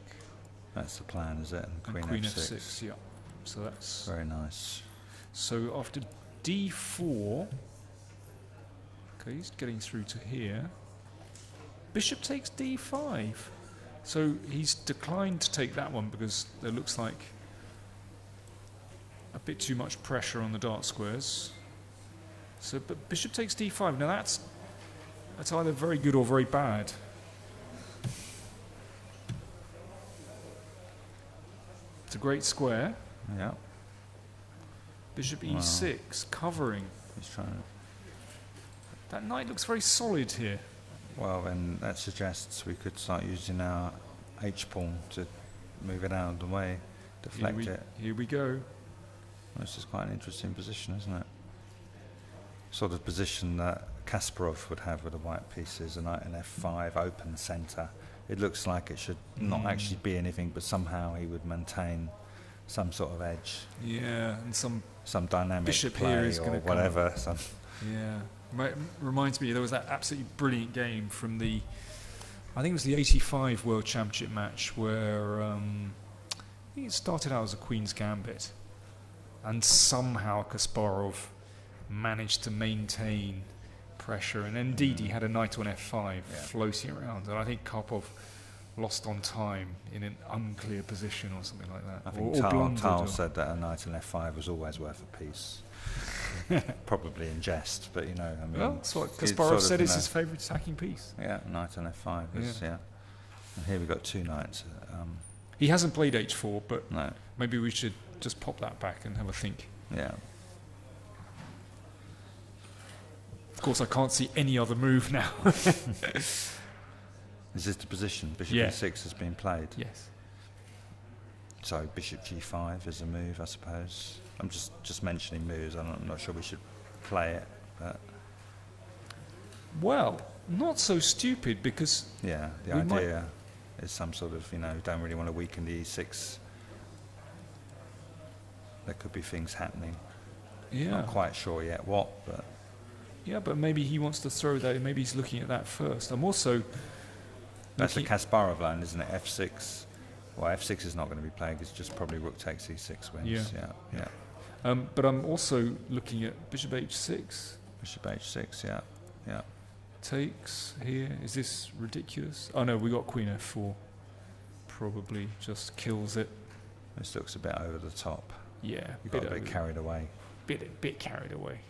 That's the plan, is it? And queen f6. Yeah. So that's very nice. So after d4, okay, he's getting through to here. Bishop takes d5. So he's declined to take that one because there looks like a bit too much pressure on the dark squares. So, but bishop takes d5. Now that's either very good or very bad. It's a great square. Yeah. Bishop e6, covering. He's trying to. That knight looks very solid here. Well, then that suggests we could start using our h-pawn to move it out of the way, deflect it. Here we go. This is quite an interesting position, isn't it? Sort of position that Kasparov would have with the white pieces, a knight in f5, open centre. It looks like it should not actually be anything, but somehow he would maintain some sort of edge. Yeah, and some dynamic bishop play here is or whatever. Yeah, reminds me, there was that absolutely brilliant game from I think it was the 85 World Championship match where I think it started out as a Queen's Gambit, and somehow Kasparov managed to maintain pressure, and indeed he had a knight on f5 floating around, and I think Karpov lost on time in an unclear position or something like that. I think Tal said that a knight on f5 was always worth a piece. Probably in jest, but you know, I mean, well, that's what Kasparov said is his favourite attacking piece. Yeah, knight on f5 is, And here we've got two knights. He hasn't played h4, but No. maybe we should just pop that back and have a think. Yeah. Of course, I can't see any other move now. Is this the position? Bishop Yeah. e6 has been played. Yes. So bishop g5 is a move, I suppose. I'm just mentioning moves. I'm not sure we should play it. But Well, not so stupid because yeah, the We idea is some sort of, don't really want to weaken the e6. There could be things happening. Not quite sure yet what, but Yeah, but maybe he wants to throw that. Maybe he's looking at that first. I'm also that's the looking- Kasparov line, isn't it? f6. Well, f6 is not going to be played. It's just probably rook takes e6 wins. Yeah. But I'm also looking at bishop h6. Bishop h6. Yeah. Takes here. Is this ridiculous? Oh no, we got queen f4. Probably just kills it. This looks a bit over the top. Yeah, You got a bit carried away. Bit carried away.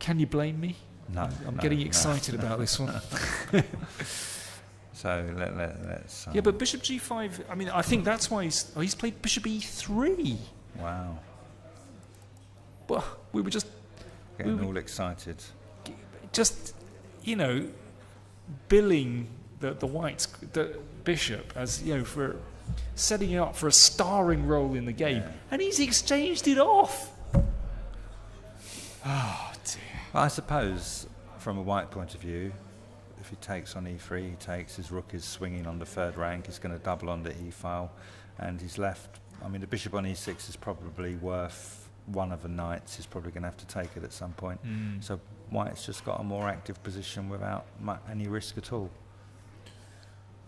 Can you blame me? No, I'm no, getting no. excited about this one. So let's. Yeah, but bishop g5. I mean, I think that's why he's played bishop e3. Wow, Well, we were just getting all excited. billing the whites, the bishop, as for setting it up for a starring role in the game, Yeah. and he's exchanged it off. Oh dear. Well, I suppose, from a white point of view, if he takes on e3, he takes, his rook is swinging on the third rank, he's going to double on the e-file, and he's left. I mean, the bishop on e6 is probably worth one of the knights. He's probably going to have to take it at some point. So white's just got a more active position without any risk at all.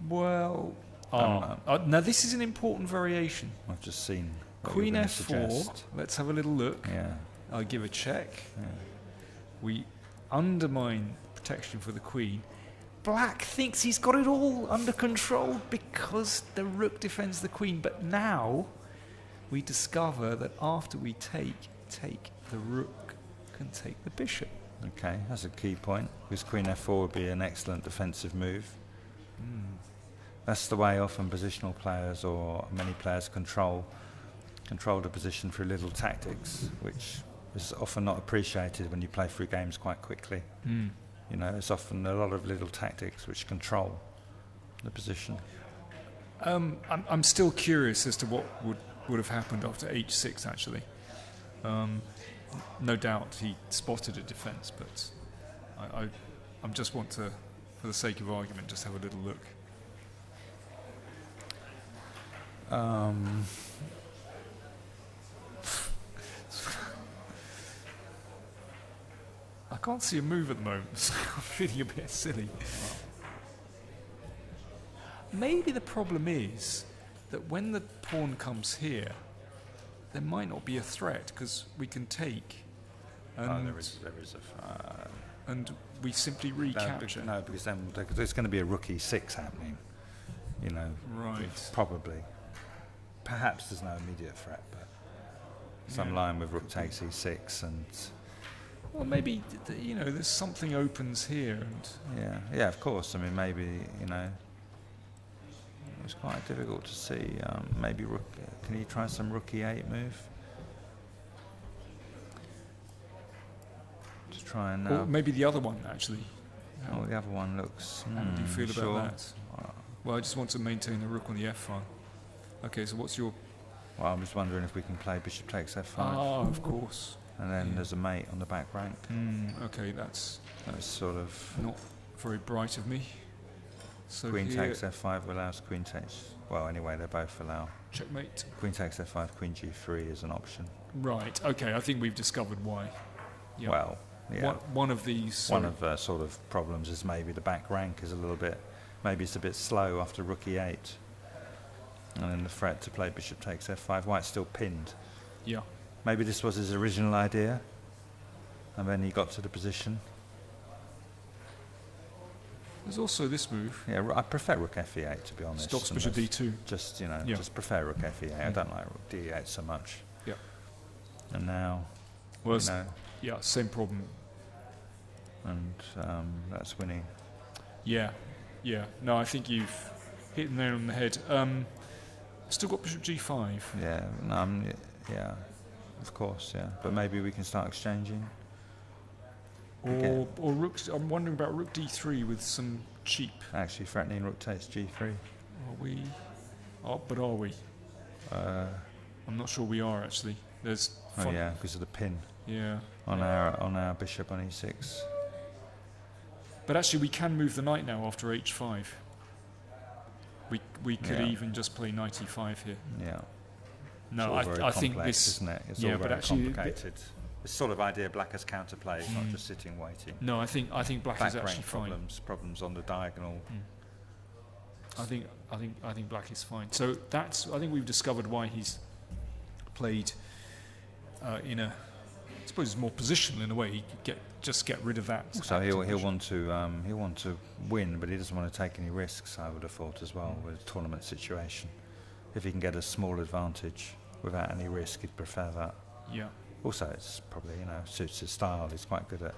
Well, now this is an important variation. I've just seen what Queen you're gonna f4. suggest. Let's have a little look. Yeah. I'll give a check. Yeah. We undermine protection for the queen. Black thinks he's got it all under control because the rook defends the queen. But now we discover that after we take, the rook can take the bishop. Okay, that's a key point, because queen f4 would be an excellent defensive move. That's the way often positional players or many players control the position through little tactics, which is often not appreciated when you play through games quite quickly. It's often a lot of little tactics which control the position. I'm still curious as to what would have happened after h6 actually. No doubt he spotted a defence, but I just want to, for the sake of argument, just have a little look. I can't see a move at the moment, so I'm feeling a bit silly. Maybe the problem is that when the pawn comes here, there might not be a threat because we can take, and, there is and we simply recapture. No, because then there's going to be a rook e6 happening. Right. Probably. Perhaps there's no immediate threat, but some line with rook takes e6 and. Well, maybe there's something opens here, and Yeah, of course. I mean, maybe it's quite difficult to see. Maybe rook. Can you try some rook e8 move? To try and. or maybe the other one actually. Oh, the other one looks. How do you feel sure. about that? Well, I just want to maintain the rook on the f file. Okay, so what's your? Well, I'm just wondering if we can play bishop takes f5, Ah, of course. and then there's a mate on the back rank. Okay, that's That's sort of not very bright of me. So queen here, takes f5 allows queen takes. Well, anyway, they both allow. checkmate. Queen takes f5, queen g3 is an option. Right. Okay, I think we've discovered why. Yeah. Well, yeah. One of these. One of the sort of problems is maybe the back rank is a little bit, maybe it's a bit slow after rook e8. And then the threat to play bishop takes f5. White's still pinned. Yeah. Maybe this was his original idea, and then he got to the position. There's also this move. Yeah, I prefer rook f8 to be honest. Stops and bishop that's d2. Just Yeah. just prefer rook f8. I don't like rook d8 so much. Yeah. And now, Well, yeah, same problem. and that's winning. Yeah. Yeah. No, I think you've hit the nail on the head. Still got bishop g5. Yeah, yeah, of course, yeah. But maybe we can start exchanging. Or rook. I'm wondering about rook d3 with some cheap. Actually, threatening rook takes g3. Are we? Oh, but are we? I'm not sure we are actually. There's. Oh yeah, because of the pin. Yeah. On our bishop on e6. But actually, we can move the knight now after h5. We could even just play knight e5 here. Yeah. No, I think this. Isn't it? It's yeah, all but very actually, complicated. This sort of idea black has counterplay, it's not just sitting waiting. No, I think black is actually fine. Problems on the diagonal. I think black is fine. So I think we've discovered why he's played in a, I suppose it's more positional in a way. He could just get rid of that. So he'll want to win, but he doesn't want to take any risks. I would have thought as well with a tournament situation. If he can get a small advantage without any risk, he'd prefer that. Yeah. Also, it's probably suits his style. He's quite good at.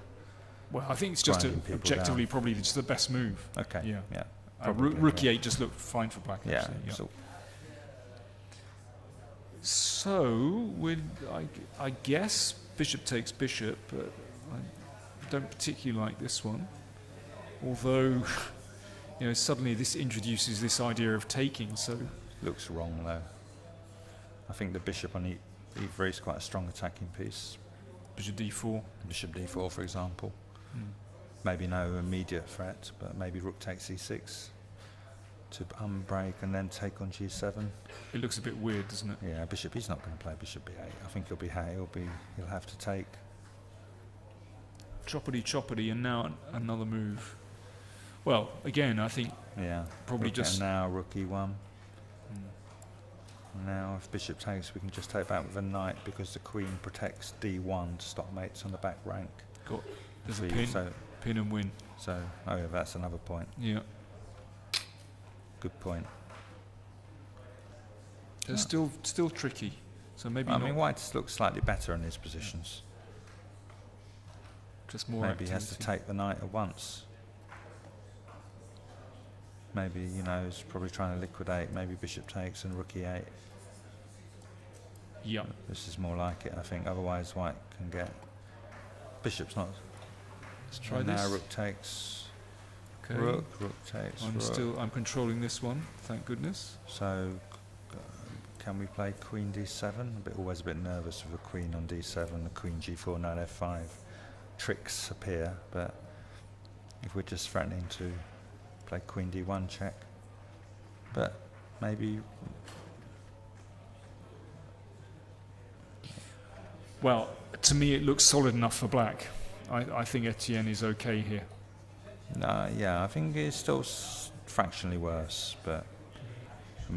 Well, I think it's just objectively probably just the best move. Okay. Yeah. Probably, rook e8 just looked fine for black. Yeah. Actually. So I guess bishop takes bishop, but I don't particularly like this one. Although, suddenly this introduces this idea of taking. So looks wrong though. I think the bishop on e3 is quite a strong attacking piece. Bishop d4. Bishop d4, for example. Maybe no immediate threat, but maybe rook takes e6 to unbreak and then take on g7. It looks a bit weird, doesn't it? Yeah, bishop. He's not going to play bishop b8. I think he'll have to take. Choppity, and now another move. Well, again, I think. Yeah. Probably just now rook e1. Now, if bishop takes, we can just take back with a knight because the queen protects d1 to stop mates on the back rank. There's a pin. Pin and win. So, that's another point. Yeah. Good point. They're still tricky. So maybe not. I mean, white looks slightly better in these positions. Just more. Maybe he has to take the knight at once. Maybe he's probably trying to liquidate. Maybe bishop takes and rook e8. Yeah. This is more like it, I think. Otherwise, white can get bishop's not. Let's try this. Now rook takes. Okay. Rook takes. I'm controlling this one. Thank goodness. So, can we play queen d7? Always a bit nervous with a queen on d7. The queen g4, knight f5. Tricks appear, but if we're just threatening to play queen d1 check, but maybe. Well, to me it looks solid enough for black. I think Etienne is okay here. Yeah, I think it's still fractionally worse, but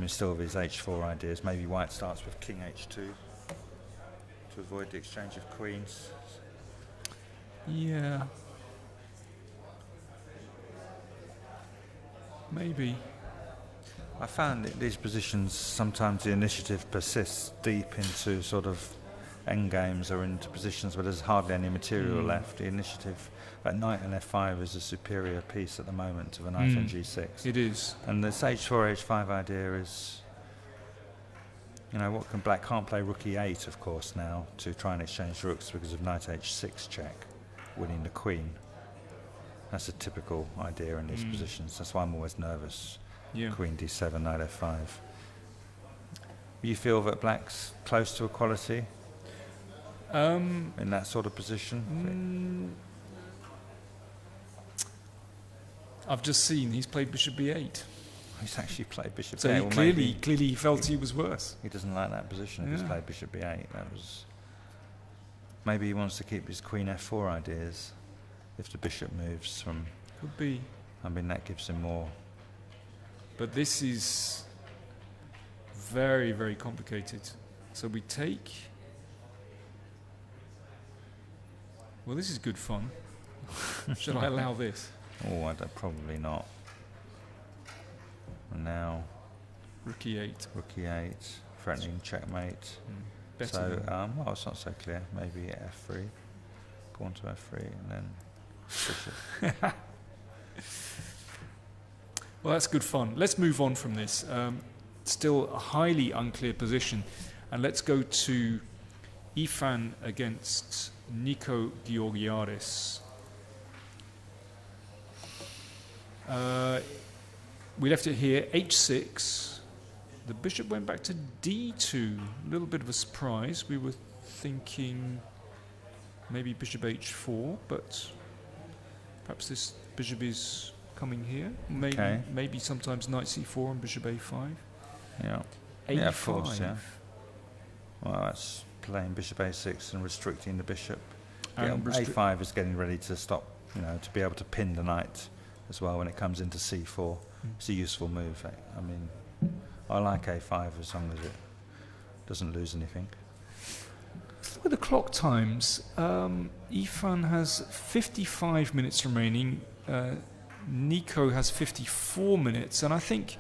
still with his h4 ideas. Maybe white starts with king h2 to avoid the exchange of queens. Yeah. Maybe. I found that these positions, sometimes the initiative persists deep into sort of endgames or into positions where there's hardly any material left. The initiative at knight and f5 is a superior piece at the moment to the knight on g6. It is. And this h4, h5 idea is, what black can't play rook e8, of course, now to try and exchange rooks because of knight h6 check, winning the queen. That's a typical idea in these positions. That's why I'm always nervous. Yeah. Queen d7, knight f5. You feel that black's close to equality in that sort of position? I've just seen he's played bishop b8. He's actually played bishop b8. So he clearly felt he was worse. He doesn't like that position if he's played bishop b8. Maybe he wants to keep his queen f4 ideas. If the bishop moves from... Could be. I mean, that gives him more. But this is very, very complicated. So we take... Well, this is good fun. Should I allow this? Oh, probably not. And now... Rook e8. Rook e8, threatening checkmate. So, well, it's not so clear. Maybe f3. Pawn to f3, and then... Well, that's good fun. Let's move on from this. still a highly unclear position. And let's go to Yifan against Nico Georgiadis. We left it here, h6. The bishop went back to d2. A little bit of a surprise. We were thinking maybe bishop h4, but perhaps this bishop is coming here. Maybe sometimes knight c4 and bishop a5. Yeah. a5. Yeah, of course, yeah. Well, that's playing bishop a6 and restricting the bishop. And a5 is getting ready to stop, to be able to pin the knight as well when it comes into c4. It's a useful move. I mean, I like a5 as long as it doesn't lose anything. Look at the clock times. Yifan has 55 minutes remaining. Nico has 54 minutes. And I think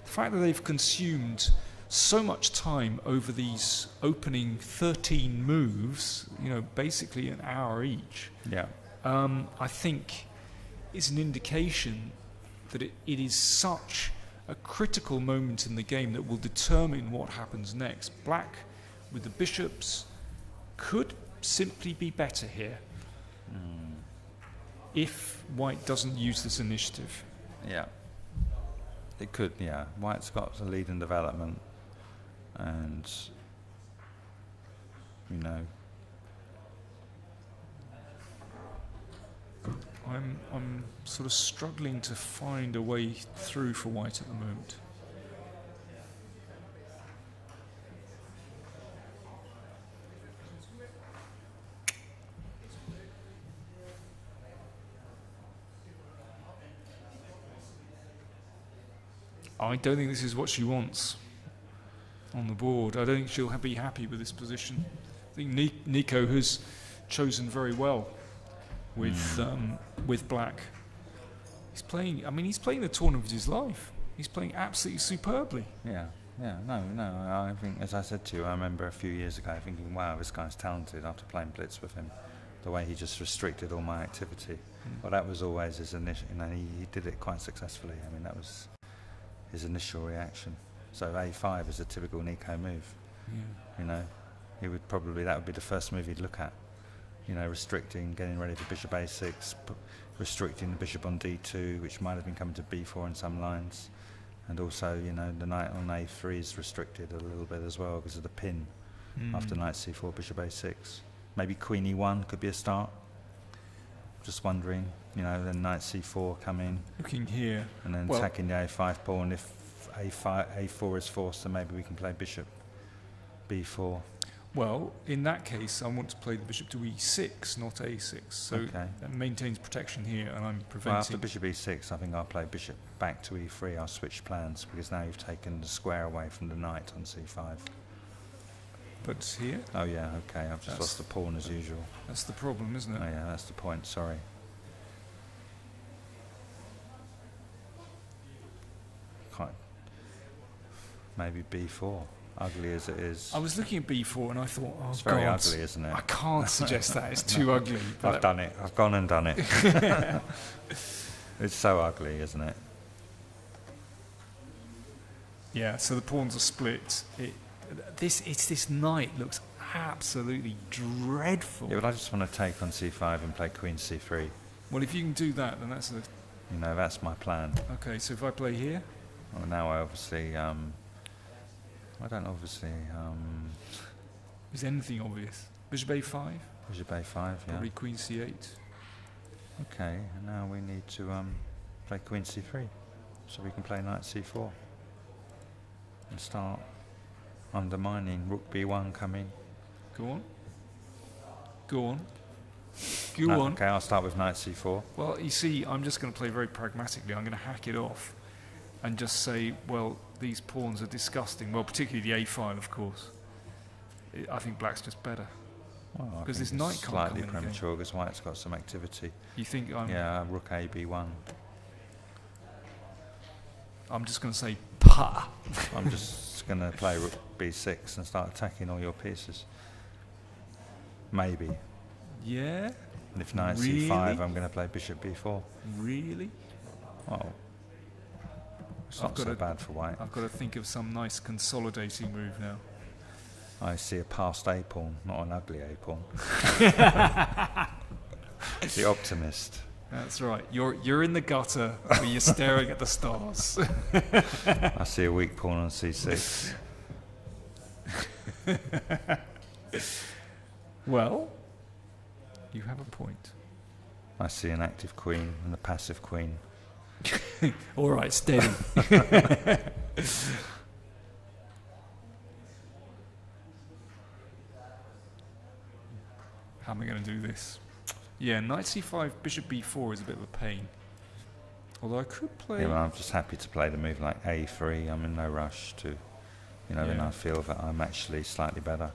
the fact that they've consumed so much time over these opening 13 moves, basically an hour each, I think is an indication that it is such a critical moment in the game that will determine what happens next. Black with the bishops could simply be better here if white doesn't use this initiative. Yeah, it could. Yeah, white's got the lead in development, and I'm sort of struggling to find a way through for white at the moment. I don't think this is what she wants on the board. I don't think she'll be happy with this position. I think Nico has chosen very well with black. He's playing. I mean, he's playing the tournament of his life. He's playing absolutely superbly. Yeah. No. I think, as I said to you, I remember a few years ago thinking, "Wow, this guy's talented." After playing blitz with him, the way he just restricted all my activity. Well, that was always his initial. He did it quite successfully. I mean, that was his initial reaction. So a5 is a typical Nico move. Yeah. He would probably, that would be the first move he'd look at. Restricting, getting ready for bishop a6, restricting the bishop on d2, which might have been coming to b4 in some lines. And also, the knight on a3 is restricted a little bit as well because of the pin after knight c4, bishop a6. Maybe queen e1 could be a start. Just wondering, then knight c4 come in. Looking here. And then attacking the a5 pawn. If a4 is forced, then maybe we can play bishop b4. Well, in that case, I want to play the bishop to e6, not a6. So that maintains protection here, and I'm preventing... Well, after bishop e6, I think I'll play bishop back to e3. I'll switch plans, because now you've taken the square away from the knight on c5. But here? Oh, yeah, okay. I've just lost the pawn as usual. That's the problem, isn't it? Oh, yeah, that's the point. Sorry. Maybe b4. Ugly as it is. I was looking at b4 and I thought, oh, it's very ugly, isn't it? I can't suggest that. It's too ugly. I've done it. I've gone and done it. It's so ugly, isn't it? Yeah, so the pawns are split. This knight looks absolutely dreadful. Yeah, but I just want to take on c5 and play queen c3. Well, if you can do that, then that's a... that's my plan. Okay, so if I play here? Well, now I obviously... I don't obviously... Is anything obvious? Bishop a5? Bishop a5, yeah. Probably queen c8. Okay, and now we need to play queen c3. So we can play knight c4. And start undermining rook b1 coming. Go on. Go on. Okay, I'll start with knight c4. Well, you see, I'm just going to play very pragmatically. I'm going to hack it off and just say, well, these pawns are disgusting. Well, particularly the a5, of course. I think black's just better. Well, because this knight can't slightly premature because white's got some activity. You think I'm... Yeah, rook a b1. I'm just going to say, pa. I'm just going to play rook b6 and start attacking all your pieces. Maybe. Yeah? And if knight c5, I'm going to play bishop b4. Really? Well, it's It's not so bad for white. I've got to think of some nice consolidating move now. I see a passed a pawn, not an ugly a pawn. The optimist. That's right. You're in the gutter where you're staring at the stars. I see a weak pawn on c6. Well, you have a point. I see an active queen and a passive queen. All right, steady. How am I going to do this? Yeah, knight c5, bishop b4 is a bit of a pain. Although I could play... Yeah, well, I'm just happy to play the move like a3. I'm in no rush to, then I feel that I'm actually slightly better.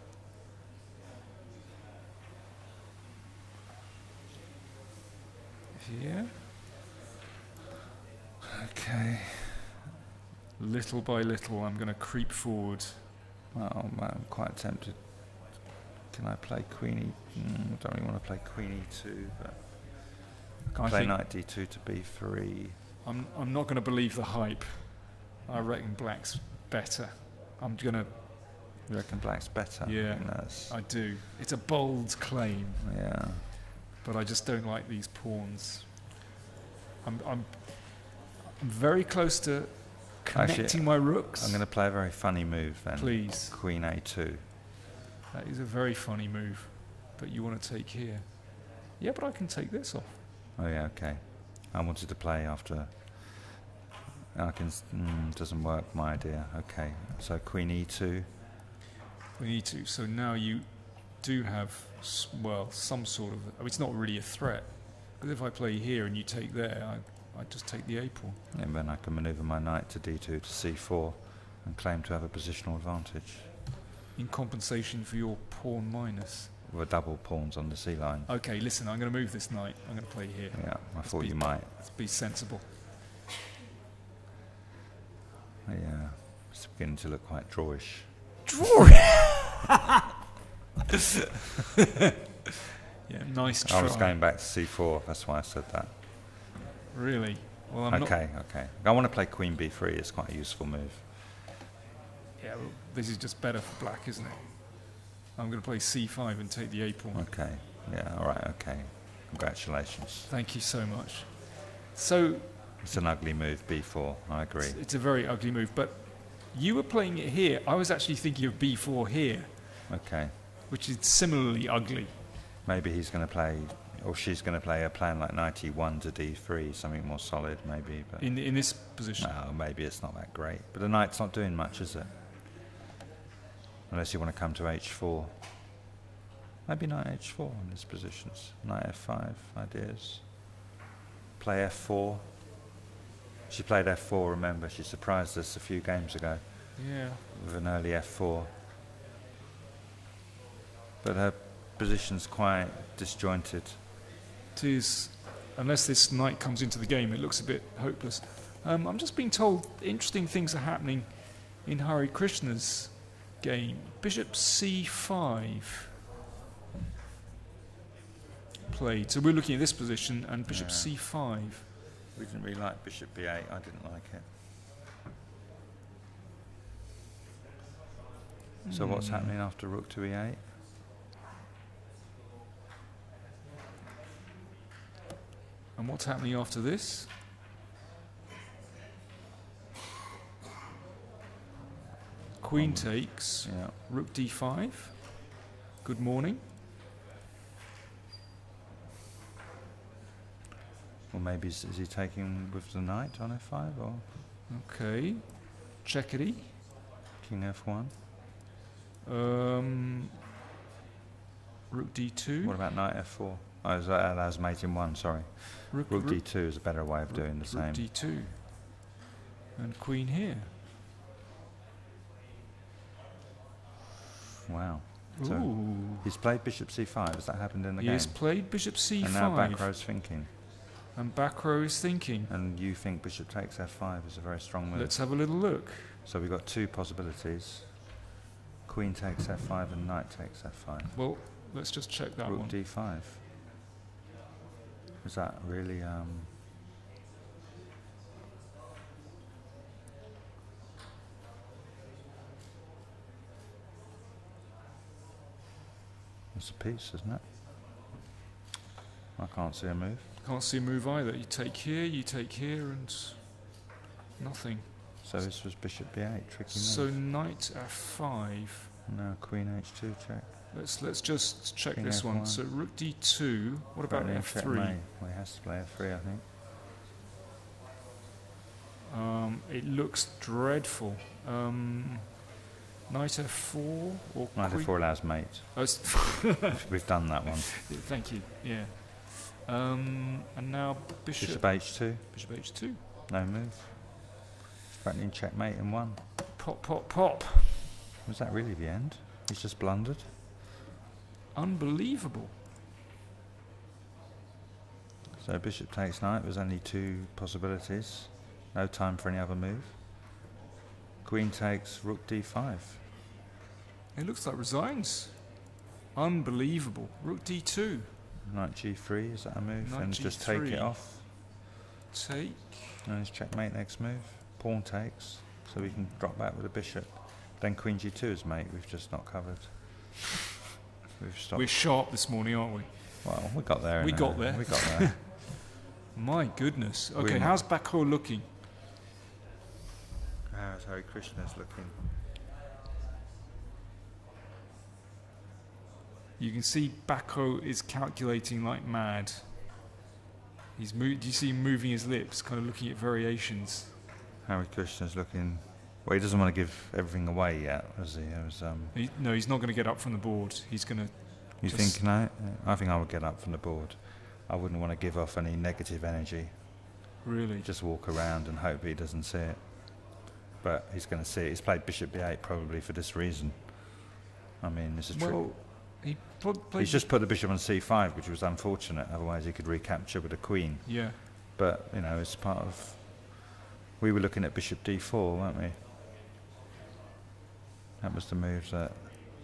Yeah. Okay. Little by little, I'm going to creep forward. Oh man, I'm quite tempted. Can I play queen e? I don't really want to play queen e2, but I can play knight d2 to b3. I'm not going to believe the hype. I reckon black's better. I'm going to... You reckon black's better? Yeah, I do. It's a bold claim. Yeah. But I just don't like these pawns. I'm very close to connecting my rooks. I'm going to play a very funny move then. Please. Queen a2. That is a very funny move that you want to take here. Yeah, but I can take this off. Oh yeah, okay. I wanted to play after. I can. Doesn't work. My idea. Okay. So queen e2. Queen e2. So now you do have some sort of. I mean, it's not really a threat. Because if I play here and you take there, I just take the a pawn. And then I can manoeuvre my knight to d2 to c4 and claim to have a positional advantage. In compensation for your pawn minus. With double pawns on the c line. Okay, listen, I'm going to move this knight. I'm going to play here. Yeah, I thought you might. Let's be sensible. Yeah, it's beginning to look quite drawish. Drawish? Yeah, nice try. I was going back to c4, that's why I said that. Really? Well, I'm okay. I want to play queen b3, it's quite a useful move. Yeah, well, this is just better for black, isn't it? I'm going to play c5 and take the a pawn. Okay, yeah, alright, okay. Congratulations. Thank you so much. So... It's an ugly move, b4, I agree. It's a very ugly move, but you were playing it here. I was actually thinking of b4 here. Okay. Which is similarly ugly. Maybe he's going to play, or she's going to play a plan like knight e1 to d3, something more solid maybe. But in this position? No, maybe it's not that great. But the knight's not doing much, is it? Unless you want to come to h4. Maybe knight h4 in these positions. Knight f5, ideas. Play f4. She played f4, remember, she surprised us a few games ago. Yeah. With an early f4. But her position's quite disjointed. It is. Unless this knight comes into the game, it looks a bit hopeless. I'm just being told interesting things are happening in Hare Krishna's game. Bishop c5 played. So we're looking at this position and bishop c5. We didn't really like bishop b8. I didn't like it. So what's happening after rook to e8? And what's happening after this? Queen takes, rook d5. Good morning. Or maybe is he taking with the knight on f5? Or okay. Checkity. King f1. Rook d2. What about knight f4? Oh, that was mate in 1, sorry. Rook d2 is a better way of doing the same. Rook d2. And queen here. Wow. So he's played bishop c5. Has that happened in the game? He has played bishop c5. And now Bakrot's thinking. And Bakrot is thinking. And you think bishop takes f5 is a very strong move. Let's have a little look. So we've got two possibilities. Queen takes f5 and knight takes f5. Well, let's just check that rook one. Rook d5. Is that really... It's a piece, isn't it? I can't see a move. Can't see a move either. You take here, and nothing. So this was bishop b8, tricky move. So knight f5. No, queen h2 check. Let's just check King this F1. one. So rook d2. What about Threatening f3? checkmate. Well, he has to play f3, I think. It looks dreadful. Knight f4 or Knight f4 allows mate. Oh, We've done that one. thank you. Yeah. And now Bishop h2. Bishop h2. No move. Threatening checkmate in 1. Pop, pop, pop. Was that really the end? He's just blundered. Unbelievable. So bishop takes knight. There's only 2 possibilities. No time for any other move. Queen takes rook d5. It looks like resigns. Unbelievable. Rook d2. Knight g3, is that a move? Knight and G3. just take it off. Take. And it's checkmate next move. Pawn takes, so we can drop back with a bishop. Then queen g2 is mate, we've just not covered. We've stopped. We're sharp this morning, aren't we? Well, we got there. We got there. We got there. My goodness. Okay, how's Bakrot looking? How's Hare Krishna's looking? You can see Bakrot is calculating like mad. Do you see him moving his lips, kind of looking at variations? Hare Krishna's looking. Well, he doesn't want to give everything away yet, does he? No, he's not going to get up from the board. He's going to. You think no? I think I would get up from the board. I wouldn't want to give off any negative energy. Really? Just walk around and hope he doesn't see it. But he's going to see it. He's played bishop b8 probably for this reason. I mean, this is true. He's just put the bishop on c5, which was unfortunate. Otherwise, he could recapture with a queen. Yeah. But, you know, it's part of... We were looking at bishop d4, weren't we? That was the move that...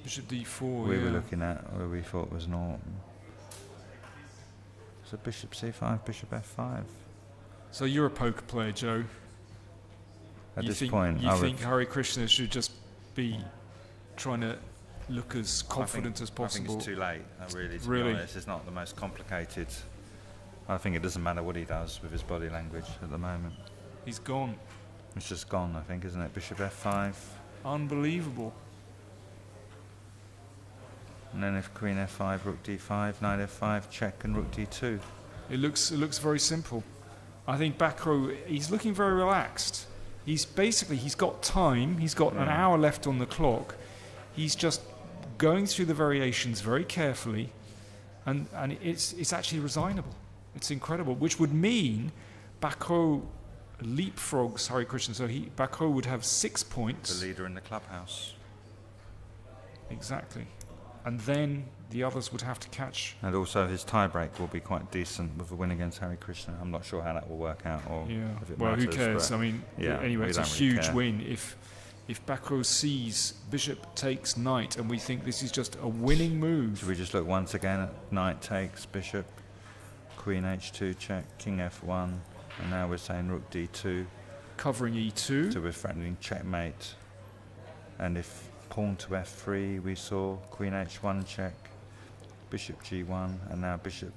Bishop d4, we were looking at, where we thought was not... So bishop c5, bishop f5. So you're a poker player, Joe. At this point, you think Hare Krishna should just be trying to look as confident as possible? I think it's too late, really, to be honest. It's not the most complicated. I think it doesn't matter what he does with his body language at the moment. He's gone. It's just gone, I think, isn't it? Bishop f5. Unbelievable. And then if queen f5, rook d5, knight f5, check, and rook d2. It looks very simple. I think Bakrot, he's looking very relaxed. He's got time. He's got an hour left on the clock. He's just going through the variations very carefully, and it's actually resignable. It's incredible, which would mean Bakrot leapfrogs Hare Krishna. So Bakrot would have 6 points. The leader in the clubhouse. Exactly. And then the others would have to catch. And also his tiebreak will be quite decent with a win against Hare Krishna. I'm not sure how that will work out. Or if it matters, who cares? I mean, anyway, it's a huge win. If Bakrot sees bishop takes knight, and we think this is just a winning move. Should we just look once again at knight takes, bishop, queen h2 check, king f1, and now we're saying rook d2. Covering e2. So we're threatening checkmate. And if pawn to f3, we saw queen h1 check, bishop g1, and now bishop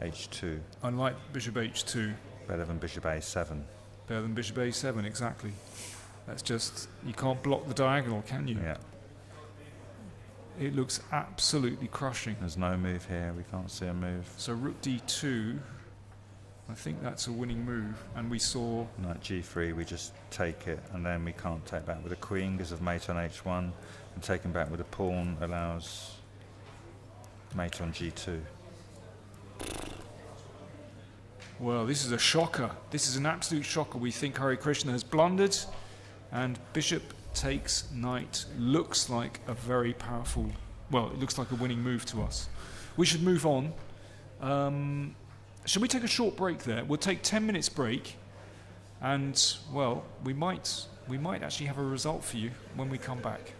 h2. Unlike bishop h2. Better than bishop a7. Better than bishop a7, exactly. That's just, you can't block the diagonal, can you? Yeah. It looks absolutely crushing. There's no move here, we can't see a move. So rook d2, I think that's a winning move, and we saw... Knight g3, we just take it, and then we can't take back with a queen because of mate on h1, and taking back with a pawn allows mate on g2. Well, this is a shocker. This is an absolute shocker. We think Hare Krishna has blundered, and bishop takes knight looks like a very powerful... Well, it looks like a winning move to us. We should move on. Shall we take a short break there? We'll take 10 minutes break, and, well, we might actually have a result for you when we come back.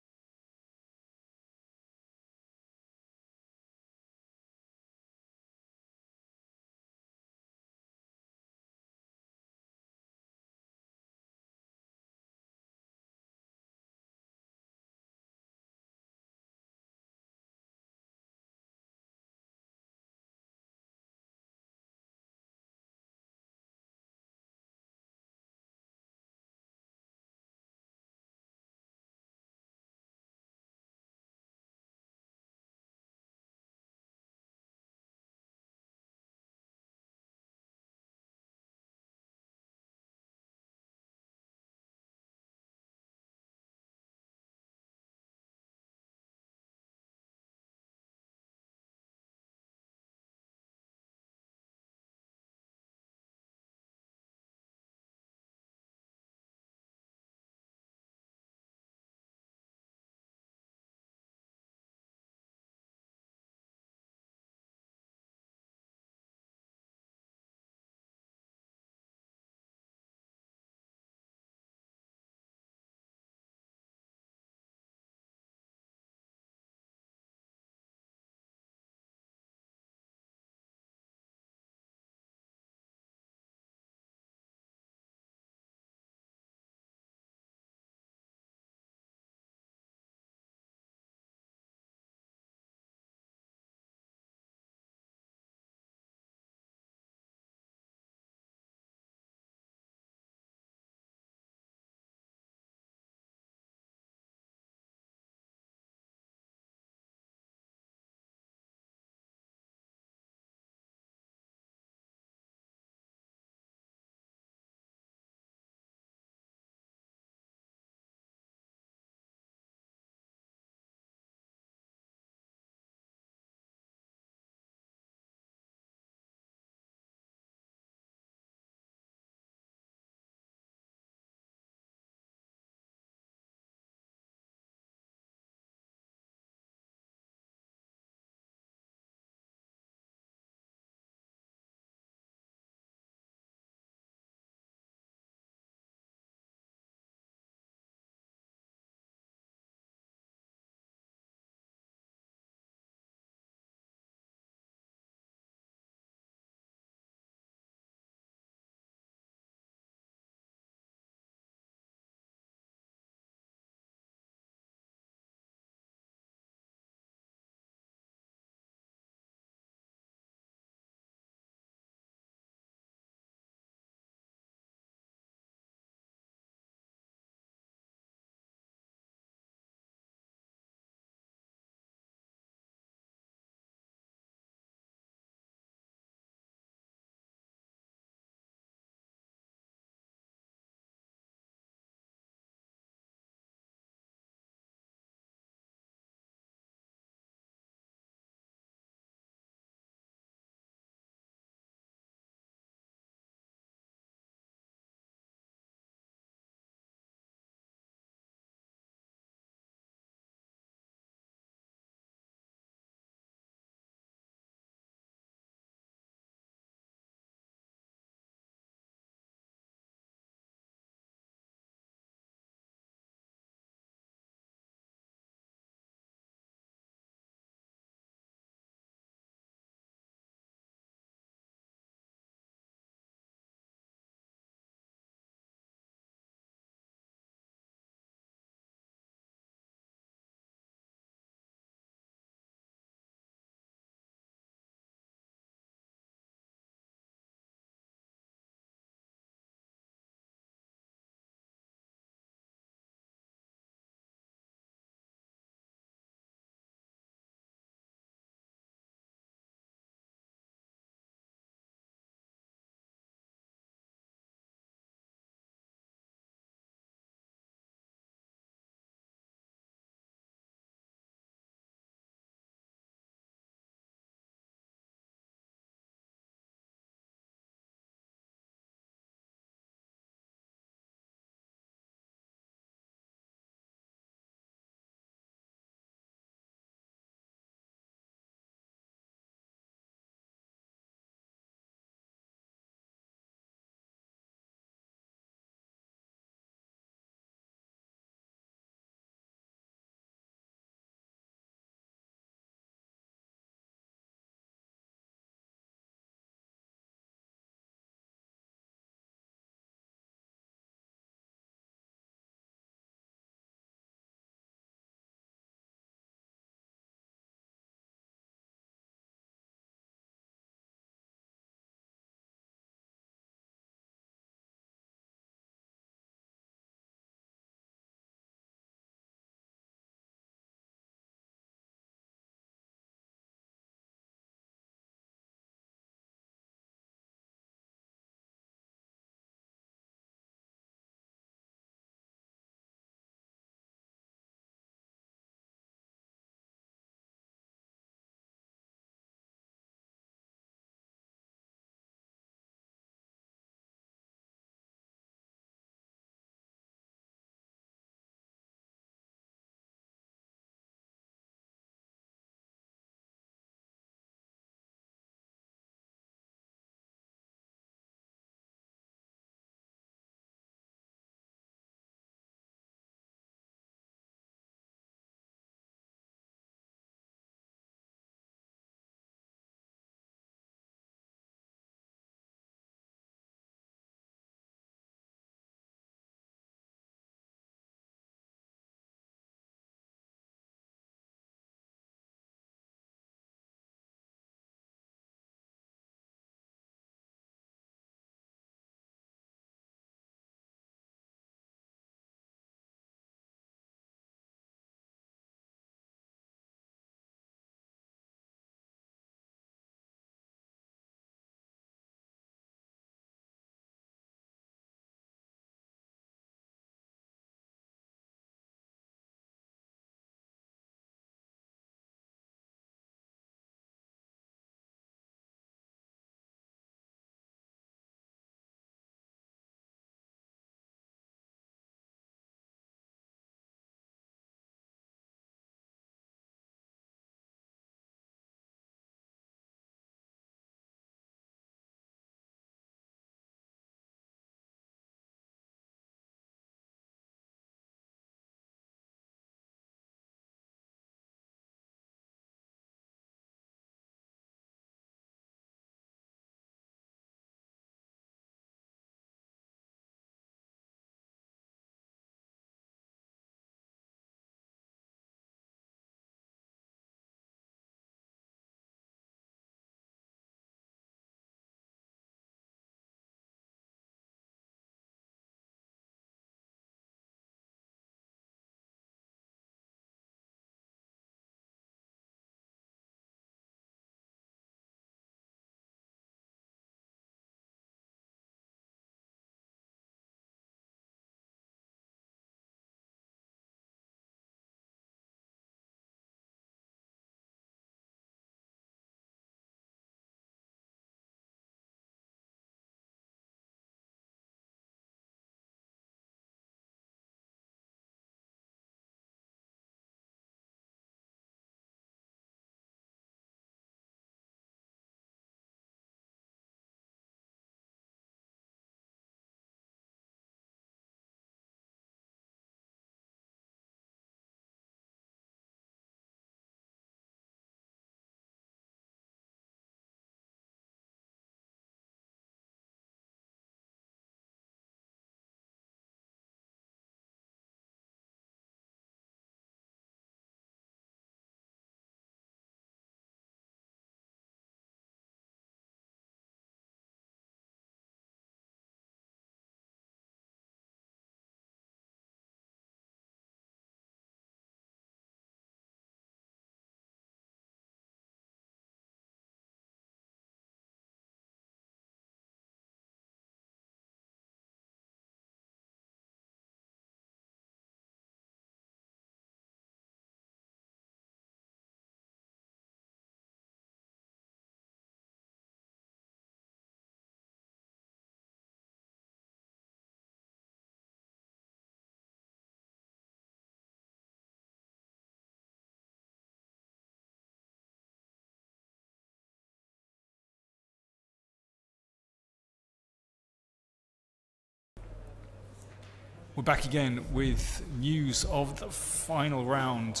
We're back again with news of the final round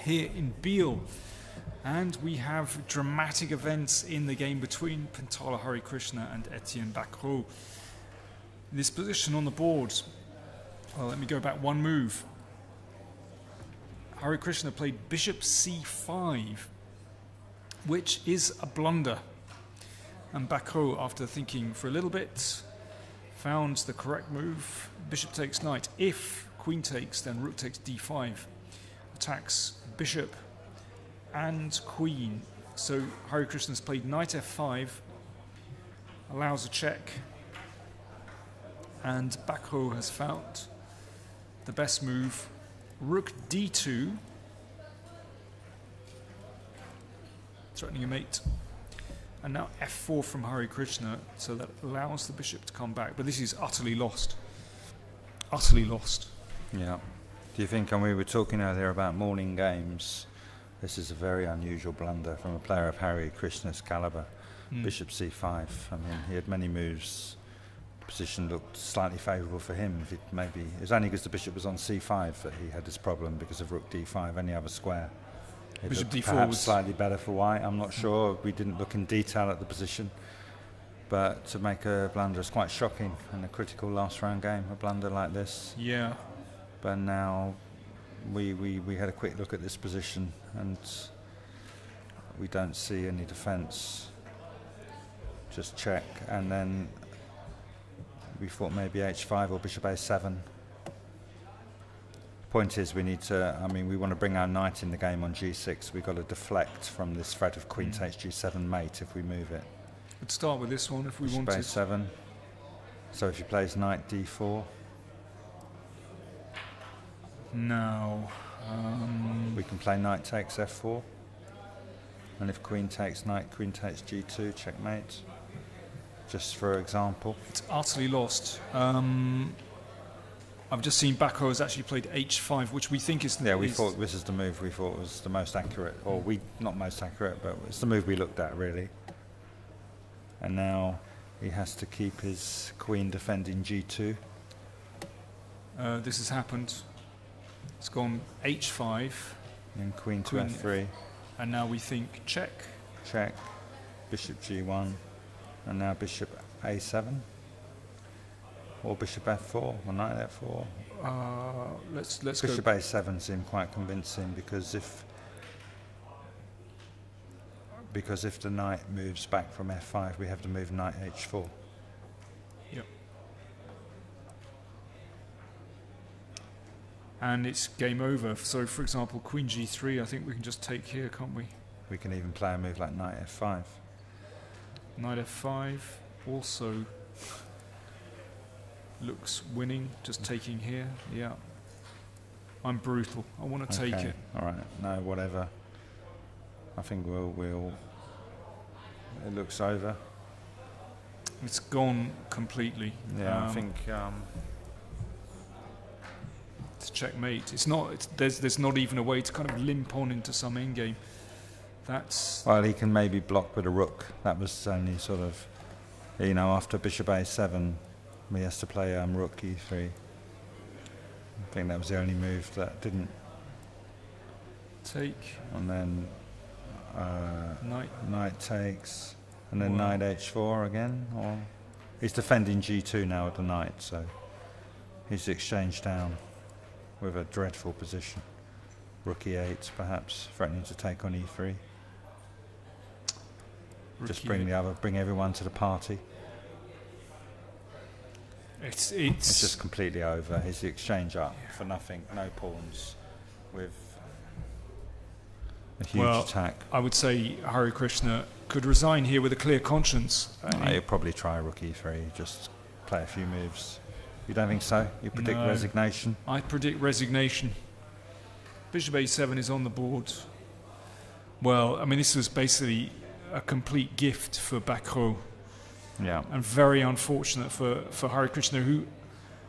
here in Biel. And we have dramatic events in the game between Pintala Hari Krishna and Etienne Bakrot. This position on the board, well, let me go back one move. Hari Krishna played bishop c5, which is a blunder. And Bakrot, after thinking for a little bit, found the correct move. Bishop takes knight. If queen takes, then rook takes d5. Attacks bishop and queen. So Hari Krishna's played knight f5, allows a check, and Bakrot has found the best move, rook d2, threatening a mate. And now f4 from Hari Krishna, so that allows the bishop to come back. But this is utterly lost. Utterly lost. Yeah. Do you think, and we were talking earlier about morning games, this is a very unusual blunder from a player of Hari Krishna's calibre. Bishop c5. I mean, he had many moves. Position looked slightly favourable for him. If it was only because the bishop was on c5 that he had this problem, because of rook d5. Any other square, it Bishop d4 perhaps was slightly better for white. I'm not sure. We didn't look in detail at the position, but to make a blunder is quite shocking in a critical last round game. A blunder like this. Yeah. But now we had a quick look at this position and we don't see any defence. Just check, and then we thought maybe h5 or bishop a7. Point is, we need to, I mean, we want to bring our knight in the game on g6. We've got to deflect from this threat of queen takes g7 mate if we move it. We'd start with this one if we bishop wanted. a7. So if he plays knight d4. Now, we can play knight takes f4. And if queen takes knight, queen takes g2, checkmate. Just for example. It's utterly lost. I've just seen Bakrot has actually played h5, which we think is... Yeah, we thought this is the move we thought was the most accurate. Or not most accurate, but it's the move we looked at, really. And now he has to keep his queen defending g2. This has happened. It's gone h5. And queen to f3. And now we think check. Check. Bishop g1. And now bishop a7. Or bishop f4 or knight f4. Let's bishop go. a7 seemed quite convincing, because if the knight moves back from f5, we have to move knight h4. Yep. And it's game over. So, for example, queen g3, I think we can just take here, can't we? We can even play a move like knight f5. Knight f5 also looks winning, just taking here. Yeah. I'm brutal. I want to take it. All right. No, whatever. I think we'll it looks over. It's gone completely. Yeah, I think it's checkmate. It's not. There's not even a way to kind of limp on into some endgame. That's... Well, he can maybe block with a rook. That was only sort of, you know, after bishop a7, he has to play rook e3. I think that was the only move that didn't take. And then knight takes, and then wow. knight h4 again. Or he's defending g2 now with the knight, so he's exchanged down with a dreadful position. Rook e8, perhaps threatening to take on e3. Just bring everyone to the party. It's just completely over. He's the exchange up for nothing, no pawns, with a huge attack. I would say Hari Krishna could resign here with a clear conscience. He'll probably try rook e3, just play a few moves. You don't think so? You predict resignation? I predict resignation. Bishop a7 is on the board. Well, I mean, this was basically a complete gift for Bakrot. Yeah. And very unfortunate for Hari Krishna, who,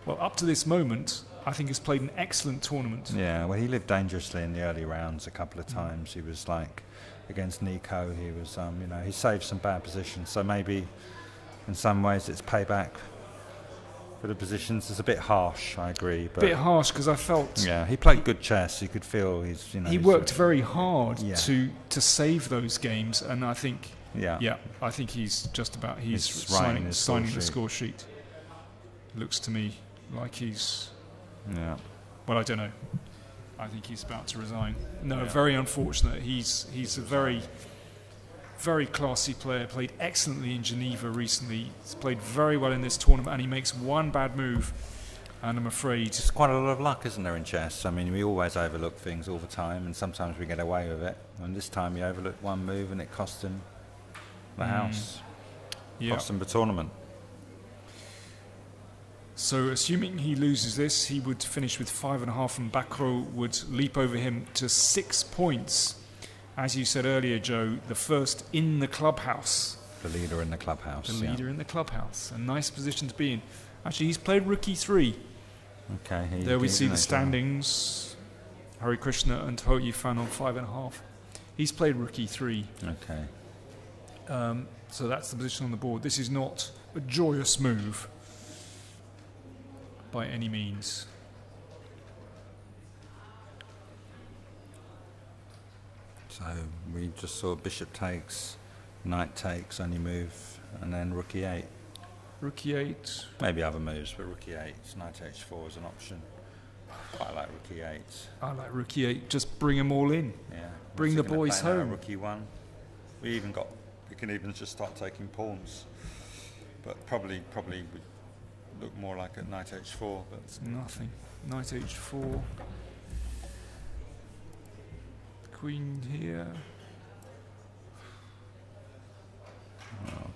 well, up to this moment, I think has played an excellent tournament. Yeah, well, he lived dangerously in the early rounds a couple of times. He was like, against Leko, he was, you know, he saved some bad positions. So maybe in some ways it's payback. for the positions. It's a bit harsh, I agree. A bit harsh because I felt... Yeah, he played good chess. You could feel he's, you know... He worked very hard to save those games, and I think... Yeah, I think he's just about... He's signing the score sheet. Looks to me like he's... Yeah. Well, I don't know. I think he's about to resign. No, very unfortunate. He's a very... very classy player, played excellently in Geneva recently. He's played very well in this tournament, and he makes one bad move, and I'm afraid... There's quite a lot of luck, isn't there, in chess? I mean, we always overlook things all the time, and sometimes we get away with it. And this time he overlooked one move, and it cost him the house. Cost him the tournament. So, assuming he loses this, he would finish with 5.5, and Bakrot would leap over him to 6 points. As you said earlier, Joe, the first in the clubhouse. The leader in the clubhouse. The leader in the clubhouse. A nice position to be in. Actually, he's played Rook E3. Okay. There we see the standings. Hare Krishna and Hou Yifan on 5.5. He's played Rook E3. Okay. So that's the position on the board. This is not a joyous move by any means. So we just saw bishop takes, knight takes, only move, and then rook e8. Rook e8. Maybe other moves, but rook e8, knight h4 is an option. Quite like rook e8. I like rook e8. Just bring them all in. Yeah. Bring the boys home. Rook e1. We can even just start taking pawns, but probably would look more like a knight h4. But it's nothing. Knight h4. Queen here.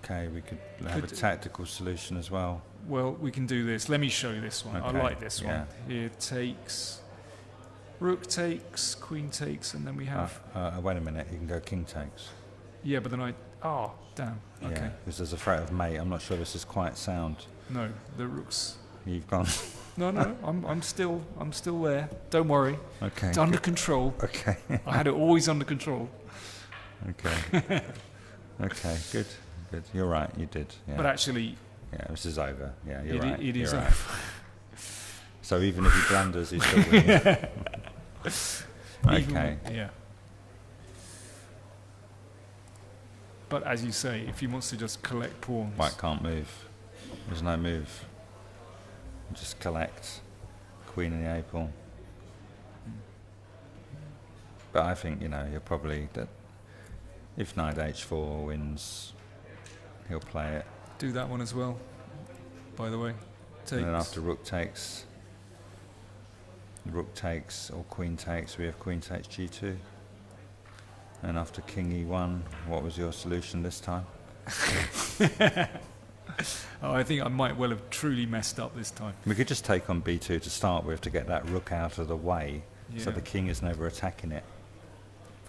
Okay, we could have a tactical solution as well. Well, we can do this. Let me show you this one. Okay. I like this one. Here takes, rook takes, queen takes, and then we have... wait a minute, you can go king takes. Yeah, but then damn. Okay. Yeah, because there's a threat of mate. I'm not sure this is quite sound. No, the rook's... You've gone... No, I'm still there. Don't worry. Okay. It's under control. Okay. I had it always under control. Okay. Okay, good. You're right, you did. Yeah. But actually... Yeah, this is over. Yeah, you're right. It is right. over. So even if he blunders, he's still winning. Okay. Yeah. But as you say, if he wants to just collect pawns... White can't move. There's no move. Just collect. Queen in the A pawn. But I think, he'll probably... If knight h4 wins, he'll play it. Do that one as well, by the way. Takes. And then after rook takes or queen takes, we have queen takes g2. And after king e1, what was your solution this time? I think I might well have truly messed up this time. We could just take on b2 to start with to get that rook out of the way, so the king is never attacking it.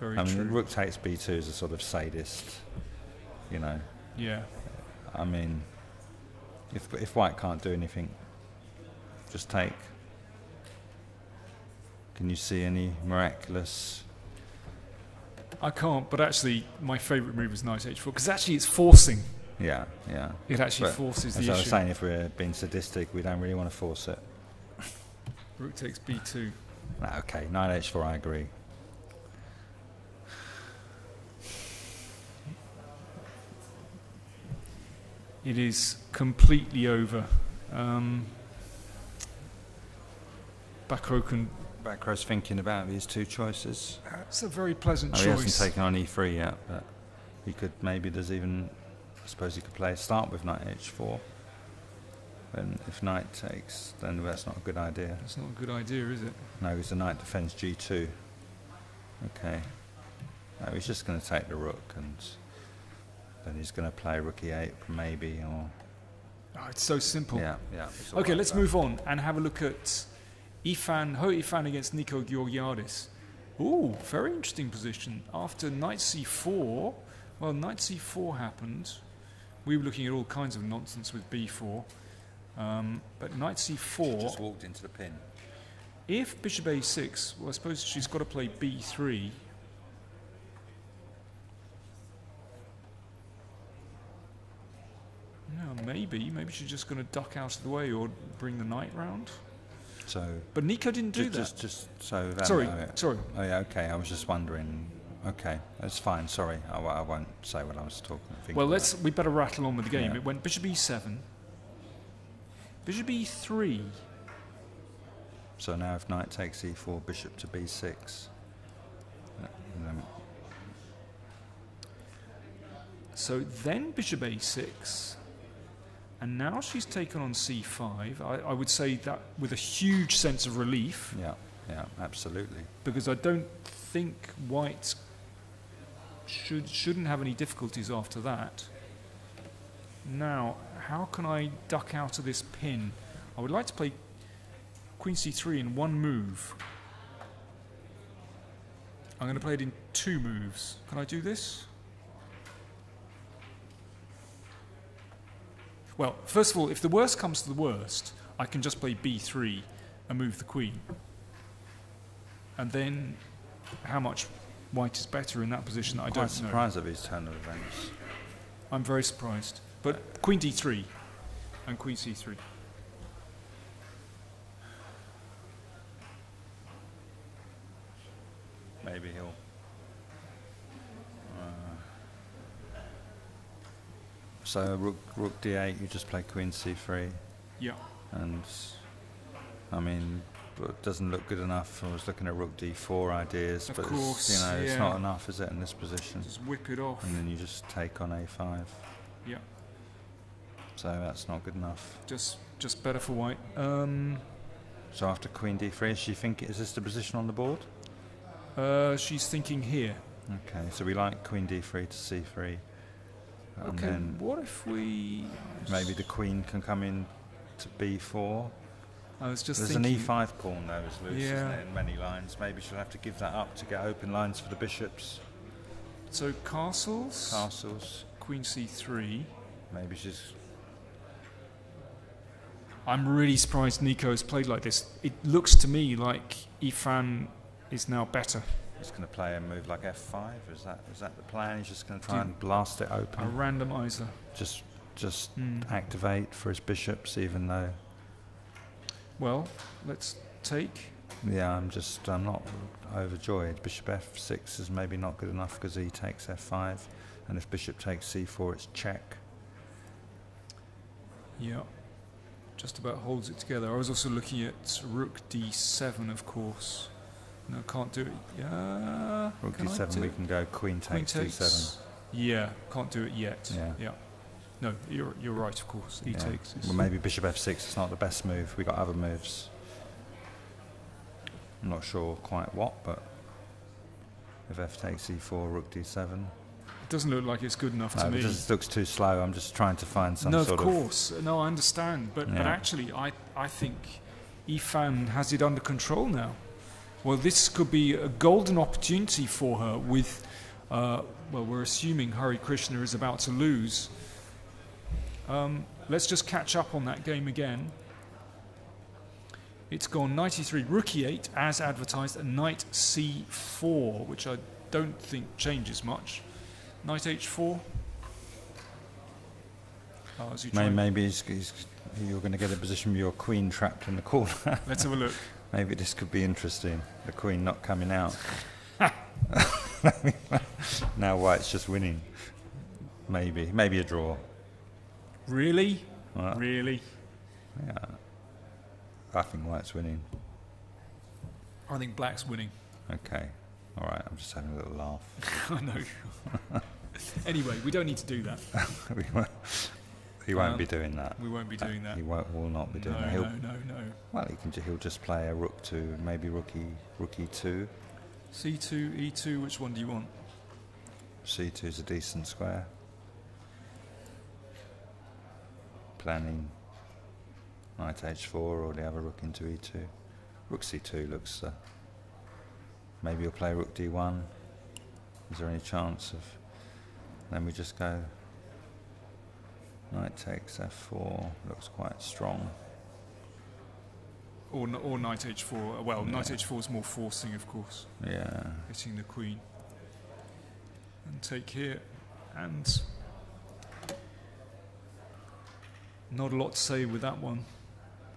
Very true. I mean, rook takes b2 is a sort of sadist, Yeah. I mean, if white can't do anything, just take. Can you see any miraculous? I can't, but actually my favourite move is knight h4, because actually it's forcing. Yeah. It actually forces the issue. As I was saying, if we're being sadistic, we don't really want to force it. Rook takes b2. Okay, knight h4, I agree. It is completely over. Bakrot's thinking about these two choices. It's a very pleasant choice. He hasn't taken on e3 yet, but he could, maybe I suppose he could start with knight h4. And if knight takes, then that's not a good idea. That's not a good idea, is it? No, because the knight defends g2. Okay. No, he's just going to take the rook, and then he's going to play rook e8 maybe, or... Oh, it's so simple. Yeah. Okay, let's move on and have a look at Hou Yifan against Georgiadis. Ooh, very interesting position. After knight c4, well, knight c4 happened. We were looking at all kinds of nonsense with b4. But knight c4... Just walked into the pin. If bishop a6, well, I suppose she's got to play b3. No, maybe she's just going to duck out of the way or bring the knight round. So, but Nico didn't do that. Just so. That, sorry. Oh yeah, okay. I was just wondering. Okay, that's fine. Sorry, I won't say what I was talking. Well, we better rattle on with the game. Yeah. It went bishop e7, bishop e3. So now, if knight takes e4, bishop to b6. So then bishop a6, and now she's taken on c5. I would say that with a huge sense of relief. Yeah, absolutely. Because I don't think white shouldn't have any difficulties after that. Now, how can I duck out of this pin? I would like to play queen c3 in one move. I'm going to play it in 2 moves. Can I do this? Well, first of all, if the worst comes to the worst, I can just play b3 and move the queen. And then how much white is better in that position, I don't know. I'm quite surprised at these turn of events. I'm very surprised. But queen d3 and queen c3. Maybe he'll... so rook d8, you just play queen c3. Yeah. And, I mean, it doesn't look good enough. I was looking at rook d4 ideas, of but course, it's not enough, is it, in this position? Just whip it off. And then you just take on a5. Yeah. So that's not good enough. Just better for white. So after queen d3, is this the position on the board? She's thinking here. Okay, so we like queen d3 to c3. And okay, then what if we... maybe the queen can come in to b4. I was just There's thinking... an e5 pawn though, is loose, yeah. isn't it, in many lines. Maybe she'll have to give that up to get open lines for the bishops. So castles. Castles. Queen c3. Maybe she's... I'm really surprised Nico has played like this. It looks to me like Yifan is now better. He's going to play a move like f5. Is that the plan? He's just going to try and blast it open. A randomizer. Just activate for his bishops, even though. Well, let's take. Yeah, I'm not overjoyed. Bishop f6 is maybe not good enough because he takes f5, and if bishop takes c4, it's check. Yeah. Just about holds it together. I was also looking at rook d7, of course. No, can't do it. Yeah. Rook d7, we can go queen takes d7. Yeah, can't do it yet. Yeah. No, you're right, of course. E takes. Well, maybe bishop f6 is not the best move. We got other moves. I'm not sure quite what, but if f takes e4, rook d7. It doesn't look like it's good enough to me. It just looks too slow. I'm just trying to find some sort of... No, of course. No, I understand. But actually, I think Yifan has it under control now. Well, this could be a golden opportunity for her with... well, we're assuming Hare Krishna is about to lose. Let's just catch up on that game again. It's gone knight e3, rook e8, as advertised, and knight c4, which I don't think changes much. Knight h4. Maybe you're going to get a position with your queen trapped in the corner. Let's have a look. Maybe this could be interesting. The queen not coming out. Now white's just winning. Maybe a draw. Really? Well, really? Yeah. I think white's winning. I think black's winning. Okay. All right. I'm just having a little laugh. I know. Anyway, we don't need to do that. He won't be doing that. We won't be doing that. He will not be doing that. No. Well, he'll just play a rook to maybe rook e2. C2, e2. Which one do you want? C2 is a decent square. Planning knight h4 or the other rook into e2. Rook c2 looks... maybe you'll play rook d1. Is there any chance of... Then we just go... Knight takes f4. Looks quite strong. Or knight h4. Well, knight h4 is more forcing, of course. Yeah. Hitting the queen. And take here. And... Not a lot to say with that one.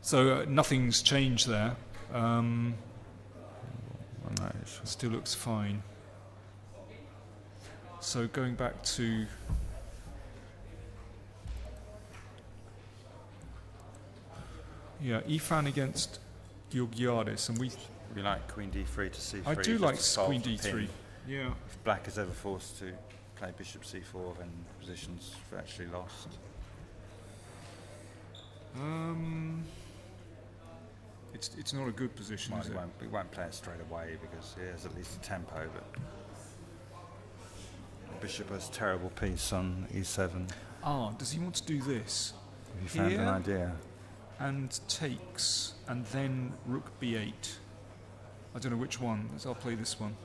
So nothing's changed there. Still looks fine. So going back to Yifan against Georgiadis, and we like Queen D3 to C3. I do like Queen D3. Yeah. If Black is ever forced to play Bishop C4, then position's virtually lost. It's not a good position, Well, is it? he won't play it straight away because he has at least a tempo, but Bishop has terrible piece on E7. Ah, does he want to do this? Have you found an idea? And takes, and then Rook B8. I don't know which one, so I'll play this one.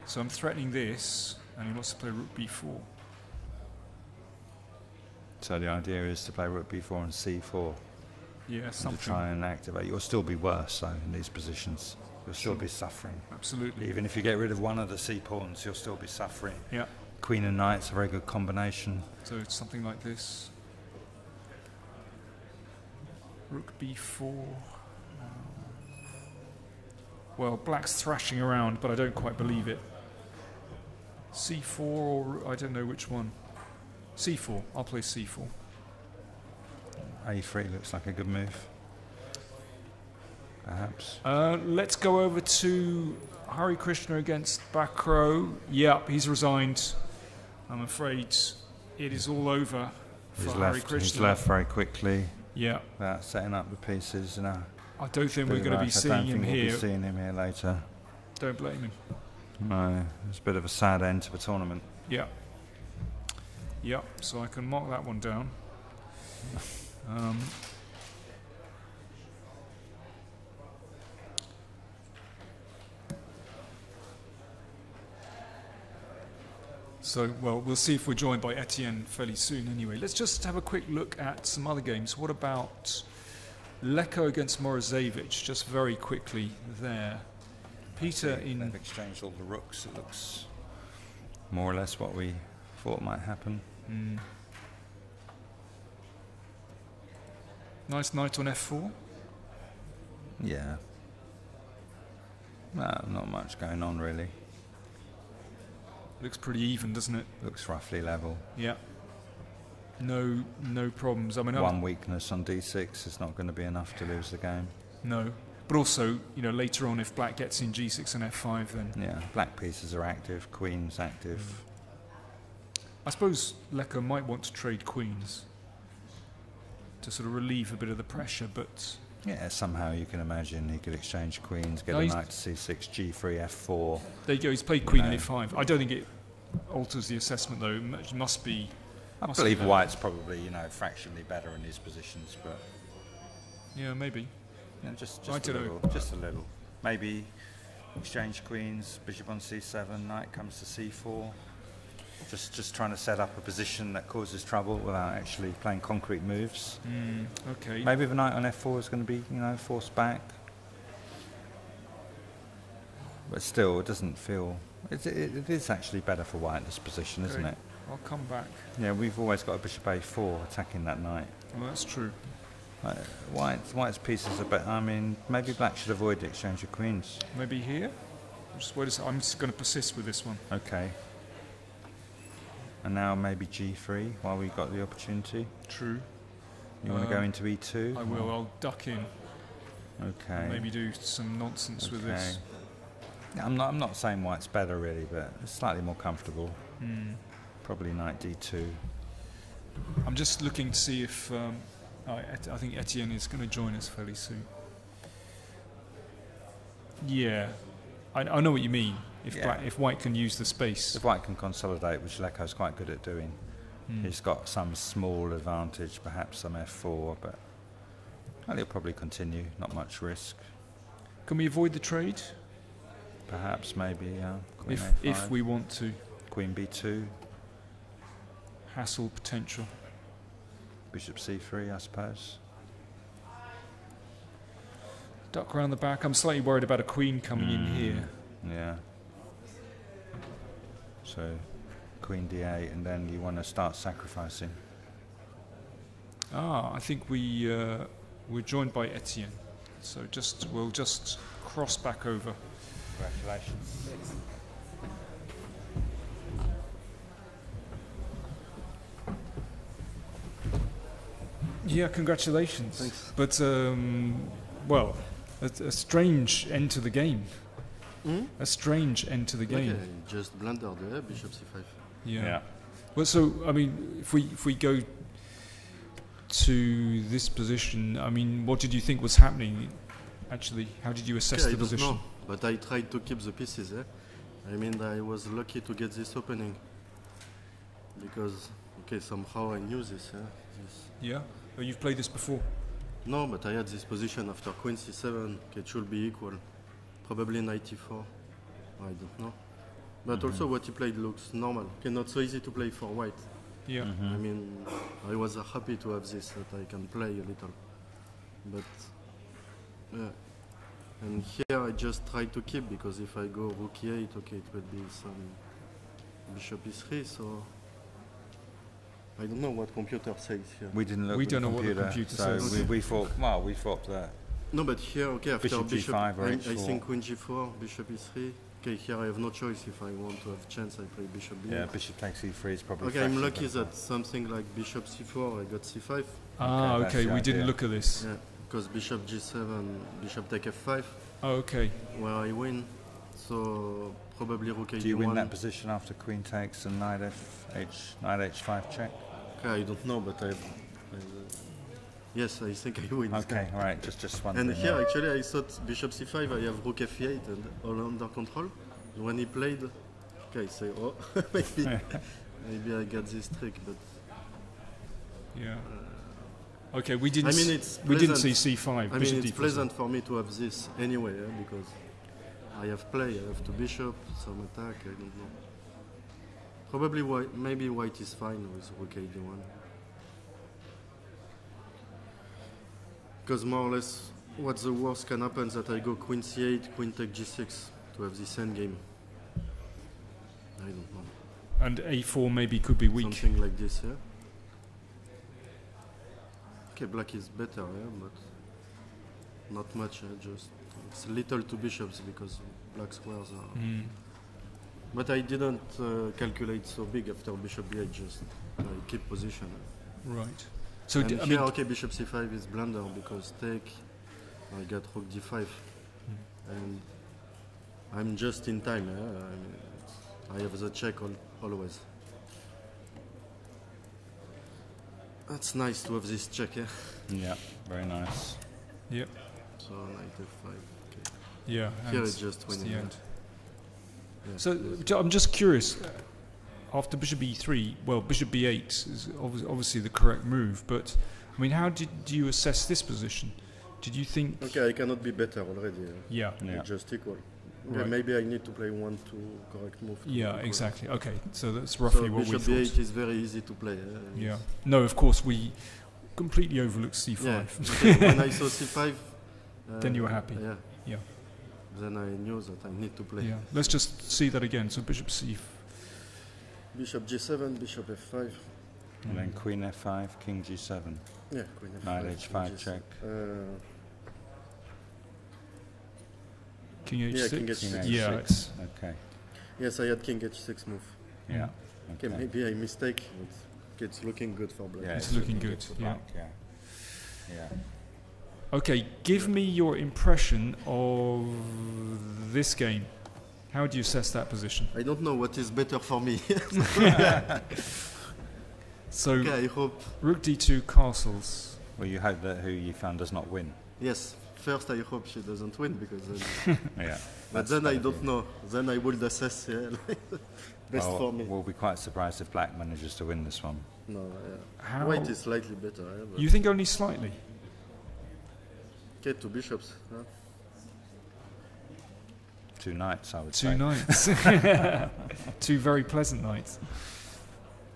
So I'm threatening this, and he wants to play Rook B4. So the idea is to play Rook B4 and C4. Yeah, something. To try and activate. You'll still be worse, though, in these positions. You'll still be suffering. Absolutely. Even if you get rid of one of the C pawns, you'll still be suffering. Yeah. Queen and Knight's a very good combination. So it's something like this. Rook B4. Well, Black's thrashing around, but I don't quite believe it. C4 or I don't know which one. C4. I'll play C4. A3 looks like a good move. Perhaps. Let's go over to Krishna against Bakrot. Yep, he's resigned. I'm afraid it is all over for Krishna. He's left very quickly. Yeah. Without setting up the pieces. You know. I don't think we're going to be seeing him here. We'll be seeing him here later. Don't blame him. No, it's a bit of a sad end to the tournament. Yeah. Yep, so I can mark that one down. So, well, we'll see if we're joined by Etienne fairly soon anyway. Let's just have a quick look at some other games. What about Leko against Morozevich? Just very quickly there. Peter in... They've exchanged all the rooks. It looks more or less what we thought might happen. Nice knight on F4. Yeah. No, not much going on really. Looks pretty even, doesn't it? Looks roughly level. Yeah. No problems. I mean, one weakness on D6 is not going to be enough to lose the game. No. But also, you know, later on, if Black gets in G6 and F5, then... Yeah, Black pieces are active, Queen's active. I suppose Leko might want to trade Queens to sort of relieve a bit of the pressure, but... Yeah, somehow you can imagine he could exchange Queens, get a knight to C6, G3, F4. There you go, he's played Queen in E5. I don't think it alters the assessment, though. It must be... I believe White's probably, you know, fractionally better in these positions, but... Yeah, maybe. Yeah, just a little. Maybe exchange Queens, Bishop on C7, Knight comes to C4. Just trying to set up a position that causes trouble without actually playing concrete moves. Okay. Maybe the Knight on F4 is going to be, you know, forced back. But still, it doesn't feel... It is actually better for White, this position, isn't it? I'll come back. Yeah, we've always got a Bishop A4 attacking that Knight. Well, that's true. White's pieces are better. I mean, maybe Black should avoid the exchange of Queens. Maybe here? I'm just going to persist with this one. Okay. And now maybe G3 while we got the opportunity. True. You want to go into E2? I will. I'll duck in. Okay. Maybe do some nonsense with this. Yeah, I'm not saying White's better really, but it's slightly more comfortable. Probably Knight D2. I'm just looking to see if I think Etienne is going to join us fairly soon. Yeah, I know what you mean. If White can use the space. If White can consolidate, which Leko's quite good at doing, he's got some small advantage, perhaps some F4, but he'll probably continue, not much risk. Can we avoid the trade? Perhaps, maybe, Queen if we want to. Queen B2. Hassle potential. Bishop C3, I suppose. Duck around the back. I'm slightly worried about a queen coming in here. Yeah. So, Queen D8, and then you want to start sacrificing. I think we're joined by Etienne. So we'll just cross back over. Congratulations. Yeah, congratulations. Thanks. But well, a strange end to the game. A strange end to the game. Okay, just blundered, bishop c5. Yeah. Well, so I mean, if we go to this position, I mean, what did you think was happening? Actually, how did you assess the position? I don't know, but I tried to keep the pieces. I mean, I was lucky to get this opening because, somehow I knew this. Yeah. Oh, you've played this before. No, but I had this position after queen c7. It should be equal, probably knight e4. I don't know. But also what he played looks normal. Not so easy to play for white. Yeah. I mean, I was happy to have this, that I can play a little. But, yeah. And here I just try to keep, because if I go rook e8, it will be some bishop e3, so... I don't know what computer says here. We didn't look We at don't the know what the computer, computer so says. we thought that. No, but here, after Bishop G5 or I H4. think queen g4, bishop e3. Here I have no choice. If I want to have chance, I play bishop b8. Yeah, bishop takes e3 is probably. Okay, I'm lucky that something like bishop c4, I got c5. Okay, we didn't look at this. Yeah, because bishop g7, bishop take f5. Oh, okay. Where I win. So probably rook a1. Do you win that position after queen takes and knight h5 check? Okay, I don't know, but yes, I think I win. Okay, all right, just one. And here, actually, I thought bishop c5, I have rook f8 and all under control. When he played, I say, oh, maybe I got this trick, but... Yeah. Okay, we didn't. I mean, we didn't see c5. I Bishop mean, it's d4. pleasant for me to have this anyway, because I have play, I have two bishop, some attack, I don't know. Probably white, maybe white is fine with rook a1. Because more or less, what's the worst can happen that I go queen c8, queen take g6 to have this endgame. I don't know. And a4 maybe could be weak. Something like this, yeah. Okay, black is better, but not much. Just it's little two bishops because black squares are. But I didn't calculate so big after bishop b8. Just I keep position. Right. So and I here, mean, bishop c5 is blunder because take. I got rook d5, and I'm just in time. I have the check always. That's nice to have this check, yeah? Yeah, very nice. Yep. So knight f5. Okay. Yeah. Here it's just it's winning. the end. Yeah. So I'm just curious. After bishop e3, well, bishop b8 is obviously the correct move. But I mean, how did you assess this position? Did you think? Okay, I cannot be better already. Yeah. It's just equal. Right. Maybe I need to play 1-2 correct move. Yeah, exactly. Okay, so that's roughly so what we bishop thought. b8 is very easy to play. Yeah. No, of course we completely overlooked c5. Yeah. When I saw c5, then you were happy. Yeah. Yeah. Then I knew that I need to play. Yeah. Let's just see that again. So bishop c. Bishop g7, bishop f5. And then queen f5, king g7. Yeah, queen f5. Knight h5 check. King h6. Yeah, king h6. Yeah, it's Okay. Yes, I had king h6 move. Yeah. Okay, maybe I mistake, but it's looking good for black. Yeah, it's looking good. for Yeah. black, yeah. Okay, give me your impression of this game. How do you assess that position? I don't know what is better for me. So, okay, I hope. rook d2 castles. Well, you hope that Hou Yifan does not win. Yes, first I hope she doesn't win because then. Yeah. But then I don't know. Then I will assess. Yeah, best for me. We'll be quite surprised if black manages to win this one. No, How- white is slightly better. But You think only slightly? okay, two bishops. Two knights, I would Two say. nights. Two very pleasant nights.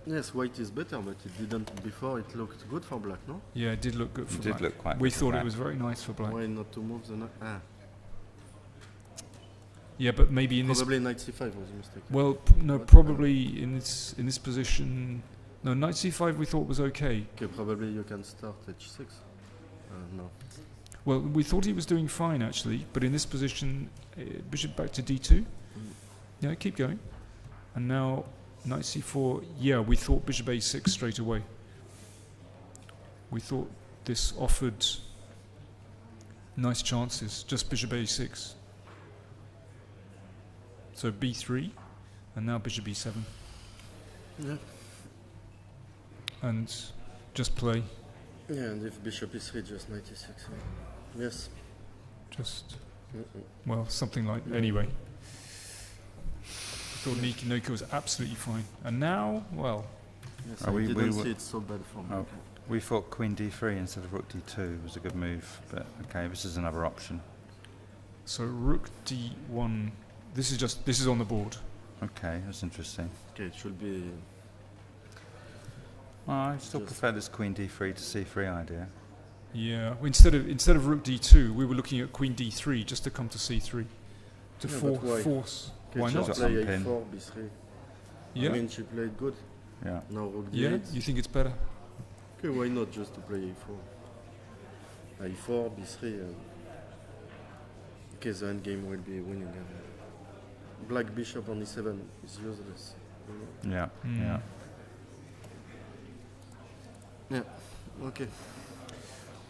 Yes, white is better, but it didn't before. It looked good for black, no? Yeah, it did look good for It black. did look quite We good for thought black. it was very nice for black. Why not to move the knight? Yeah, but maybe in this. Probably knight c5 was a mistake. Well, no, What? probably in this position, No, knight c5 we thought was okay. Okay, probably you can start h6. No. Well, we thought he was doing fine actually, but in this position, bishop back to d2. Yeah, keep going. And now knight c4. Yeah, we thought bishop a6 straight away. We thought this offered nice chances. Just bishop a6. So b3, and now bishop b7. Yeah. And just play. Yeah, and if bishop e3, just knight e6. Yes. Just, well, something like, anyway. I thought Leko was absolutely fine. And now, well. Yes, I didn't see it so bad for me. Oh, we thought queen d3 instead of rook d2 was a good move, but okay, this is another option. So rook d1, this is on the board. Okay, that's interesting. Okay, it should be... I still prefer this queen d3 to c3 idea. Yeah, instead of rook d2, we were looking at queen d3 just to come to c3 to force. Okay, why not? Play a4, b3. Yeah. I mean, she played good. Yeah. Now rook d8. Yeah. You think it's better? Okay, why not just to play a4? a4, b3. Okay, the endgame will be winning. Black bishop on e7 is useless. Yeah. Yeah. Yeah. Okay.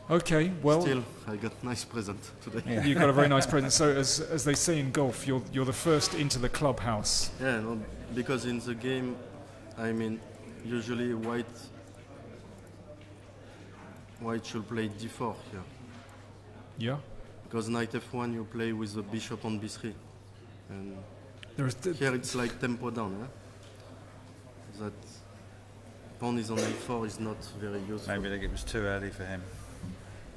Okay, well, Still, I got nice present today. yeah. You got a very nice present. So, as they say in golf, you're the first into the clubhouse. Yeah, no, because in the game, I mean, usually white should play d4 here. Yeah. Because knight f1 you play with the bishop on b3, and here it's like tempo down. That pawn is on a4 is not very useful. Maybe it was too early for him.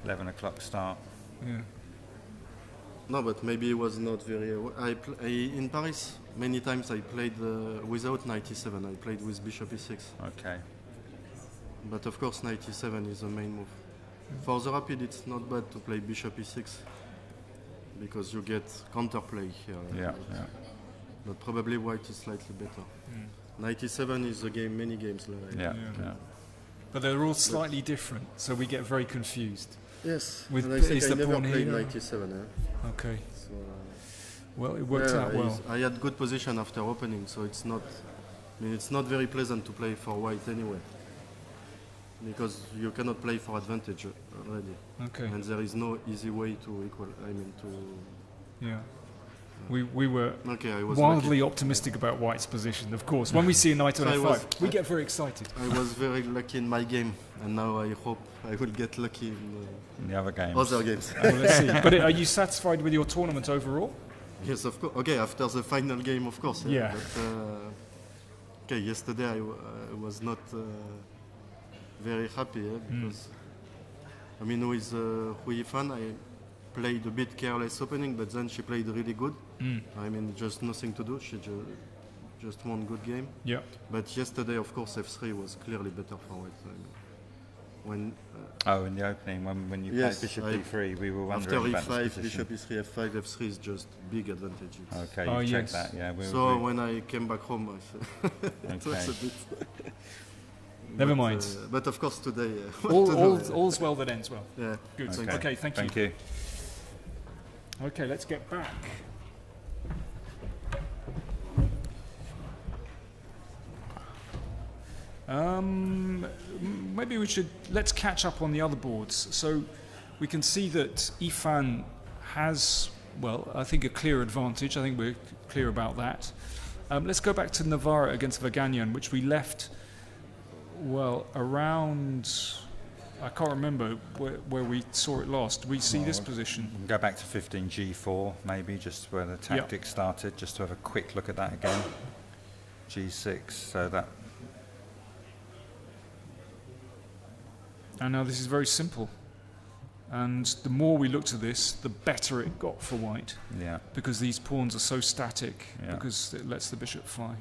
11 o'clock start. Yeah. No, but maybe it was not very... in Paris, many times I played without knight e7. I played with bishop e6. Okay. But of course knight e7 is the main move. For the rapid it's not bad to play bishop e6, because you get counterplay here. Yeah, But probably white is slightly better. Knight e7 is the game, many games. Yeah. But they're all slightly different, so we get very confused. Yes, With and I think is I the never pawn played here? knight e7. Okay. So, well, it worked out well. I had good position after opening, so it's not... I mean, it's not very pleasant to play for white anyway, because you cannot play for advantage already. Okay. And there is no easy way to equal. I mean to. Yeah. We were I was wildly lucky. optimistic about white's position. Of course, when we see a knight on f5, we get very excited. I was very lucky in my game, and now I hope I will get lucky in the other games. Other games. Well, let's see. But are you satisfied with your tournament overall? Yes, of course. Okay, after the final game, of course. Yeah. But, okay, yesterday I was not very happy because I mean with Hou Yifan I played a bit careless opening, but then she played really good. I mean, just nothing to do. She just won good game. Yeah. But yesterday, of course, f3 was clearly better for white. I mean, when in the opening, when you yes, played bishop d3, we were wondering after about e5, this bishop position. e3, f5, f3 is just big advantage. Okay, oh, you checked yes. that, yeah. So when I came back home, I said it was a bit. Never mind. But of course today, all's well that ends well. Yeah. Good. Okay, Okay, thank you. you. Okay, let's get back. Maybe let's catch up on the other boards. So we can see that Yifan has, well, I think a clear advantage. I think we're clear about that. Let's go back to Navara against Vaganian, which we left, well, around, I can't remember where we saw it last. Do we see this position? We can go back to 15 g4, maybe, just where the tactics started, just to have a quick look at that again. g6, so that... And now this is very simple. And the more we looked at this, the better it got for white. Yeah. Because these pawns are so static, because it lets the bishop fly.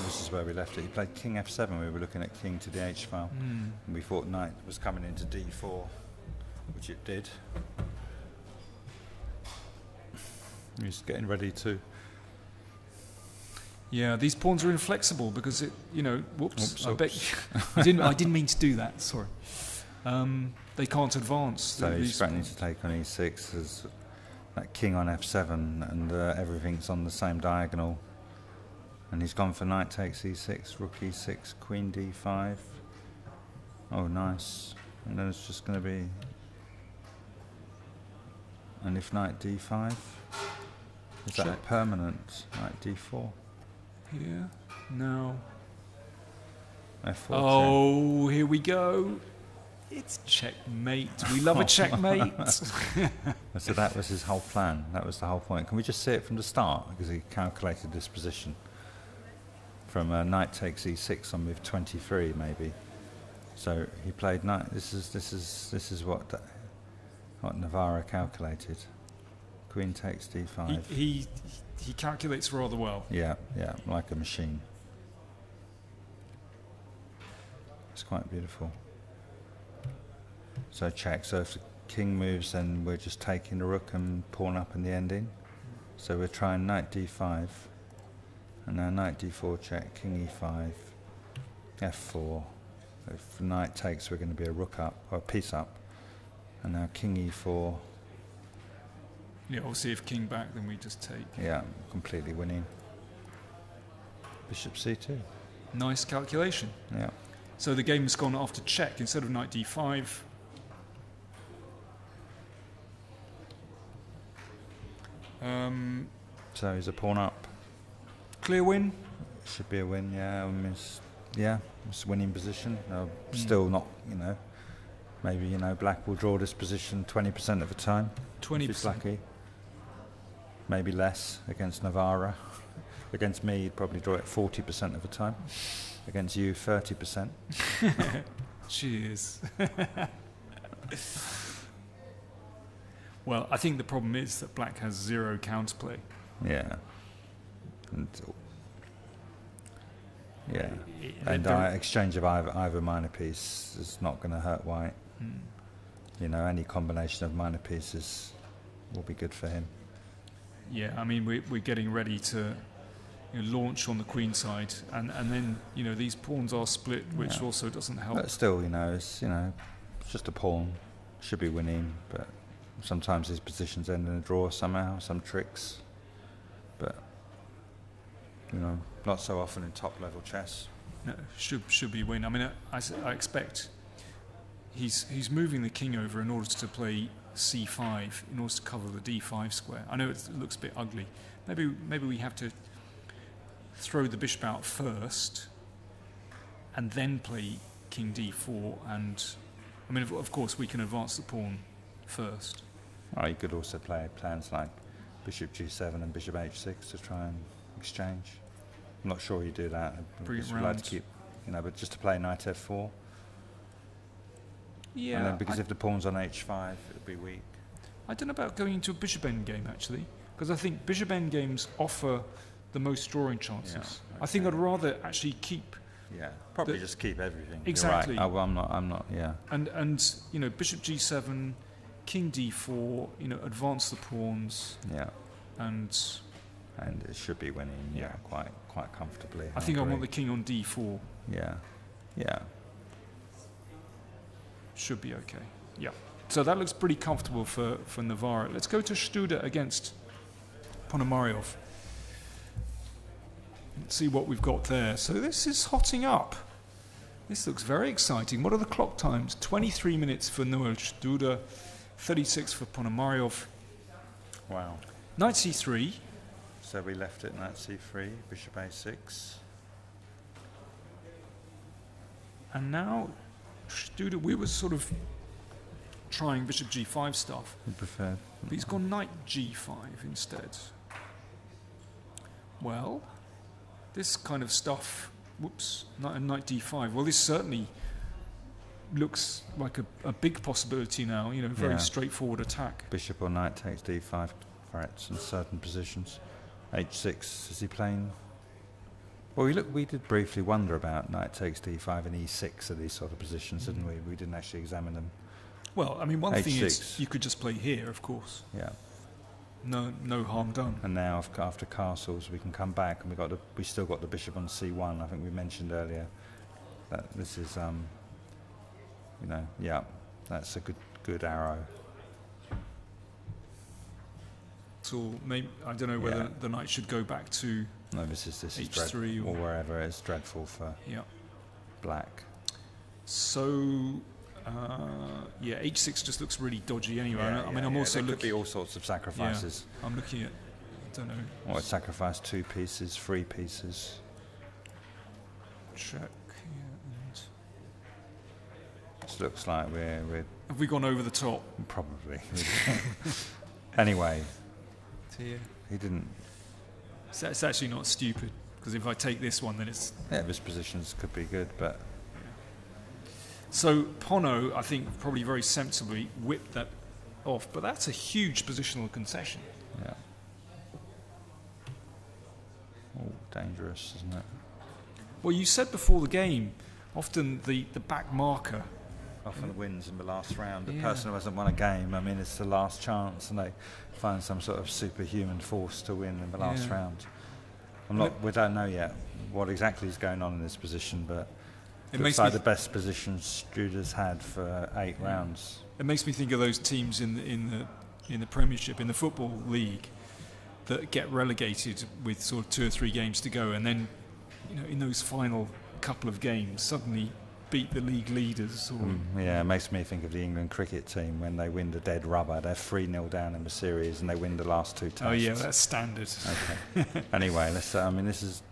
This is where we left it. He played king f7. We were looking at king to the h file. And we thought knight was coming into d4, which it did. He's getting ready to... Yeah, these pawns are inflexible because whoops. I bet Oops. I didn't mean to do that. Sorry. They can't advance. So he's threatening to take on e6. There's that king on f7, and everything's on the same diagonal. And he's gone for knight takes e6, rook e6, queen d5. Oh, nice. And then it's just going to be... And if knight d5, is that Check. permanent? Knight d4, Here. Now. f4. Oh, here we go. It's checkmate. We love a checkmate. So that was his whole plan. That was the whole point. Can we just see it from the start? Because he calculated this position. From knight takes e6 on move 23, maybe. So he played knight. This is what Navara calculated. Queen takes d5. He calculates rather well. Yeah, like a machine. It's quite beautiful. So check. So if the king moves, then we're just taking the rook and pawn up in the ending. So we're trying knight d5. And now knight d4 check, king e5, f4. If knight takes, we're going to be a rook up, or a piece up. And now king e4. Yeah, obviously if king back, then we just take. Yeah, completely winning. Bishop c2. Nice calculation. Yeah. So the game has gone after check instead of knight d5. So he's a pawn up. Clear win. Should be a win, yeah. It's a winning position. Still not, maybe, black will draw this position 20% of the time. 20%. If he's lucky. Maybe less against Navara. Against me, he'd probably draw it 40% of the time. Against you, 30%. Cheers. Well, I think the problem is that black has zero counterplay. Yeah. And They're- exchange of either minor piece is not going to hurt white. Any combination of minor pieces will be good for him. Yeah, I mean, we're getting ready to launch on the queen side, and then these pawns are split, which also doesn't help. But still, it's just a pawn. Should be winning, but sometimes his positions end in a draw somehow, some tricks. But not so often in top level chess. No, should be win. I mean, I expect he's moving the king over in order to play c5 in order to cover the d5 square. I know it looks a bit ugly. Maybe we have to throw the bishop out first and then play king d4. And I mean, of course, we can advance the pawn first. Oh, you could also play plans like bishop g7 and bishop h6 to try and exchange. I'm not sure you do that. Bring it I'd like round. to keep, but just to play knight f4. Yeah. And then because if the pawn's on h5, it'll be weak. I don't know about going into a bishop endgame actually, because I think bishop endgames offer the most drawing chances. Yeah, I think I'd rather actually keep. Yeah, probably just keep everything. Exactly. You're right. I'm not. Yeah. And bishop g7, king d4, advance the pawns. Yeah. And it should be winning. Yeah, quite comfortably. I think I agree. want the king on d4. Yeah. Yeah. Should be okay. Yeah. So that looks pretty comfortable for Navara. Let's go to Studer against Ponomariov. Let's see what we've got there. So this is hotting up. This looks very exciting. What are the clock times? 23 minutes for Noel Studer, 36 for Ponomariov. Wow. Knight c3. So we left it knight c3, bishop a6. And now Studer, we were sort of trying bishop g5 stuff. You prefer? But he's gone knight g5 instead. Well, this kind of stuff, knight d5. Well, this certainly looks like a big possibility now, very straightforward attack. Bishop or knight takes d5 threats in certain positions. h6, is he playing? Well, we did briefly wonder about knight takes d5 and e6 at these sort of positions, didn't we? We didn't actually examine them. Well, I mean, one thing H6. is you could just play here, of course. Yeah. no harm done. And now after castles, we can come back, and we still got the bishop on c1. I think we mentioned earlier that this is, that's a good arrow. So maybe I don't know whether the knight should go back to. No, this is H3 or wherever. It's dreadful for black. So H6 just looks really dodgy anyway. I'm also looking. Could be all sorts of sacrifices. Yeah, I'm looking at. I don't know. Or I sacrifice 2 pieces, 3 pieces. Check. And this looks like we're. Have we gone over the top? Probably. Anyway. Here. He didn't. It's actually not stupid, because if I take this one, then it's. Yeah, this positions could be good, but. So Pono, I think, probably very sensibly whipped that off, but that's a huge positional concession. Yeah. Oh, dangerous, isn't it? Well, you said before the game, often the back marker often wins in the last round. The person who hasn't won a game, I mean, it's the last chance, and they find some sort of superhuman force to win in the last round. We don't know yet what exactly is going on in this position, but it looks like the best position Struder's had for 8 rounds. It makes me think of those teams in the Premiership, in the Football League, that get relegated with sort of 2 or 3 games to go, and then, in those final couple of games, suddenly beat the league leaders. It makes me think of the England cricket team when they win the dead rubber. They're 3-0 down in the series and they win the last 2 tests. Oh yeah, that's standard. Okay. Anyway, let's. This is.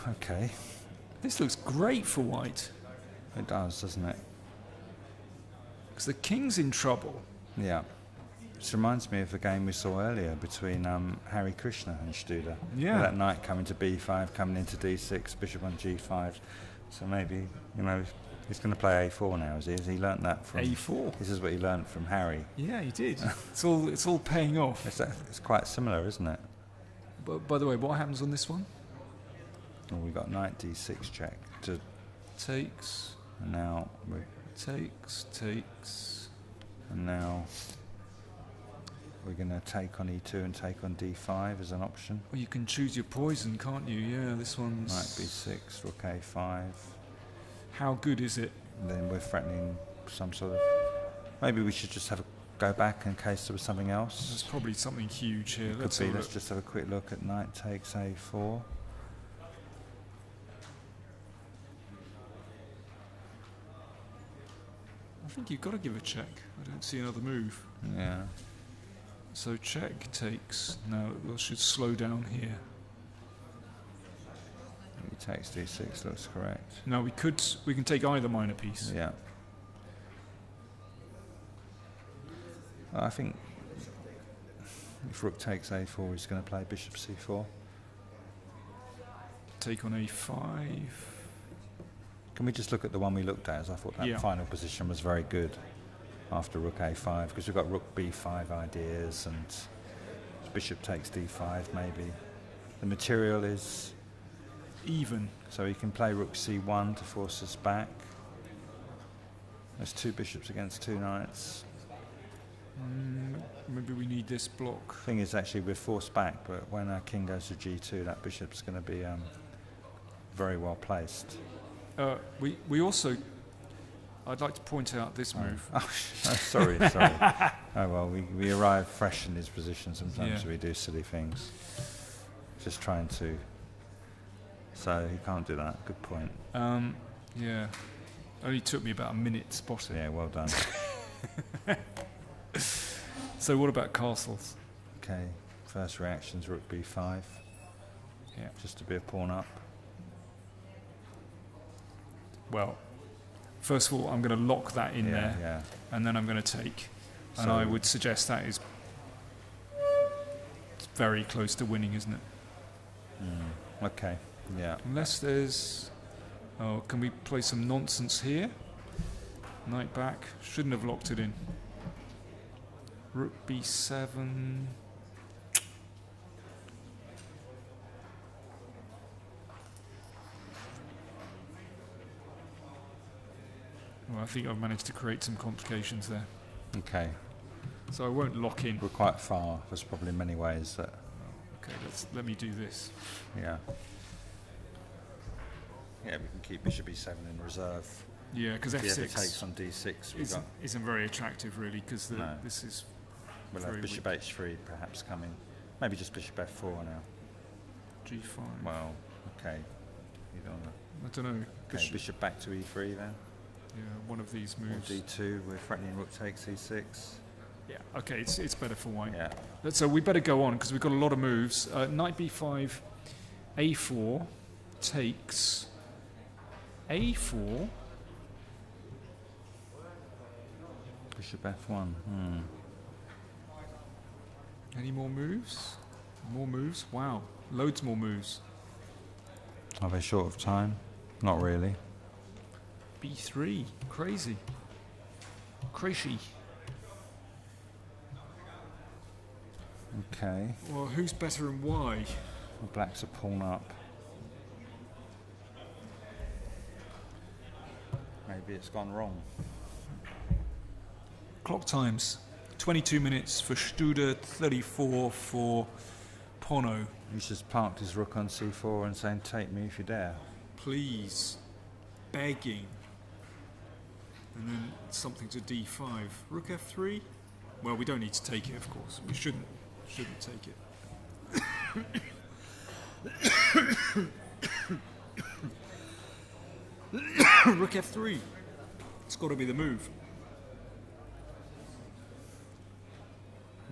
Okay. This looks great for white. It does, doesn't it? Because the king's in trouble. Yeah. This reminds me of the game we saw earlier between Harry Krishna and Studer. Yeah. That knight coming to b5, coming into d6, bishop on g5. So maybe, he's going to play a4 now, is he? Has he learnt that from... a4? This is what he learnt from Harry. Yeah, he did. It's all paying off. It's quite similar, isn't it? But by the way, what happens on this one? Well, we've got knight d6 check. Takes. And now... Takes. And now... We're going to take on e2 and take on d5 as an option. Well, you can choose your poison, can't you? Yeah, this one's... Knight b6, rook a5. How good is it? And then we're threatening some sort of... Maybe we should just go back in case there was something else. There's probably something huge here. Let's just have a quick look at knight takes a4. I think you've got to give a check. I don't see another move. Yeah. So check takes. No, we should slow down here. He takes d6 looks correct. No, we can take either minor piece. Yeah. I think if rook takes a4, he's going to play bishop c4. Take on a5. Can we just look at the one we looked at, as I thought that final position was very good after rook a5, because we've got rook b5 ideas and bishop takes d5 maybe. The material is even, so he can play rook c1 to force us back. There's 2 bishops against 2 knights. Maybe we need this block. Thing is, actually we're forced back, but when our king goes to g2, that bishop's going to be very well placed. We also, I'd like to point out this move. Sorry. Oh well, we arrive fresh in his position. Sometimes we do silly things. Just trying to. So he can't do that. Good point. Yeah. Only took me about a minute to spot it. Yeah, well done. So what about castles? Okay. First reaction's rook b5. Yeah. Just to be a pawn up. Well, first of all, I'm going to lock that in there, and then I'm going to take. And I would suggest that is very close to winning, isn't it? Okay, yeah. Unless there's... Oh, can we play some nonsense here? Knight back. Shouldn't have locked it in. Rook b7... Well, I think I've managed to create some complications there. Okay. So I won't lock in. We're quite far. There's probably many ways that. Okay, let me do this. Yeah. Yeah, we can keep bishop e7 in reserve. Yeah, because If he f6 ever takes on d6, isn't very attractive really, because No. this is. we'll very have bishop weak. h3 perhaps coming. Maybe just bishop f4 now. G5. Well, okay. You don't wanna, I don't know. okay, bishop back to e3 then. Yeah, one of these Or moves. d2, we're threatening rook takes e6. Yeah. Okay, it's better for white. Yeah. So we better go on because we've got a lot of moves. Knight b5, a4 takes a4. Bishop f1. Any more moves? More moves? Wow, loads more moves. Are they short of time? Not really. b3, crazy. Crazy. Okay. Well, who's better and why? Black's a pawn up. Maybe it's gone wrong. Clock times. 22 minutes for Studer, 34 for Pono. He's just parked his rook on c4 and saying, take me if you dare. Please. Begging. And then something to d5. Rook f3? Well, we don't need to take it, of course. We shouldn't take it. Rook f3. It's got to be the move.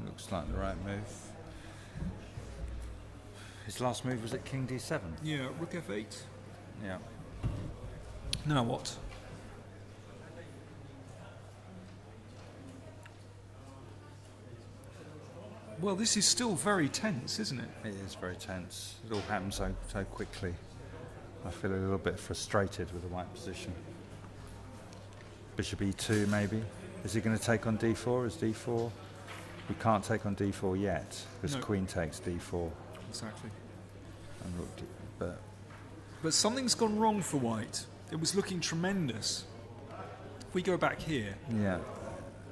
Looks like the right move. His last move was at king d7. Yeah, rook f8. Yeah. Now what? Well, this is still very tense, isn't it? It is very tense. It all happens so quickly. I feel a little bit frustrated with the white position. Bishop e2 maybe. Is he going to take on d4 as d4? We can't take on d4 yet because No. queen takes d4. Exactly. And rook But something's gone wrong for white. It was looking tremendous. If we go back here, yeah.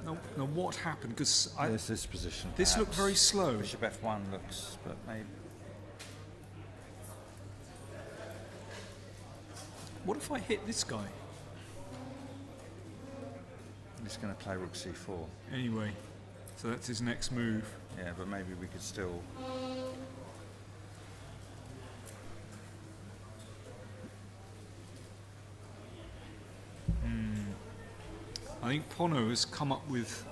now what happened? Because There's this position. this looked perhaps. very slow. Bishop f1 looks, but maybe. What if I hit this guy? He's going to play rook c4. Anyway, so that's his next move. Yeah, but maybe we could still. I think Pono has come up with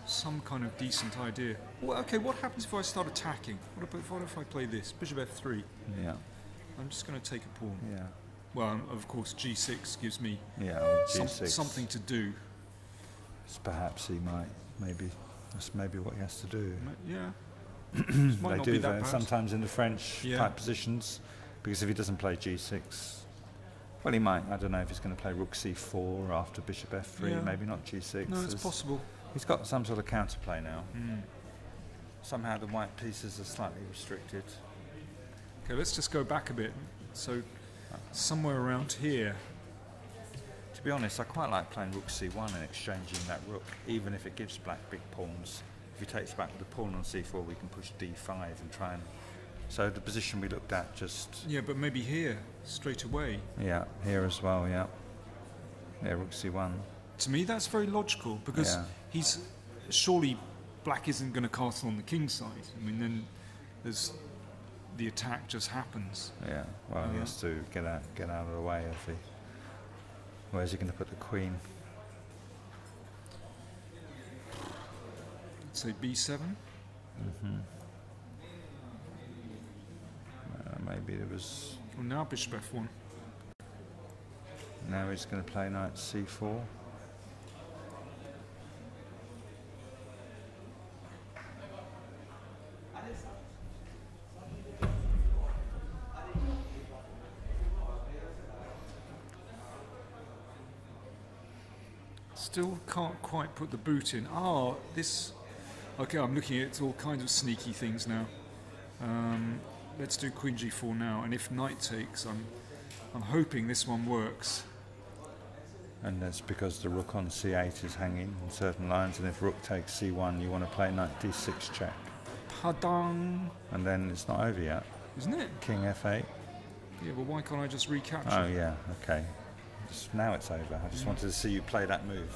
some kind of decent idea. Well, okay, what happens if I start attacking? What if I play this? Bishop f3. Yeah. I'm just going to take a pawn. Yeah. Well, of course, g6 gives me Yeah. Or g6. something to do. So perhaps he might. Maybe that's maybe what he has to do. Yeah. Might They not do be that that bad. sometimes in the French Yeah. type positions, because if he doesn't play g6, well, he might. I don't know if he's going to play rook c4 after bishop f3. Yeah. Maybe not g6. No, it's possible. He's got some sort of counterplay now. Somehow the white pieces are slightly restricted. Okay, let's just go back a bit. So, somewhere around here. To be honest, I quite like playing rook c1 and exchanging that rook, even if it gives black big pawns. If he takes back with the pawn on c4, we can push d5 and try and. So the position we looked at just. Yeah, but maybe here, straight away. Yeah, here as well. Yeah. Yeah, rook c1. To me, that's very logical because Yeah. he's surely black isn't going to castle on the king side. I mean, then there's the attack just happens. Yeah. Well, he has to get out of the way of the. Where's he going to put the queen? Let's say b7. Maybe there was. Well, now bishop f1. Now he's going to play knight c4. Still can't quite put the boot in. Ah, this. Okay, I'm looking at all kinds of sneaky things now. Let's do queen g4 now, and if knight takes, I'm hoping this one works. And that's because the rook on c8 is hanging in certain lines, and if rook takes c1, you want to play knight d6 check. Padang. And then it's not over yet. Isn't it? King f8. Yeah, well, why can't I just recapture? Oh, yeah, okay. Now it's over. I just wanted to see you play that move.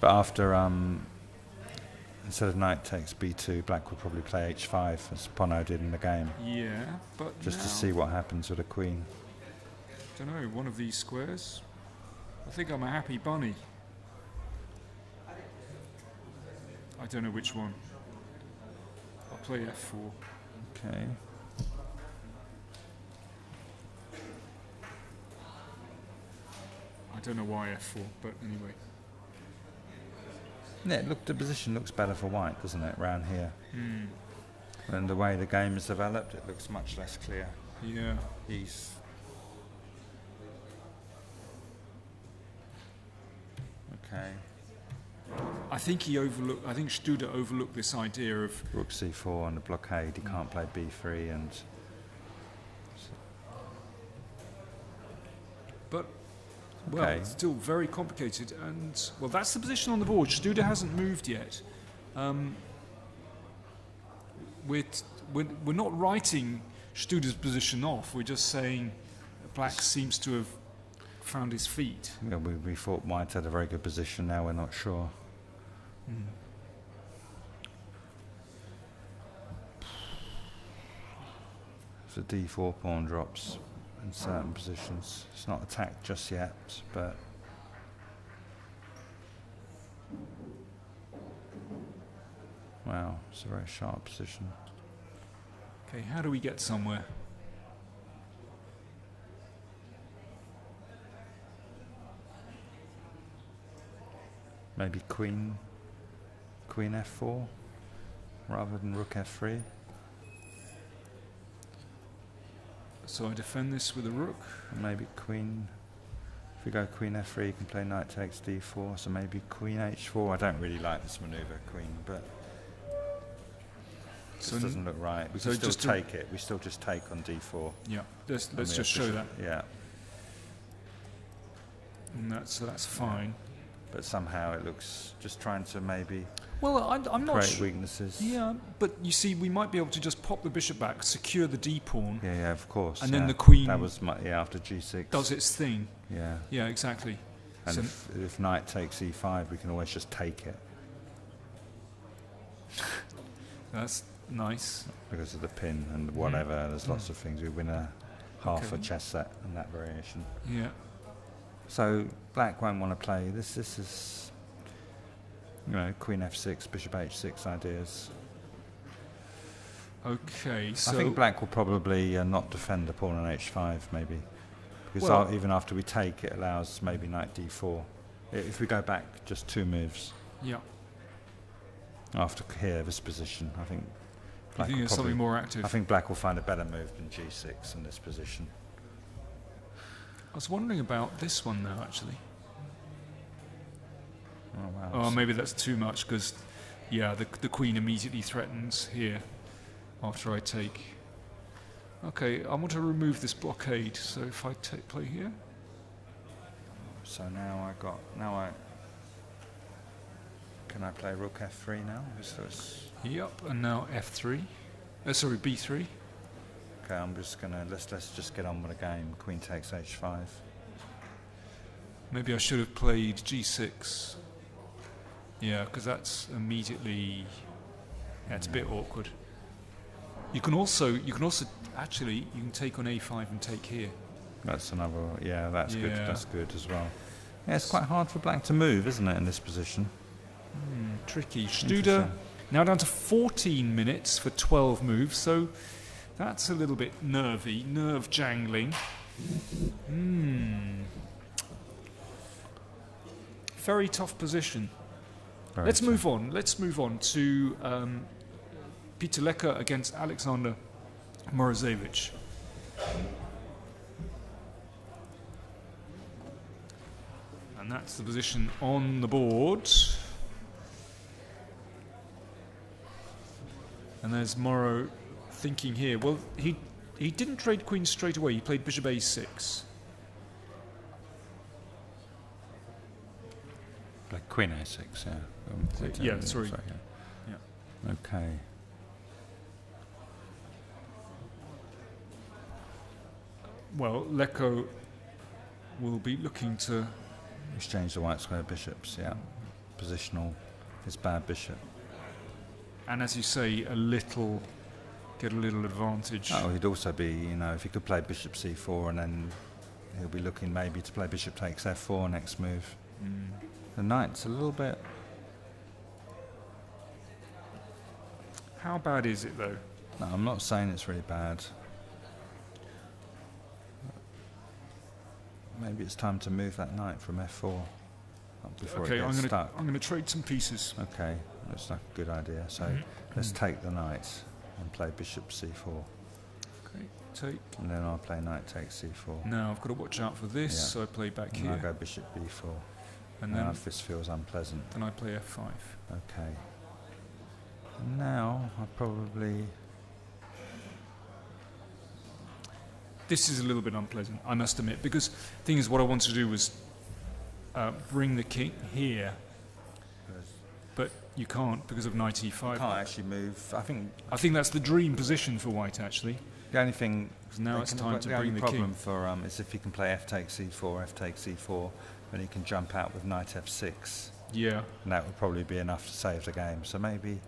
But after, instead of knight takes b2, black will probably play h5, as Pono did in the game. Yeah, but Just now, to see what happens with the queen. don't know, one of these squares? I think I'm a happy bunny. I don't know which one. I'll play f4. Okay. I don't know why f4, but anyway. Yeah, look, the position looks better for white, doesn't it, round here? And the way the game is developed, it looks much less clear. Yeah. He's... Okay. I think I think Studer overlooked this idea of... Rook c4 and the blockade, he can't play b3 and... But, well, Okay. it's still very complicated. And, well, that's the position on the board. Studer hasn't moved yet. We're not writing Studer's position off. We're just saying black seems to have found his feet. Yeah, we thought white had a very good position, now we're not sure. If the d4 pawn drops in certain positions, it's not attacked just yet, but wow, it's a very sharp position. Okay, how do we get somewhere? Maybe queen f4 rather than rook f3. So I defend this with a rook. And maybe queen. If we go queen f3, you can play knight takes d4. So maybe queen h4. I don't really like this maneuver, queen, but So this doesn't look right. We so can still just to- take it. We still just take on d4. Yeah, let's on the just show official- that. Yeah, And that's fine. but somehow it looks just trying to maybe Well, I'm not create sure. weaknesses. Yeah, but you see, we might be able to just pop the bishop back, secure the d pawn, Yeah, of course. And then yeah. the queen That was after g6. does its thing. Yeah. Yeah, exactly. And So- if knight takes e5, we can always just take it That's nice. because of the pin and whatever. There's lots of things. We win a half a chess set in that variation. Yeah. So black won't want to play this. This is, you know, queen f6, bishop h6 ideas. Okay, so I think black will probably not defend the pawn on h5, maybe, because Well- even after we take, it allows maybe knight d4. If we go back just 2 moves yeah, after here, this position, I think you black think will there's something probably, more active? I think black will find a better move than g6 in this position. I was wondering about this one now, actually. Oh, wow. Oh, maybe that's too much because, yeah, the queen immediately threatens here after I take. Okay, I want to remove this blockade. So if I play here, So can I play rook f3 now? So it's, yep, and now f3. Sorry, b3. okay, I'm just gonna let's just get on with the game. Queen takes h5. Maybe I should have played g6. Yeah, because that's immediately. Yeah, it's a bit awkward. You can also actually you can take on a5 and take here. That's another. Yeah, that's good. Yeah. That's good as well. Yeah, it's quite hard for black to move, isn't it, in this position? Tricky. Studer Interesting. now down to 14 minutes for 12 moves, so that's a little bit nervy, nerve jangling. Very tough position. Very Let's tough. move on. Let's move on to Peter Leko against Alexander Morozevich. And that's the position on the board. And there's Moro thinking here. Well, he didn't trade queen straight away. He played bishop a6. Like queen a6, yeah. Yeah, sorry. Yeah. Okay. Well, Leko will be looking to Exchange the white square bishops, yeah. Positional, his bad bishop. and as you say, get a little advantage. Oh, he'd also be, you know, if he could play bishop c4 and then he'll be looking maybe to play bishop takes f4 next move. The knight's a little bit... How bad is it though? No, I'm not saying it's really bad. Maybe it's time to move that knight from f4 before Okay, it I'm gets stuck. going to trade some pieces. Okay, that's like a good idea. So let's take the knight and play bishop c4. Okay, take. And then I'll play knight takes c4. Now I've got to watch out for this, so I play back And here. I'll go bishop b4. And now then if this feels unpleasant. Then I play f5. Okay. Now I probably... This is a little bit unpleasant, I must admit, because the thing is, what I wanted to do was bring the king here, but you can't because of knight e5. Can't actually move. I think that's the dream position for white, actually. The only thing... Now it's time to bring the problem king. for is if he can play f takes c4, f takes c4, then he can jump out with knight f6. Yeah. And that would probably be enough to save the game. So maybe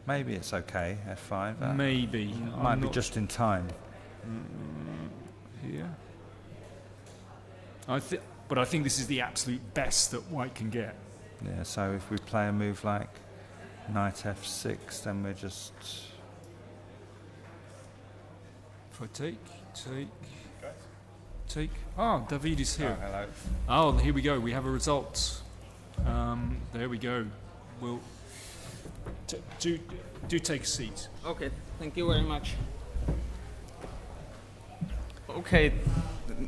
it's okay, f5. Maybe. Might be just in time. Here. But I think this is the absolute best that white can get. Yeah, so if we play a move like knight f6, then we're just... If I take. Ah, David is here. Oh, hello. Oh, here we go. We have a result. There we go. We'll do take a seat. Okay, thank you very much. Okay,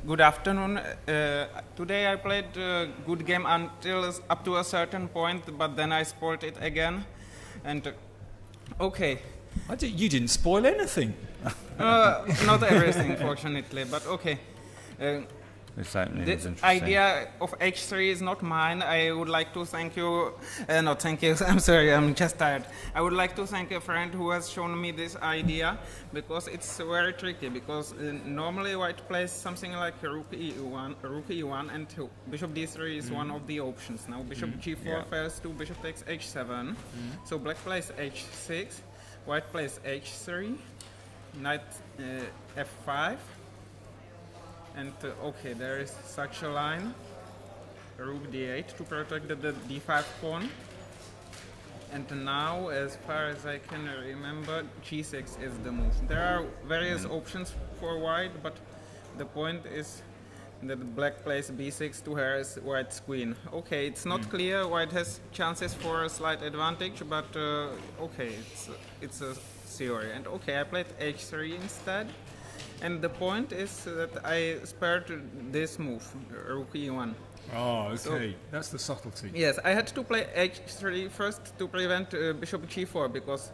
good afternoon. Today I played a good game until up to a certain point, but then I spoiled it again. And okay. You didn't spoil anything. Not everything, fortunately, but okay. The idea of h3 is not mine. I would like to thank you. No, thank you. I'm sorry, I'm just tired. I would like to thank a friend who has shown me this idea because it's very tricky. Because normally white plays something like rook e1, and bishop d3 is one of the options. Now bishop g4 fails to bishop takes h7. So black plays h6, white plays h3, knight f5. And okay, there is such a line, rook d8 to protect the d5 pawn. And now, as far as I can remember, g6 is the move. There are various options for white, but the point is that black plays b6 to harass white's queen. Okay, it's not clear. White has chances for a slight advantage, but okay, it's a theory. And okay, I played h3 instead. And the point is that I spared this move, rook e1. Oh, okay. So, that's the subtlety. Yes, I had to play h3 first to prevent bishop g4, because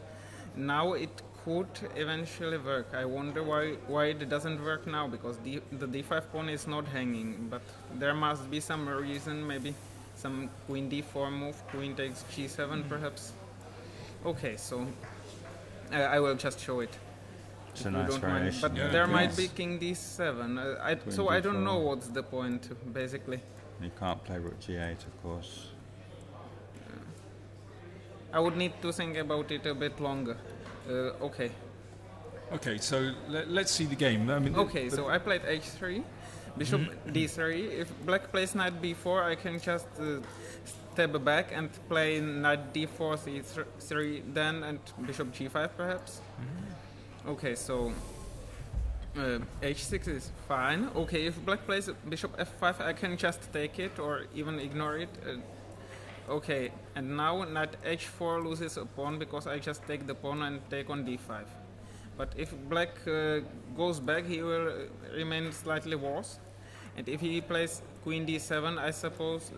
now it could eventually work. I wonder why it doesn't work now, because the d5 pawn is not hanging, but there must be some reason, maybe some queen d4 move, queen takes g7 perhaps. Okay, so I will just show it. It's a nice variation. But there might be king d7. So I don't know what's the point, basically. You can't play rook g8, of course. I would need to think about it a bit longer. Okay. Okay, so let's see the game. I mean, okay, so I played h3, bishop d3. If black plays knight b4, I can just step back and play knight d4, c3 then, and bishop g5 perhaps. Okay, so h6 is fine. Okay, if black plays bishop f5, I can just take it or even ignore it. Okay, and now knight h4 loses a pawn because I just take the pawn and take on d5. But if black goes back, he will remain slightly worse. And if he plays queen d7, I suppose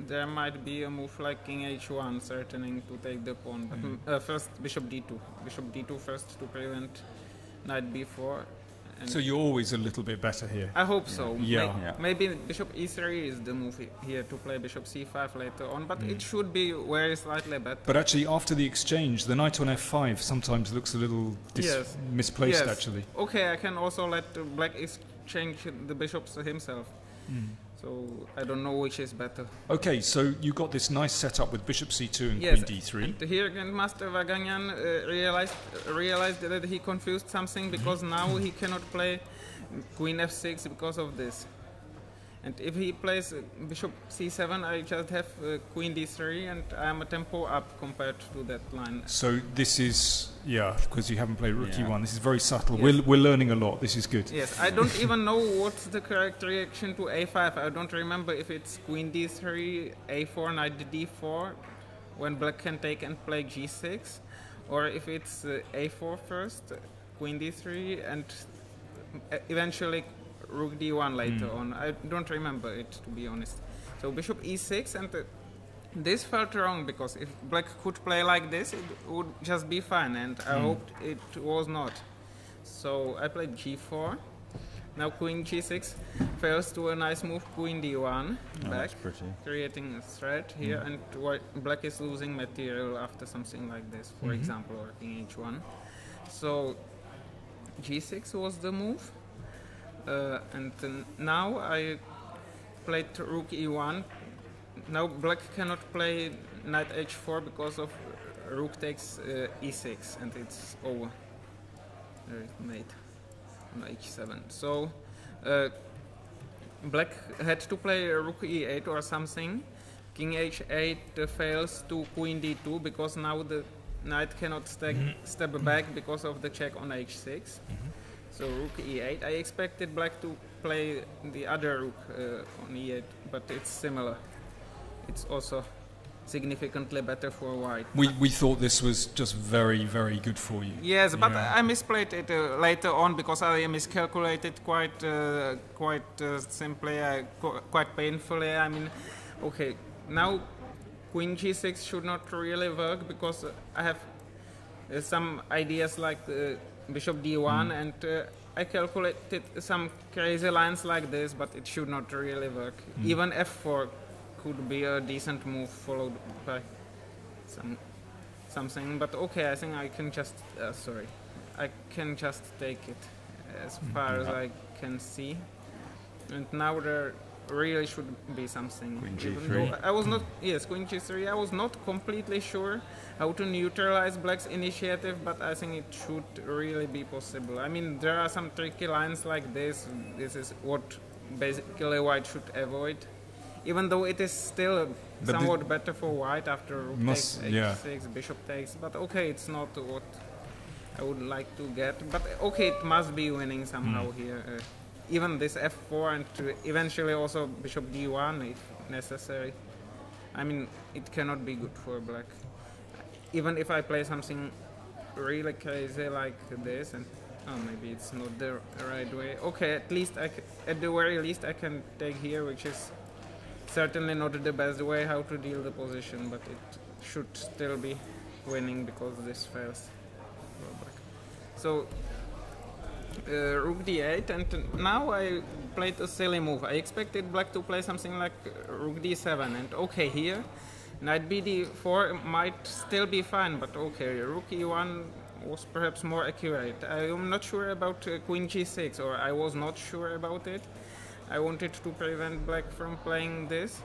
there might be a move like king h1, threatening to take the pawn. But first bishop d2. Bishop d2 first to prevent knight b4. And So you're always a little bit better here. I hope so. Yeah. Maybe bishop e3 is the move here to play bishop c5 later on, but it should be very slightly better. But actually, after the exchange, the knight on f5 sometimes looks a little misplaced, Yes. actually. Okay, I can also let black exchange the bishops himself. So I don't know which is better. Okay, so you got this nice setup with bishop c2 and Yes, queen d3. and here Grandmaster Vaganian realized that he confused something because now he cannot play queen f6 because of this. And if he plays bishop c7, I just have queen d3 and I am a tempo up compared to that line. So this is, because you haven't played rook e1, this is very subtle. Yes. We're learning a lot. This is good. Yes, I don't even know what's the correct reaction to a5. I don't remember if it's queen d3, a4, knight d4, when black can take and play g6, or if it's a4 first, queen d3, and eventually rook d1 later on. I don't remember it, to be honest. So bishop e6, and this felt wrong because if black could play like this, it would just be fine, and I hoped it was not. So I played g4. Now queen g6 fails to a nice move, queen d1 back, That's pretty. creating a threat here, and black is losing material after something like this, for example, or king h1. So g6 was the move. And now I played rook e1. Now black cannot play knight h4 because of rook takes e6, and it's over. There is mate on h7. So black had to play rook e8 or something. King h8 fails to queen d2 because now the knight cannot step back because of the check on h6. So rook e8. I expected black to play the other rook on e8, but it's similar. It's also significantly better for white. We thought this was just very, very good for you. Yes, but I misplayed it later on because I miscalculated quite simply, quite painfully. I mean, okay, now queen g6 should not really work because I have some ideas like bishop d1 and I calculated some crazy lines like this, but it should not really work. Even f4 could be a decent move followed by something, but okay, I think I can just I can just take it as far as I can see. And now there really should be something. Queen Even g3. though I was not, yes, queen g3. I was not completely sure how to neutralize black's initiative, but I think it should really be possible. I mean, there are some tricky lines like this. This is what basically white should avoid, even though it is still somewhat better for white after rook takes h6, bishop takes. But okay, it's not what I would like to get. But okay, it must be winning somehow here. Even this f4 and eventually also bishop d1 if necessary. I mean, it cannot be good for black. Even if I play something really crazy like this, and maybe it's not the right way. Okay, at the very least I can take here, which is certainly not the best way how to deal the position, but it should still be winning because this fails for black. So rook d8, and now I played a silly move. I expected black to play something like rook d7, and okay, here knight bd4 might still be fine, but okay, rook e1 was perhaps more accurate. I am not sure about queen g6, or I was not sure about it. I wanted to prevent black from playing this,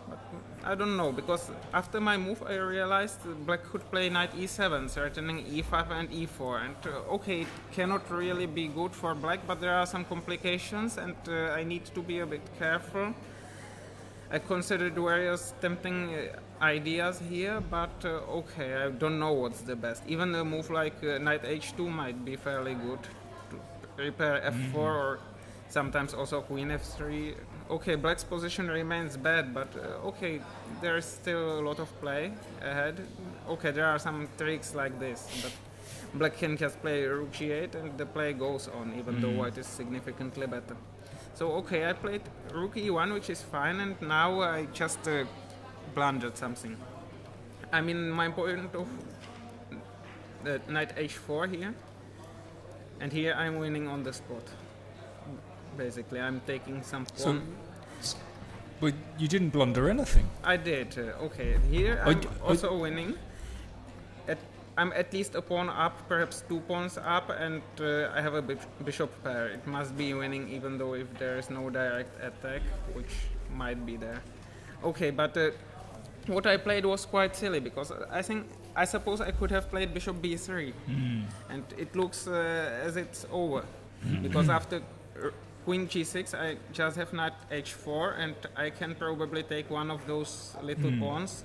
but I don't know, because after my move I realized black could play knight e7, threatening e5 and e4, and okay, it cannot really be good for black, but there are some complications and I need to be a bit careful. I considered various tempting ideas here, but okay, I don't know what's the best. Even a move like knight h2 might be fairly good to prepare f4 or sometimes also queen f3. Okay, black's position remains bad, but okay, there's still a lot of play ahead. Okay, there are some tricks like this, but black can just play rook g8 and the play goes on, even though white is significantly better. So okay, I played rook e1, which is fine, and now I just blundered something. I mean, my point of knight h4 here. And here I'm winning on the spot. Basically, I'm taking some pawn. But you didn't blunder anything. I did. Okay, here I'm also winning. I'm at least a pawn up, perhaps 2 pawns up, and I have a bishop pair. It must be winning, even though if there is no direct attack, which might be there. Okay, but what I played was quite silly, because I suppose I could have played bishop b3, and it looks as it's over, because after queen g6 I just have knight h4, and I can probably take one of those little pawns.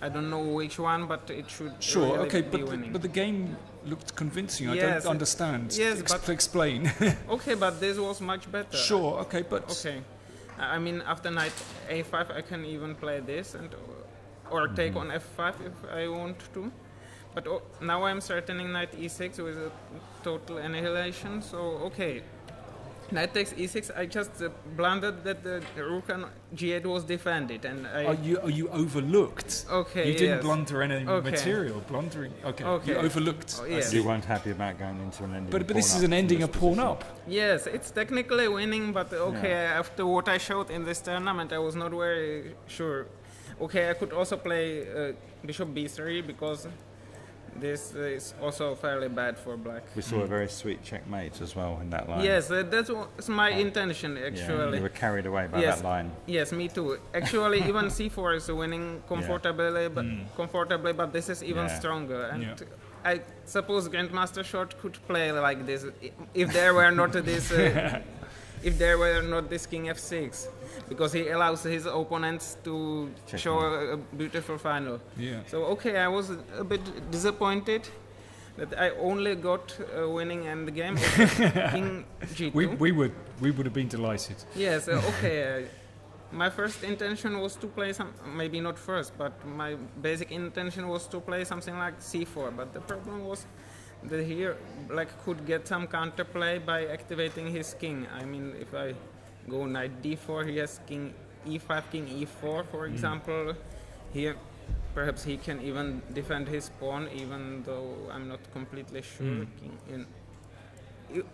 I don't know which one, but it should really be winning. But the game looked convincing. Yes, I don't understand. Yes, explain. Okay, but this was much better. Sure, okay, but... Okay. I mean, after knight a5, I can even play this, or take on f5 if I want to. But now I'm threatening knight e6 with a total annihilation, so okay. Knight takes e6. I just blundered that the rook on g8 was defended, and you overlooked. Okay, you didn't blunder any Okay. material. Blundering. Okay. You overlooked. Oh, yes. You weren't happy about going into an ending. But this is an ending a pawn up. Yes, it's technically winning, but okay. After what I showed in this tournament, I was not very sure. Okay, I could also play bishop b3 because this is also fairly bad for black. We saw a very sweet checkmate as well in that line. Yes, that was my intention actually. Yeah, you were carried away by that line. Yes, me too. Actually, even c4 is winning comfortably, but this is even stronger. And I suppose Grandmaster Short could play like this if there were not this. If there were not this king f6, because he allows his opponents to show a beautiful final. Yeah. So okay, I was a bit disappointed that I only got a winning endgame of king g2. We would have been delighted. Yes. Okay. My first intention was to play maybe not first, but my basic intention was to play something like c4. But the problem was that here black could get some counterplay by activating his king. I mean, if I go knight d4, he has king e5, king e4, for example. Here, perhaps he can even defend his pawn, even though I'm not completely sure.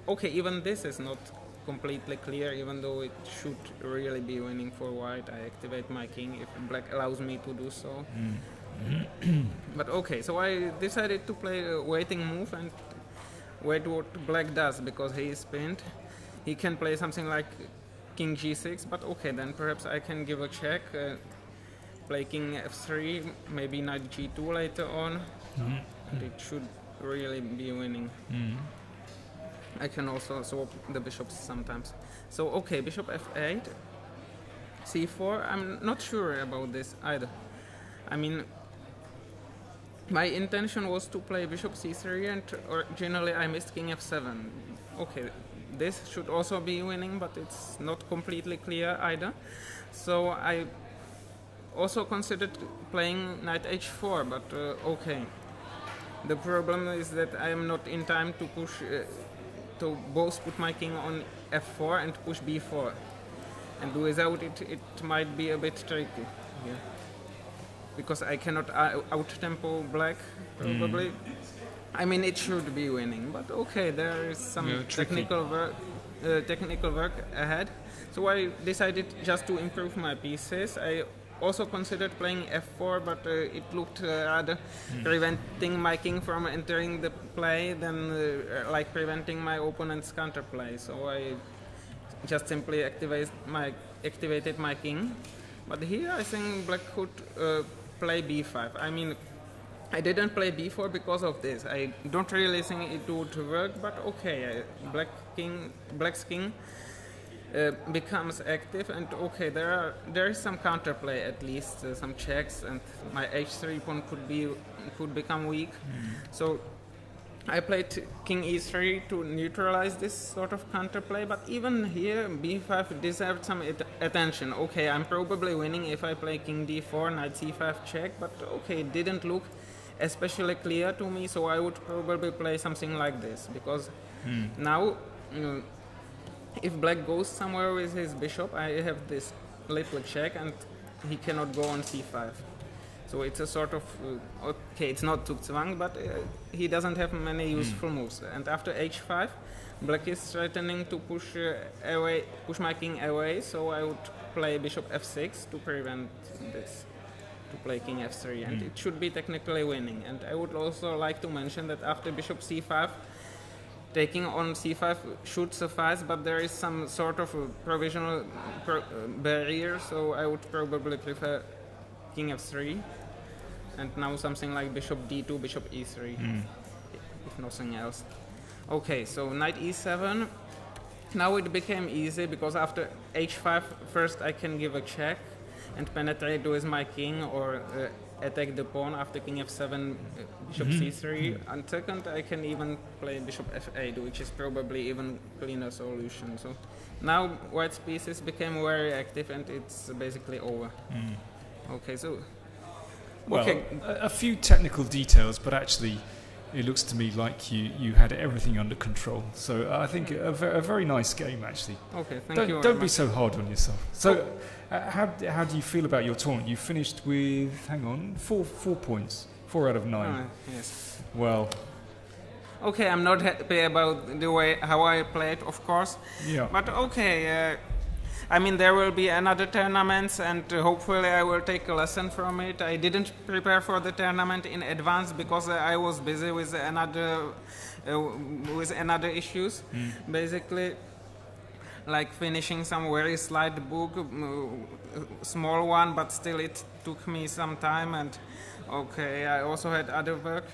Okay, even this is not completely clear, even though it should really be winning for white. I activate my king if black allows me to do so. But okay, so I decided to play a waiting move and wait what black does, because he is pinned. He can play something like king g6, but okay, then perhaps I can give a check, play king f3, maybe knight g2 later on, and it should really be winning. I can also swap the bishops sometimes. So okay, bishop f8, c4, I'm not sure about this either. I mean, my intention was to play bishop c3, and originally I missed king f7. Okay, this should also be winning, but it's not completely clear either. So I also considered playing knight h4, but okay. The problem is that I am not in time to push, to both put my king on f4 and push b4. And without it, it might be a bit tricky here. Because I cannot out-tempo black, probably. I mean, it should be winning, but okay, there is some technical work ahead. So I decided just to improve my pieces. I also considered playing f4, but it looked rather preventing my king from entering the play than like preventing my opponent's counterplay. So I just simply activated my king. But here I think black could play b5. I mean, I didn't play b4 because of this. I don't really think it would work, but okay, black's king becomes active, and okay, there is some counterplay, at least some checks, and my h3 pawn could become weak. So I played king e3 to neutralize this sort of counterplay, but even here b5 deserved some attention. Okay, I'm probably winning if I play king d4, knight c5 check, but okay, it didn't look especially clear to me, so I would probably play something like this, because now if black goes somewhere with his bishop, I have this little check and he cannot go on c5. So it's a sort of, okay, it's not Zugzwang, but he doesn't have many useful moves. And after h5, black is threatening to push my king away, so I would play bishop f6 to prevent this, to play king f3, and it should be technically winning. And I would also like to mention that after bishop c5, taking on c5 should suffice, but there is some sort of a provisional barrier, so I would probably prefer king f3, and now something like bishop d2, bishop e3, if nothing else. Okay, so knight e7. Now it became easy, because after h5, first I can give a check and penetrate with my king, or attack the pawn after king f7, bishop c3, and second I can even play bishop f8, which is probably even cleaner solution. So now white's pieces became very active, and it's basically over. Okay, so... Well, okay. A few technical details, but actually it looks to me like you had everything under control. So I think a very nice game, actually. Okay, thank you. Don't be so hard on yourself. So how do you feel about your tournament? You finished with, hang on, 4 points, 4 out of 9. Yes. Well... Okay, I'm not happy about the way how I played, of course. Yeah. But okay, I mean, there will be another tournaments, and hopefully I will take a lesson from it. I didn't prepare for the tournament in advance because I was busy with another issues. Basically, like finishing some very slight book, small one, but still it took me some time. And okay, I also had other work.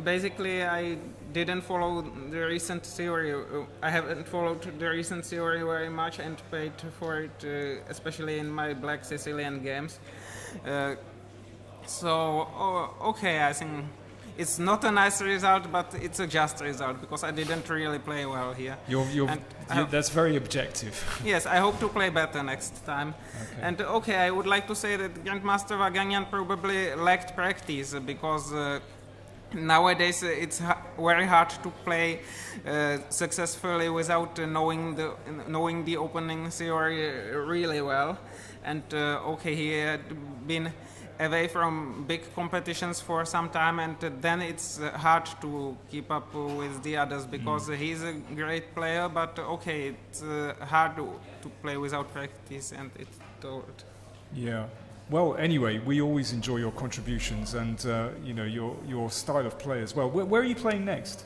Basically, I didn't follow the recent theory. I haven't followed the recent theory very much and paid for it, especially in my Black Sicilian games. Okay, I think it's not a nice result, but it's a just result, because I didn't really play well here. That's very objective. Yes, I hope to play better next time. Okay. And okay, I would like to say that Grandmaster Vaganian probably lacked practice, because nowadays it's very hard to play successfully without knowing the opening theory really well. And okay, he had been away from big competitions for some time, and then it's hard to keep up with the others, because he's a great player, but okay, it's hard to play without practice, and it's told. Yeah. Well, anyway, we always enjoy your contributions and your style of play as well. Where are you playing next?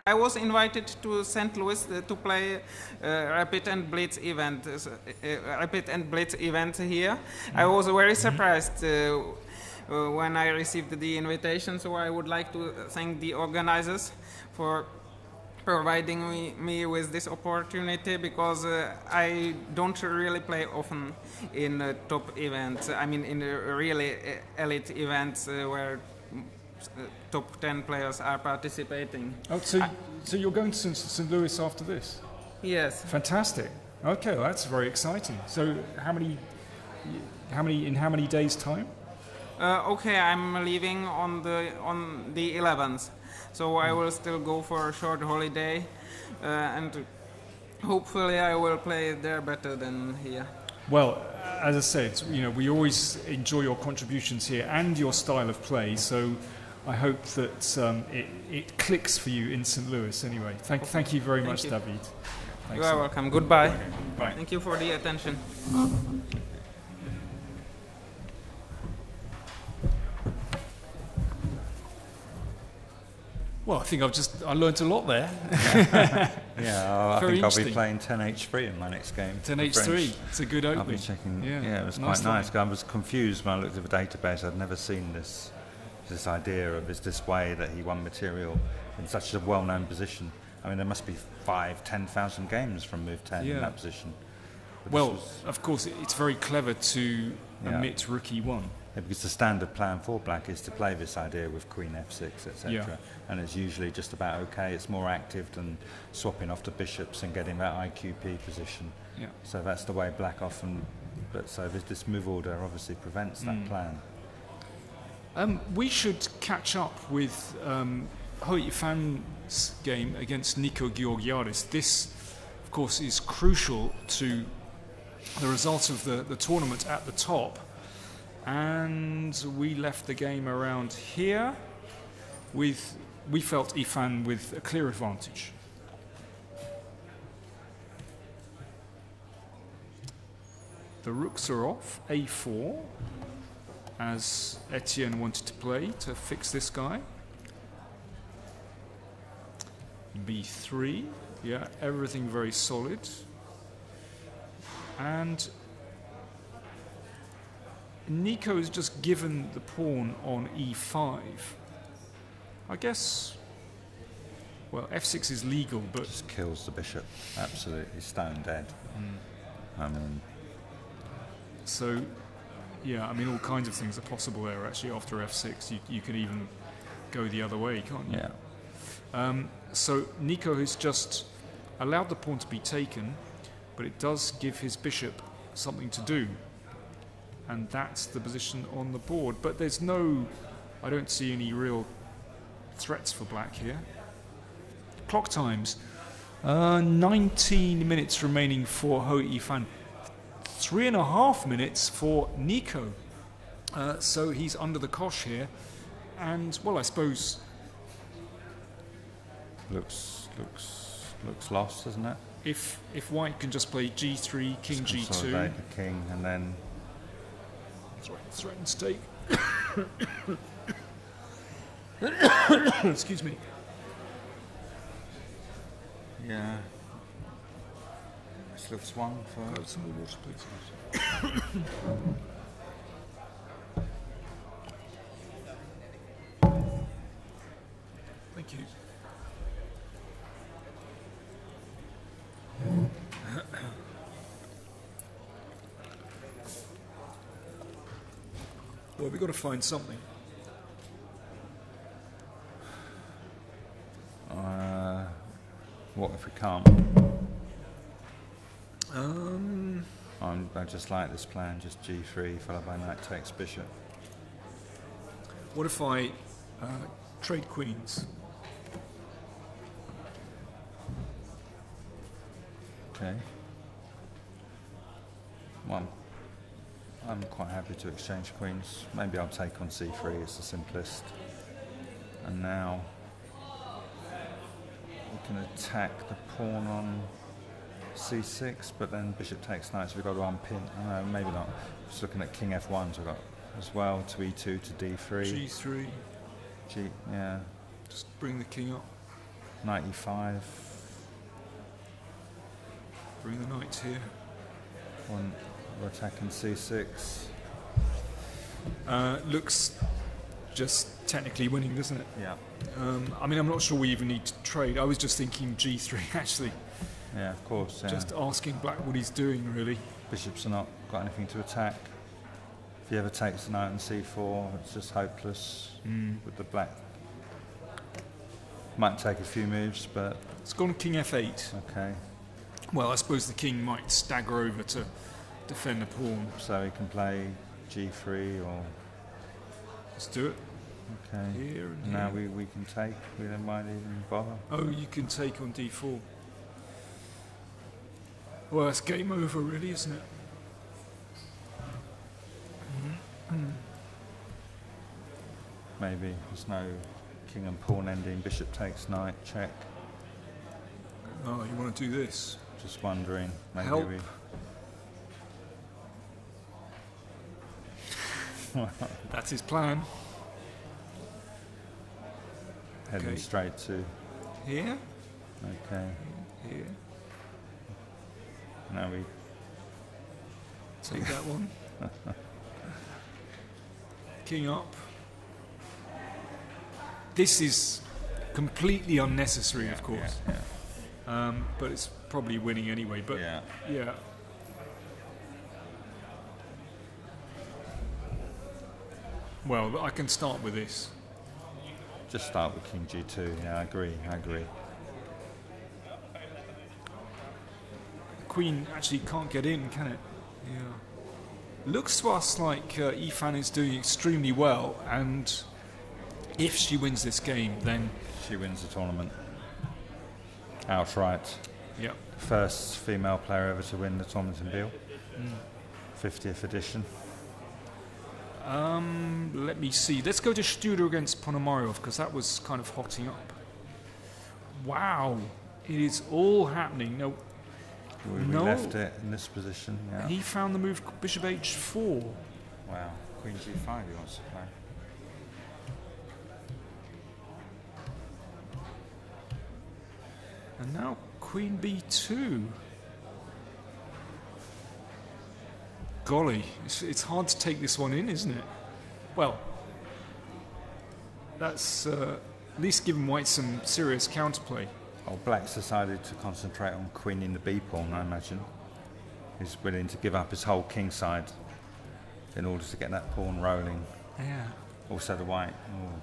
I was invited to St. Louis to play Rapid and Blitz event. Here. I was very surprised when I received the invitation. So I would like to thank the organizers for providing me with this opportunity, because I don't really play often in top events. I mean, in really elite events where top 10 players are participating. Oh, so you're going to St. Louis after this? Yes. Fantastic. Okay, well, that's very exciting. So in how many days' time? Okay, I'm leaving on the 11th, so I will still go for a short holiday, and hopefully I will play there better than here. Well, as I said, we always enjoy your contributions here and your style of play. So I hope that it clicks for you in St. Louis. Anyway, thank you very much, David. You are welcome. Goodbye. Bye. Thank you for the attention. Well, I think I learnt a lot there. Yeah, I Very think I'll be interesting. playing 10h3 in my next game. 10h3, it's a good opening. I'll be checking. Yeah, It was nice quite nice. I was confused when I looked at the database. I'd never seen this idea of this way that he won material in such a well-known position. I mean, there must be 5,000-10,000 games from move 10 in that position. But well, of course, it's very clever to omit rook e1. Yeah, because the standard plan for black is to play this idea with queen f6, etc. Yeah. And it's usually just about okay. It's more active than swapping off the bishops and getting that IQP position. Yeah. So that's the way black often. But so this move order obviously prevents that plan. We should catch up with Hou Yifan's game against Georgiadis. This, of course, is crucial to the result of the tournament at the top, and we left the game around here with, we felt Yifan with a clear advantage. The rooks are off, a4, as Etienne wanted to play to fix this guy. b3, yeah, everything very solid. And Nico has just given the pawn on e5. I guess, well, f6 is legal, but... Just kills the bishop, absolutely stone dead. So, yeah, I mean, all kinds of things are possible there, actually. After f6, you can even go the other way, can't you? Yeah. So Nico has just allowed the pawn to be taken, but it does give his bishop something to do. And that's the position on the board. But there's no... I don't see any real threats for black here. Clock times. 19 minutes remaining for Hou Yifan. 3.5 minutes for Nico. So he's under the cosh here. And, well, I suppose... Looks lost, doesn't it? If white can just play g3, king Just g2... consolidate the king and then... Threatens take. Excuse me. Yeah. This looks one for... Grab some more water, please. Thank you. Well, we've got to find something. What if we can't? I just like this plan, just g3 followed by knight takes bishop. What if I trade queens? Okay. Well, I'm quite happy to exchange queens. Maybe I'll take on c3, it's the simplest. And now we can attack the pawn on c6, but then bishop takes knight, so we've got to unpin. Maybe not. Just looking at king f1, so we've got as well to e2 to d3. g3. Yeah. Just bring the king up. Knight e5. Bring the knights here. We're attacking c6. Looks just technically winning, doesn't it? Yeah. I mean, I'm not sure we even need to trade. I was just thinking g3, actually. Yeah, of course. Yeah. Just asking black what he's doing, really. Bishops are not got anything to attack. If he ever takes the knight on c4, it's just hopeless with the black. Might take a few moves, but... It's gone king f8. Okay. Well, I suppose the king might stagger over to defend the pawn. So he can play g3 or... Let's do it. Okay. Here and now here. we can take. We don't mind even bother. Oh, you can take on d4. Well, it's game over, really, isn't it? Maybe. There's no king and pawn ending. Bishop takes knight. Check. Oh, you want to do this? Just wondering. Maybe Help. That's his plan. Heading Okay. straight to... Here? Okay. Here. Now we... Take that one. King up. This is completely unnecessary, of course. Yeah. But it's probably winning anyway. But Yeah. yeah. Well, I can start with this. Just start with king g2. Yeah, I agree. The queen actually can't get in, can it? Yeah. Looks to us like Yifan is doing extremely well, and if she wins this game, then... She wins the tournament. Outright. Yep. First female player ever to win the tournament in Biel. 50th edition. Let me see. Let's go to Studer against Ponomariov because that was kind of hotting up. Wow, it is all happening. No, We left it in this position. Yeah. he found the move Bishop H4. Wow. Queen G5 he wants to play. And now Queen B2. Golly, it's hard to take this one in, isn't it? Well, that's at least giving White some serious counterplay. Oh, Black's decided to concentrate on Queen in the B pawn, I imagine. He's willing to give up his whole king side in order to get that pawn rolling. Yeah. Also the White. Oh.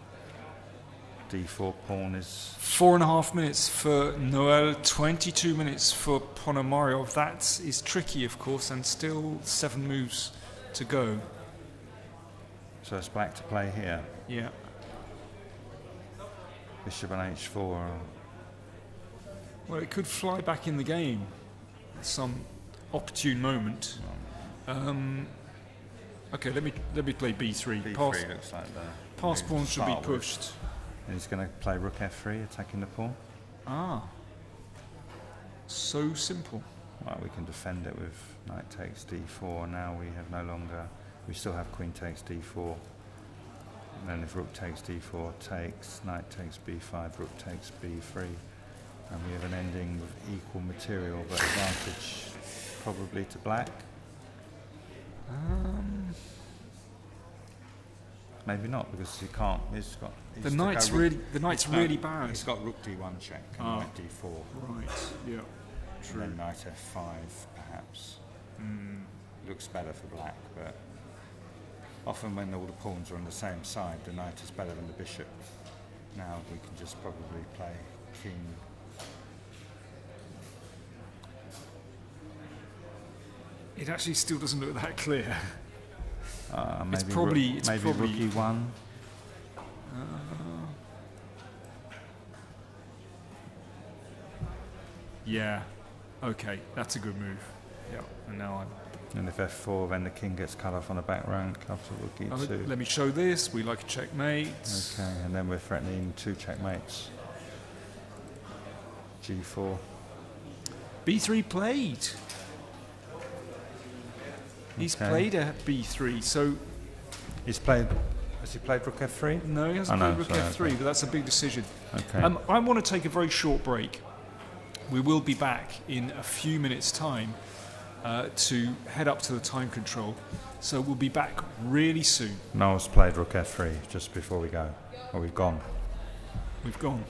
D4 pawn is 4.5 minutes for Noel, 22 minutes for Ponomariov. That is tricky, of course, and still 7 moves to go. so it's Black to play here. Yeah. Bishop on H4. Well, it could fly back in the game at some opportune moment. Okay, let me play B3. B3 Pass, looks like the pass move pawn to should be start with. pushed. And he's going to play Rook F3, attacking the pawn. Ah. So simple. Well, we can defend it with Knight takes D4. Now we have no longer. We still have Queen takes D4. And then if Rook takes D4 takes, Knight takes B5, Rook takes B3. And we have an ending with equal material, but advantage probably to Black. Maybe not, because he can't. He's got. The knight's really bad. He's got Rook D1 check and Knight D4. Right. Yeah. And then Knight F5 perhaps. Looks better for Black, but often when all the pawns are on the same side, the knight is better than the bishop. Now we can just probably play King. It actually still doesn't look that clear. Maybe probably Rook E1. Yeah. Okay, that's a good move. Yeah. And now And if F4, then the king gets cut off on the back rank after Rook E2. let me show this. We like a checkmate. Okay, and then we're threatening 2 checkmates. G4. B3 played. He's played a B3, so He's played. Has he played Rook F3? no, he hasn't played Rook F3, but that's a big decision. Okay. I want to take a very short break. We will be back in a few minutes' time to head up to the time control. So we'll be back really soon. Noel's played Rook F3 just before we go. Or we've gone. We've gone.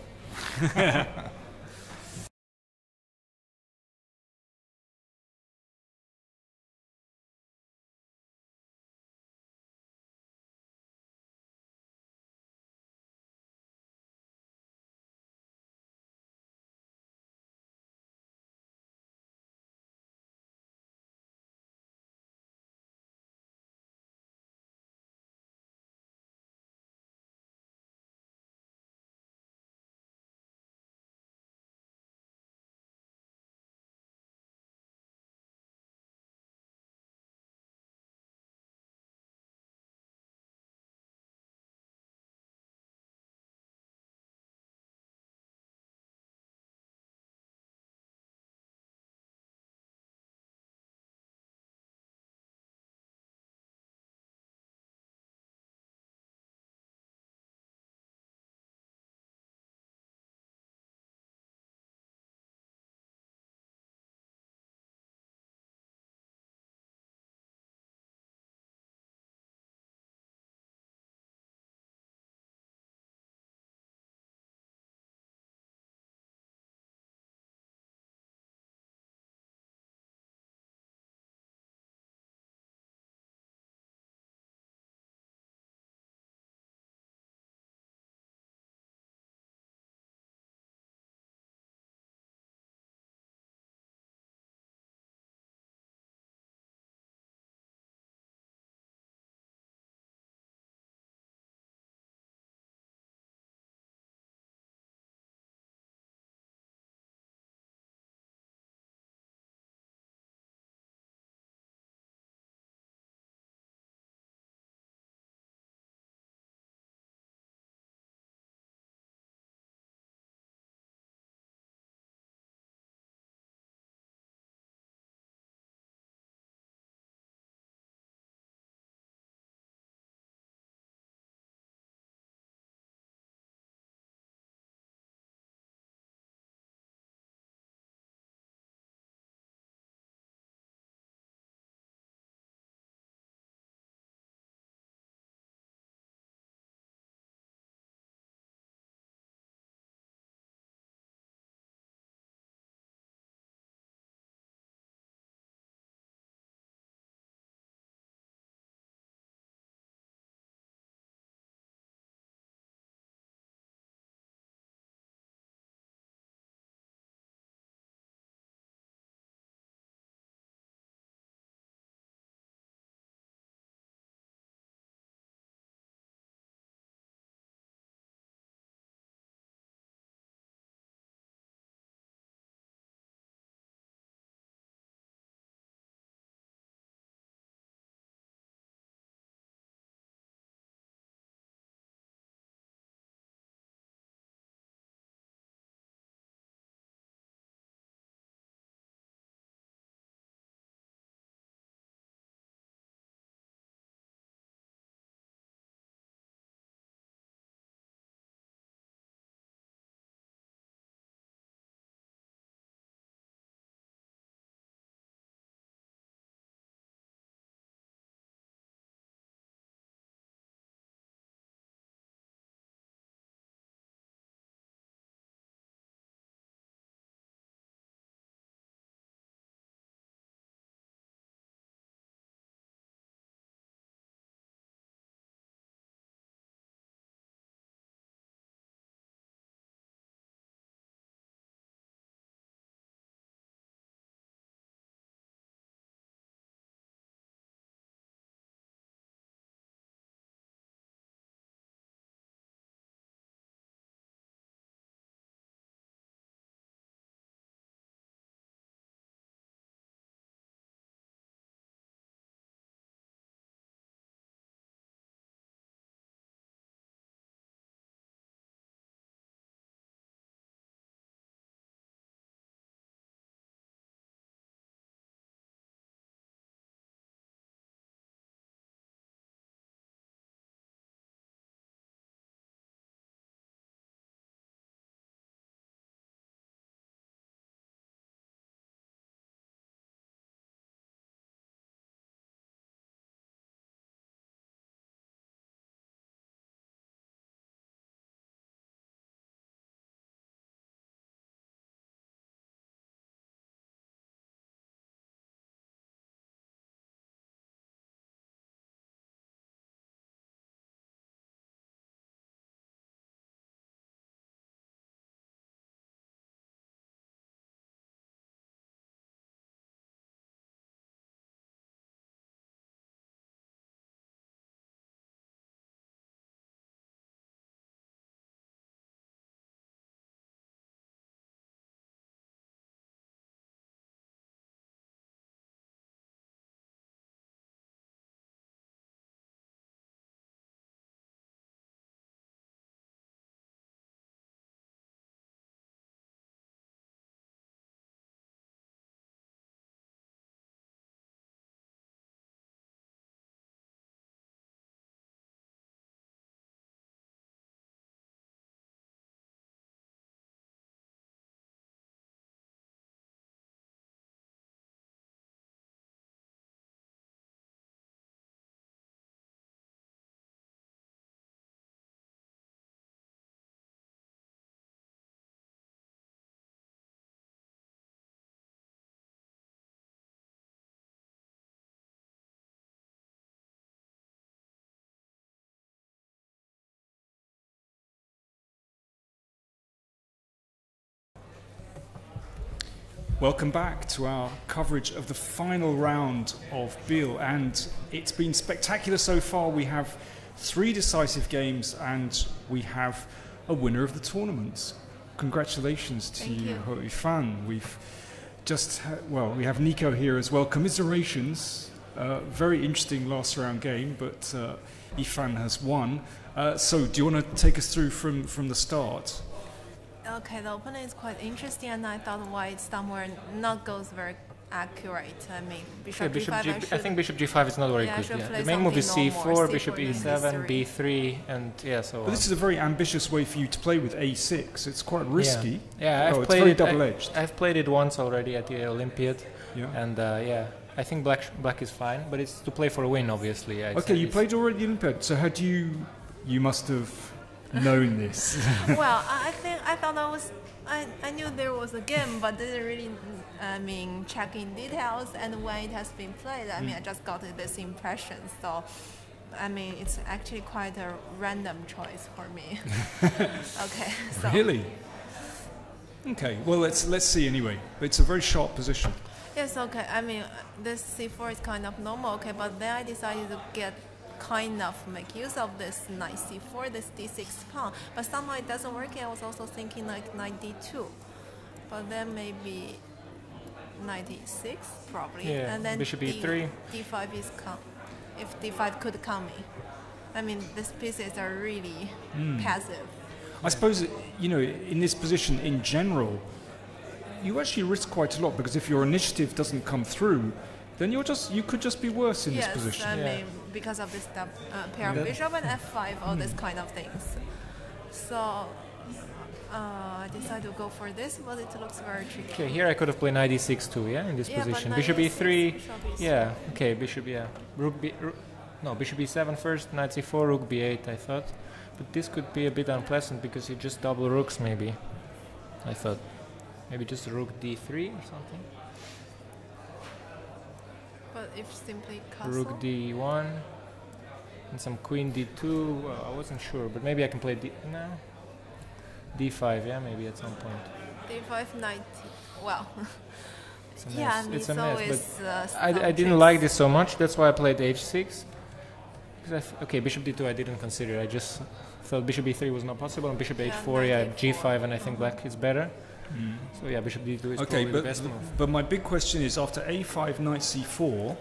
Welcome back to our coverage of the final round of Biel, and it's been spectacular so far. We have 3 decisive games and we have a winner of the tournament. Congratulations to you, Hou Yifan. We've just we have Nico here as well. Commiserations. Very interesting last round game, but Yifan has won. So do you want to take us through from the start? Okay, the opponent is quite interesting, and I thought white somewhere not goes very accurate. I mean, bishop g5. I think bishop g5 is not very good. Yeah. The main move is c4, bishop e7, b3, and so on. But this is a very ambitious way for you to play with a6. It's quite risky. Yeah, it's very double-edged. I've played it once already at the Olympiad, and I think black is fine, but it's to play for a win, obviously. Okay, you played already the Olympiad, so how do you must have known this. Well, I thought I knew there was a game, but didn't really check in details. And when it has been played, I just got this impression. So, it's actually quite a random choice for me. Okay. So. Really? Okay. Well, let's see anyway. It's a very sharp position. Yes. Okay. This c4 is kind of normal. Okay, but then I decided to make use of this knight c4, this d6 pawn, but somehow it doesn't work. I was also thinking like knight d2, but then maybe knight e6 probably, and then bishop e3. d5 is if d5 could come in. These pieces are really passive. I suppose in this position in general, you actually risk quite a lot, because if your initiative doesn't come through, then you could just be worse in this position. Because of this pair of bishop and f5, all this kind of things. So I decided to go for this, but it looks very tricky. Okay, here I could have played knight e6 too, in this position. Bishop e3, bishop, bishop e7 first, knight c4, rook b8, I thought. But this could be a bit unpleasant because you just double rooks, maybe. I thought. Maybe just rook d3 or something. But if simply castle? Rook d1 and some queen d2. Well, I wasn't sure, but maybe I can play d5. Maybe at some point. d5 knight. Well, it's a mess. But I didn't tricks. like this so much. That's why I played h6. Bishop d2 I didn't consider. I just thought bishop e3 was not possible, and bishop h4, g5, and I think black is better. So bishop d2 is probably the best move. But my big question is, after a5, knight c4,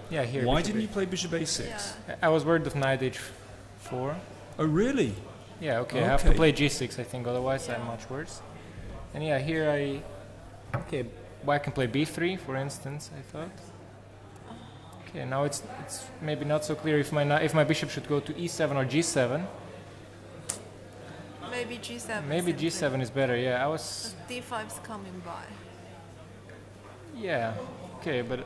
why didn't you play bishop a6? I was worried of knight h4. Oh, really? Yeah, okay. I have to play g6, I think, otherwise I'm much worse. And here I can play b3, for instance, I thought. Okay, now it's maybe not so clear if my bishop should go to e7 or g7. Maybe g7. Maybe g7 is better. I was. d5's coming by. Yeah. Okay, but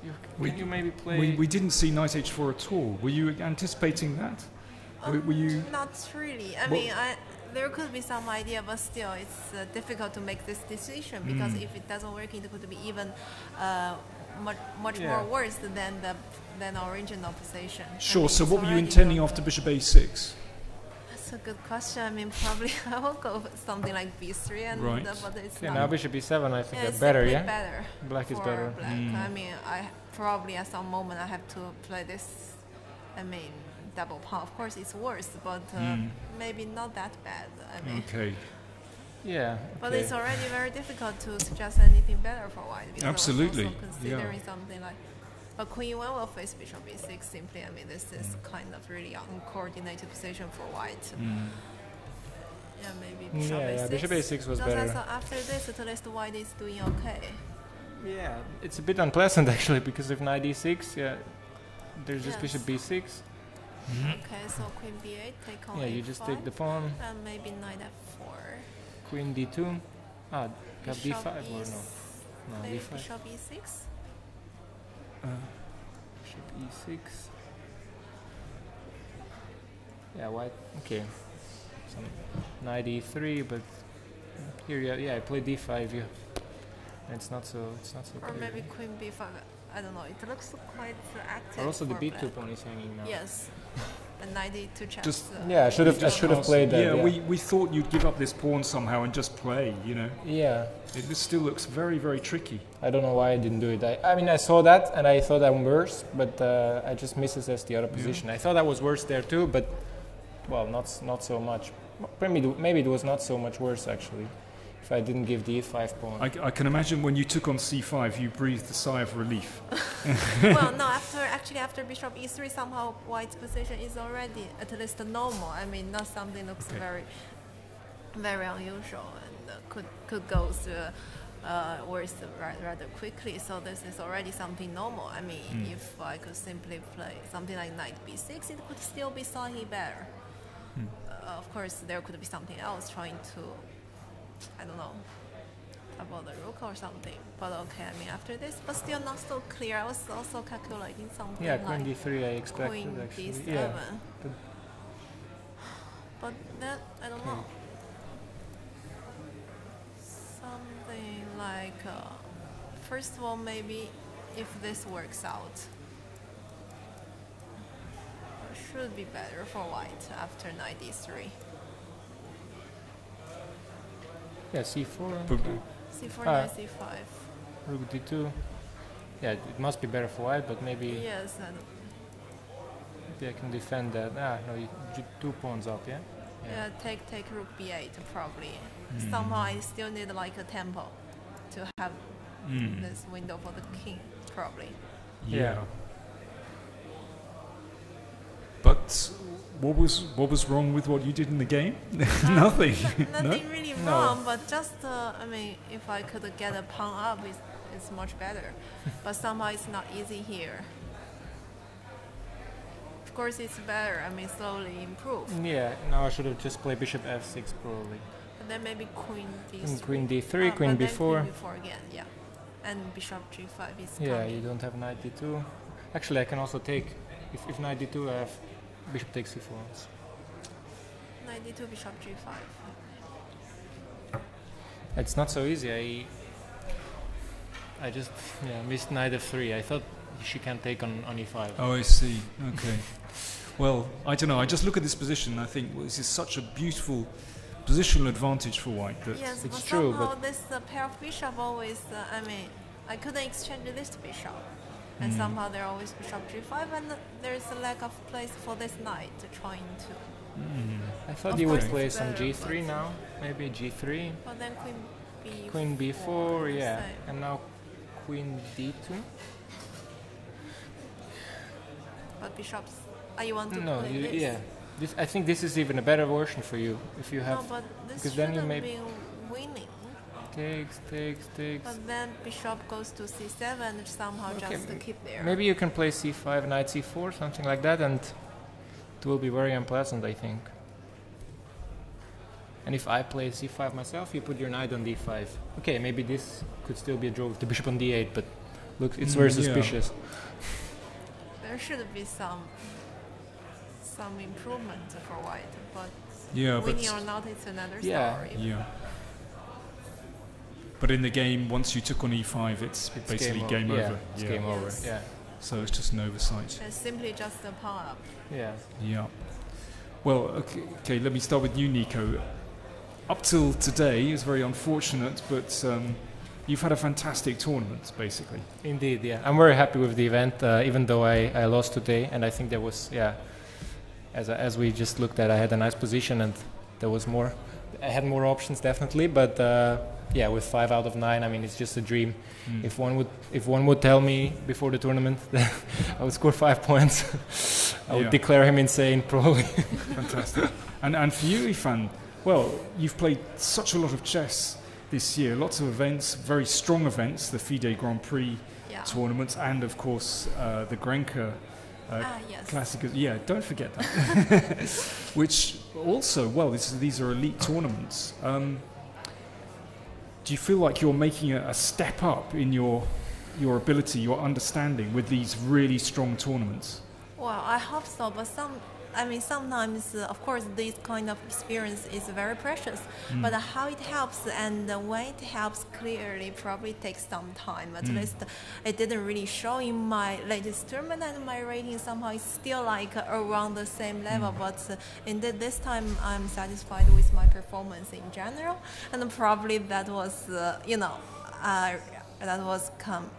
you maybe play. We didn't see knight h4 at all. Were you anticipating that? Were you? Not really. There could be some idea, but still, it's difficult to make this decision, because if it doesn't work, it could be even much more worse than the original position. Sure. So what were you intending after bishop a6? That's a good question. Probably I will go with something like b3, and but it's not. Now bishop b7, I think it's better. Better. Black is better. Black. I probably at some moment I have to play this. Double pawn. Of course, it's worse, but maybe not that bad. Okay. Yeah. But it's already very difficult to suggest anything better for white. Absolutely. I was also considering something like a queen e1 will face bishop e6. Simply, this is kind of really uncoordinated position for white. Maybe bishop a6. Bishop a6 was better. So after this, at least white is doing okay. Yeah, it's a bit unpleasant actually, because if knight e6, there's just bishop b6. Okay, so queen b8, take on you just take the pawn. And maybe knight f4. Queen d2. Have d5 or no? No, maybe d5. bishop e6. Bishop e6. White. Okay. Some knight e3, but here, I play d5. It's not so. Or clear. maybe queen b5. I don't know. It looks quite active. Or also the b2 pawn is hanging now. Yes. a knight e2 chess. I should have played that. Yeah, we thought you'd give up this pawn somehow and just play, you know. Yeah. This still looks very, very tricky. I don't know why I didn't do it. I mean, I saw that and I thought I'm worse, but I just misses the other position. I thought I was worse there too, but well, not so much. Maybe it was not so much worse actually. If I didn't give the e5 pawn. I can imagine when you took on c5, you breathed a sigh of relief. Well, no. After bishop e3, somehow white's position is already at least normal. I mean, not something looks very, very unusual and could go to worse rather quickly. So this is already something normal. I mean, if I could simply play something like knight b6, it could still be slightly better. Of course, there could be something else trying to, I don't know, about the rook or something. But okay, I mean, after this, but still not so clear. I was also calculating something yeah, like queen d3 I expected queen actually. d7. Yeah. But that, I don't know. Something like, first of all, maybe if this works out, it should be better for white after knight d3. Yeah, c4. c4, knight c5. Rook d2. Yeah, it must be better for white, but maybe Yes, and maybe I can defend that. No, you 2 pawns up, yeah? yeah, take rook b8 probably. Somehow I still need like a tempo to have this window for the king, probably. Yeah. But what was wrong with what you did in the game? Nothing. Nothing really wrong, but just I mean, if I could get a pawn up, it's much better. But somehow it's not easy here. Of course, it's better. I mean, slowly improve. Yeah. Now I should have just played bishop f6 probably. And then maybe queen d3. Queen d3, queen but b4. Then queen b4 again, yeah. And bishop g5 is Yeah, coming. you don't have knight d2. Actually, I can also take if knight d2, I have bishop takes c4. Knight d2, bishop g5. It's not so easy. I just missed knight f3. I thought she can take on e5. Oh, I see. Okay. Well, I don't know. I just look at this position and I think this is such a beautiful positional advantage for white. That Yes, it's but true, somehow but this pair of bishop always, I mean, I couldn't exchange this bishop. And somehow there always bishop g5 and there's a lack of place for this knight trying to. I thought Of you would course play it's some better, g3 but- now, maybe g3, But then queen b4. queen b4, the yeah, same. and now queen d2. But bishops, you want to No, play this? yeah. I think this is even a better version for you if you have No, but this because then you shouldn't may be winning. takes. But then bishop goes to c7 and somehow just to keep there. Maybe you can play c5, knight c4, something like that, and it will be very unpleasant, I think. And if I play c5 myself, you put your knight on d5. Okay, maybe this could still be a draw with the bishop on d8, but look, it's very suspicious. There should be some improvement for white, but winning or not, it's another story. Yeah. But in the game, once you took on e5, it's basically game over. It's game over. Yes. Yeah. So it's just an oversight. It's simply just a pawn up. Yeah. Yeah. Well, okay. Let me start with you, Nico. Up till today, it was very unfortunate, but you've had a fantastic tournament, basically. Indeed, yeah. I'm very happy with the event, even though I lost today, and I think there was, as we just looked at, I had a nice position, and there was more. I had more options, definitely, but with 5 out of 9, I mean, it's just a dream. If one would tell me before the tournament that I would score 5 points, I would declare him insane, probably. Fantastic. And for you, Yifan, well, you've played such a lot of chess this year, lots of events, very strong events, the FIDE Grand Prix tournaments, and of course the Grenka Classic. Yeah, don't forget that. Which also, well, these are elite tournaments. Do you feel like you're making a step up in your ability, your understanding with these really strong tournaments? Well, I hope so, but I mean, sometimes, of course, this kind of experience is very precious, but how it helps and when it helps clearly probably takes some time. At least it didn't really show in my latest tournament, and my rating somehow is still like around the same level. But indeed, this time I'm satisfied with my performance in general, and probably that was, that was come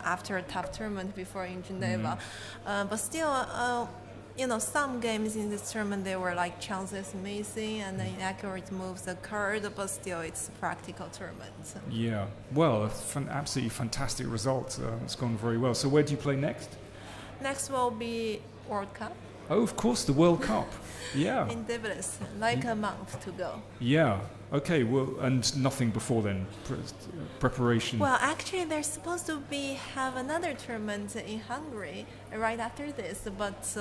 after a tough tournament before in Geneva. But still, some games in this tournament, there were like chances missing and inaccurate moves occurred, but still it's a practical tournament. Yeah, well, absolutely fantastic result. It's gone very well. So where do you play next? Next will be World Cup. Oh, of course, the World Cup. Yeah. In Tbilisi, like a month to go. Yeah. Okay. Well, and nothing before then. Preparation. Well, actually, they're supposed to have another tournament in Hungary right after this, but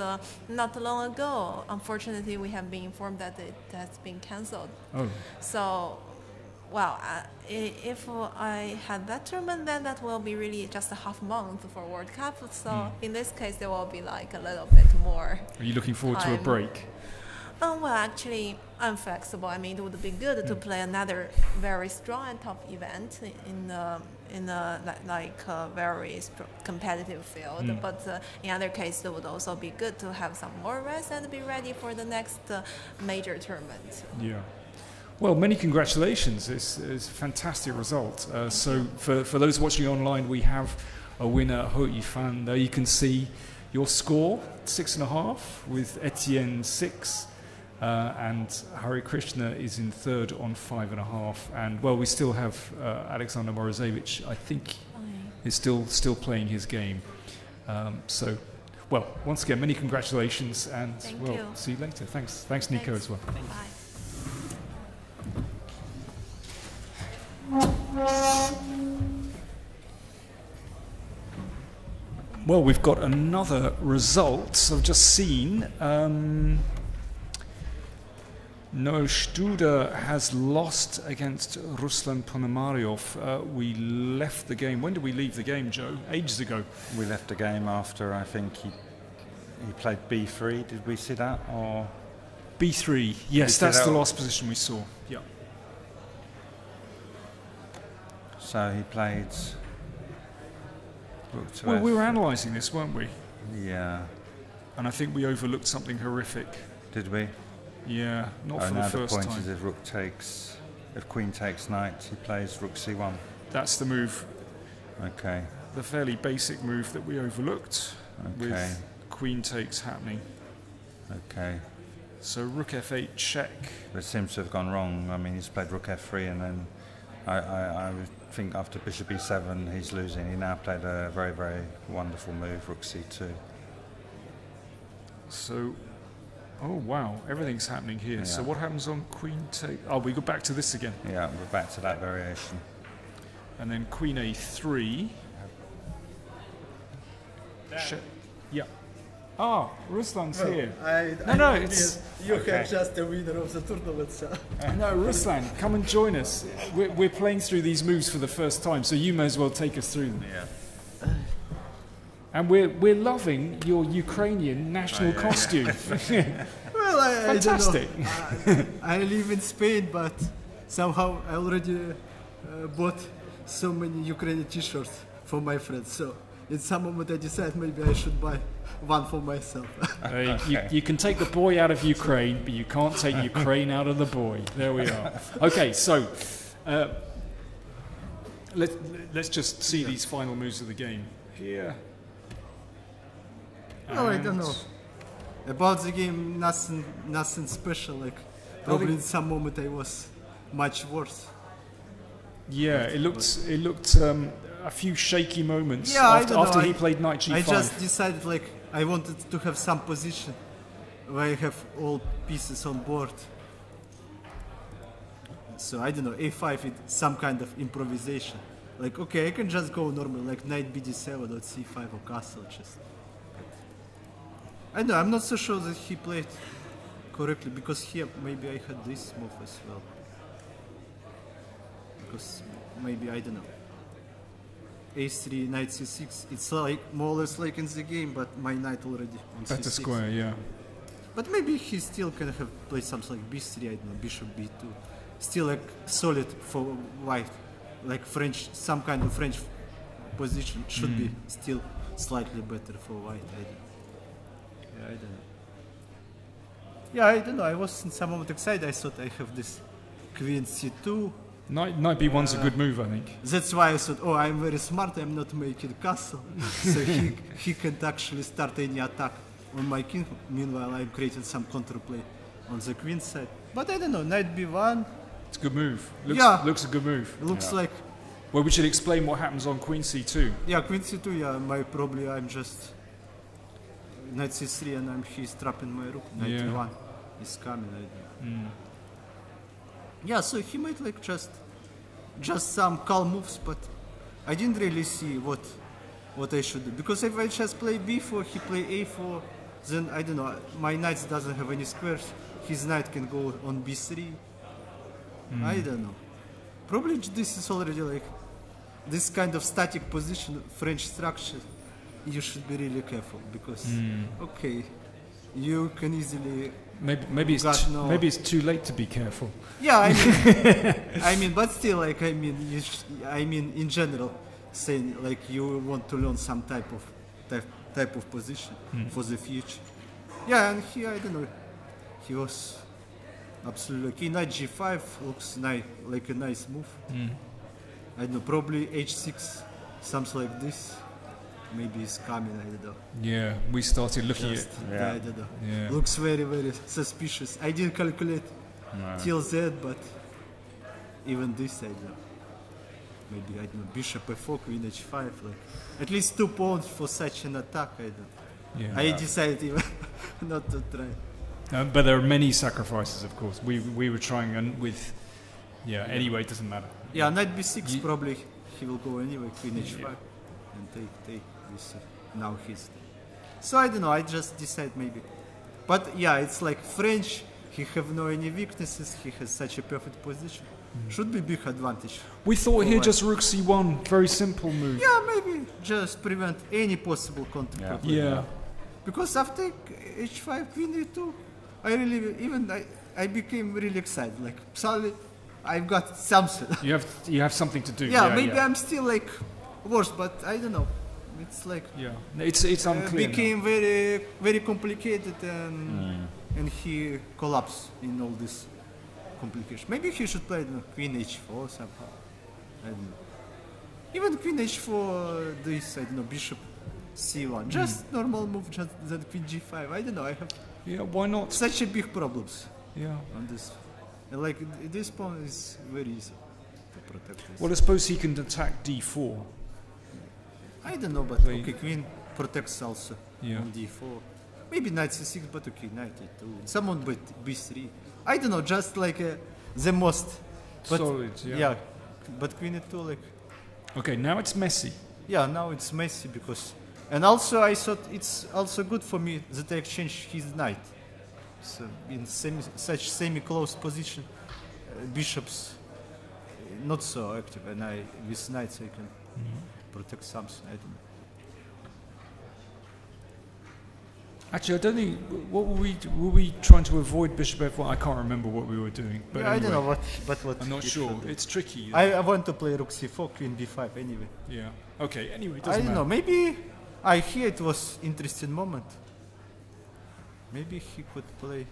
not long ago, unfortunately, we have been informed that it has been cancelled. Oh. So, well, if I had that tournament, then that will be really just a half month for World Cup. So in this case, there will be like a little bit more. Are you looking forward to a break? Well, actually, I'm flexible. I mean, it would be good to play another very strong and tough event in a very competitive field. But in other cases, it would also be good to have some more rest and be ready for the next major tournament. Yeah. Well, many congratulations. It's a fantastic result. So for those watching online, we have a winner, Hou Yifan. There you can see your score, 6.5, with Etienne 6. And Hari Krishna is in third on 5.5. And, well, we still have Alexander Morozevich, I think, is still playing his game. So, well, once again, many congratulations. And, see you later. Thanks Nico, as well. Bye. Well, we've got another result. I've just seen Noel Studer has lost against Ruslan Ponomariov. We left the game. When did we leave the game, Joe? Ages ago. We left the game after, I think, he played B3. Did we see that? Or B3. Yes, that's the last position we saw. Yeah. So he played Rook to Well, F. we were analysing this, weren't we? Yeah. And I think we overlooked something horrific. Did we? Yeah, not for the now first the point time. is if Queen takes Knight, he plays Rook C1. That's the move. Okay. The fairly basic move that we overlooked with Queen takes happening. Okay. So Rook F8 check. But it seems to have gone wrong. I mean, he's played Rook F3 and then I think after Bishop E7 he's losing. He now played a very, very wonderful move, Rook C2. So, oh wow, everything's happening here. Yeah. So what happens on Queen take? Oh, we go back to this again. Yeah, we're back to that variation. And then Queen A3. Yeah. Ah, Ruslan's here. No, it's... You have just a winner of the tournament, so... No, Ruslan, come and join us. We're playing through these moves for the first time, so you may as well take us through them. Yeah. And we're loving your Ukrainian national costume. Well, Fantastic. I don't know. I live in Spain, but somehow I already bought so many Ukrainian t-shirts for my friends, so in some moment I decided maybe I should buy one for myself. You can take the boy out of Ukraine, but you can't take Ukraine out of the boy. There we are. Okay, so let's just see these final moves of the game here. No, I don't know. About the game, nothing special. Like probably in some moment I was much worse. Yeah, it looked a few shaky moments after he played Knight G5. I just decided like I wanted to have some position where I have all pieces on board. So I don't know, A5 is some kind of improvisation. Like okay, I can just go normal, like Knight BD7 or C5 or castle just. I know, I'm not so sure that he played correctly because here maybe I had this move as well. Because maybe, I don't know. A3, Knight C6, it's like more or less like in the game, but my knight already on Better C6. square, yeah. But maybe he still can have played something like b3, I don't know, bishop b2. Still like solid for white, like French, some kind of French position should be still slightly better for white. I don't know. Yeah, I don't know. I was in some moment excited. I thought I have this queen c2. Knight b1's a good move, I think. That's why I thought, oh, I'm very smart. I'm not making castle, so he can't actually start any attack on my king. Meanwhile, I'm creating some counterplay on the queen side. But I don't know. Knight b1. It's a good move. Looks a good move. Looks like. Well, we should explain what happens on queen c2. Yeah, queen c2. Yeah, I'm just knight c3 and he's trapping my rook. Knight e1 is coming. Yeah, so he made like just some calm moves, but I didn't really see what I should do, because if I just play b4, he play a4, then I don't know. My knight doesn't have any squares. His knight can go on b3. I don't know. Probably this is already like this kind of static position, French structure. You should be really careful, because okay, you can easily maybe it's too late to be careful. Yeah, I mean, but still, like I mean, in general, saying like you want to learn some type of position for the future. Yeah, and he, I don't know, he was absolutely okay. Knight g5 looks like a nice move. I don't know, probably h6, something like this. Maybe it's coming, I don't know. Yeah, we started looking at I don't know. Yeah. Looks very, very suspicious. I didn't calculate till that, but even this, I don't know. Maybe, I don't know, bishop f4, queen h5, like at least 2 pawns for such an attack, I don't know. Yeah. I decided even not to try. But there are many sacrifices, of course. We were trying with, anyway, it doesn't matter. Yeah, knight b6, probably he will go anyway, queen h5, and take this. Now he's. So I don't know, I just decide maybe. But yeah, it's like French, he have no any weaknesses, he has such a perfect position. Should be big advantage. We thought here just rook c1, very simple move. Yeah, maybe just prevent any possible counter. Yeah. Because after h5, queen e2, I became really excited. Like suddenly, I've got something. You have something to do. Yeah, maybe I'm still like worse, but I don't know. It's like it's unclear. Became very, very complicated, and he collapsed in all this complication. Maybe he should play queen h4 somehow. I don't know. Even queen h4, this, I don't know, bishop c1. Just normal move, just then queen g5. I don't know, I have why not? Such a big problems on this. And like this pawn is very easy to protect this. Well, I suppose he can attack d4. I don't know, but okay, queen protects also on d4. Maybe knight c6, but okay, knight e2. Someone with b3. I don't know, just like the most solid. Yeah, but queen e2, like. Okay, now it's messy. Yeah, now it's messy because, and also I thought it's also good for me that I exchange his knight. So in such semi-close position, bishops not so active, and with knights I can protect something. I don't know. Actually, I don't think. What were we trying to avoid bishop f1? I can't remember what we were doing. But anyway, I don't know what. I'm not sure. It's tricky. I want to play rook c4, queen b5 anyway. Yeah. Okay. Anyway, it I doesn't don't matter. know. Maybe here it was interesting moment. Maybe he could play.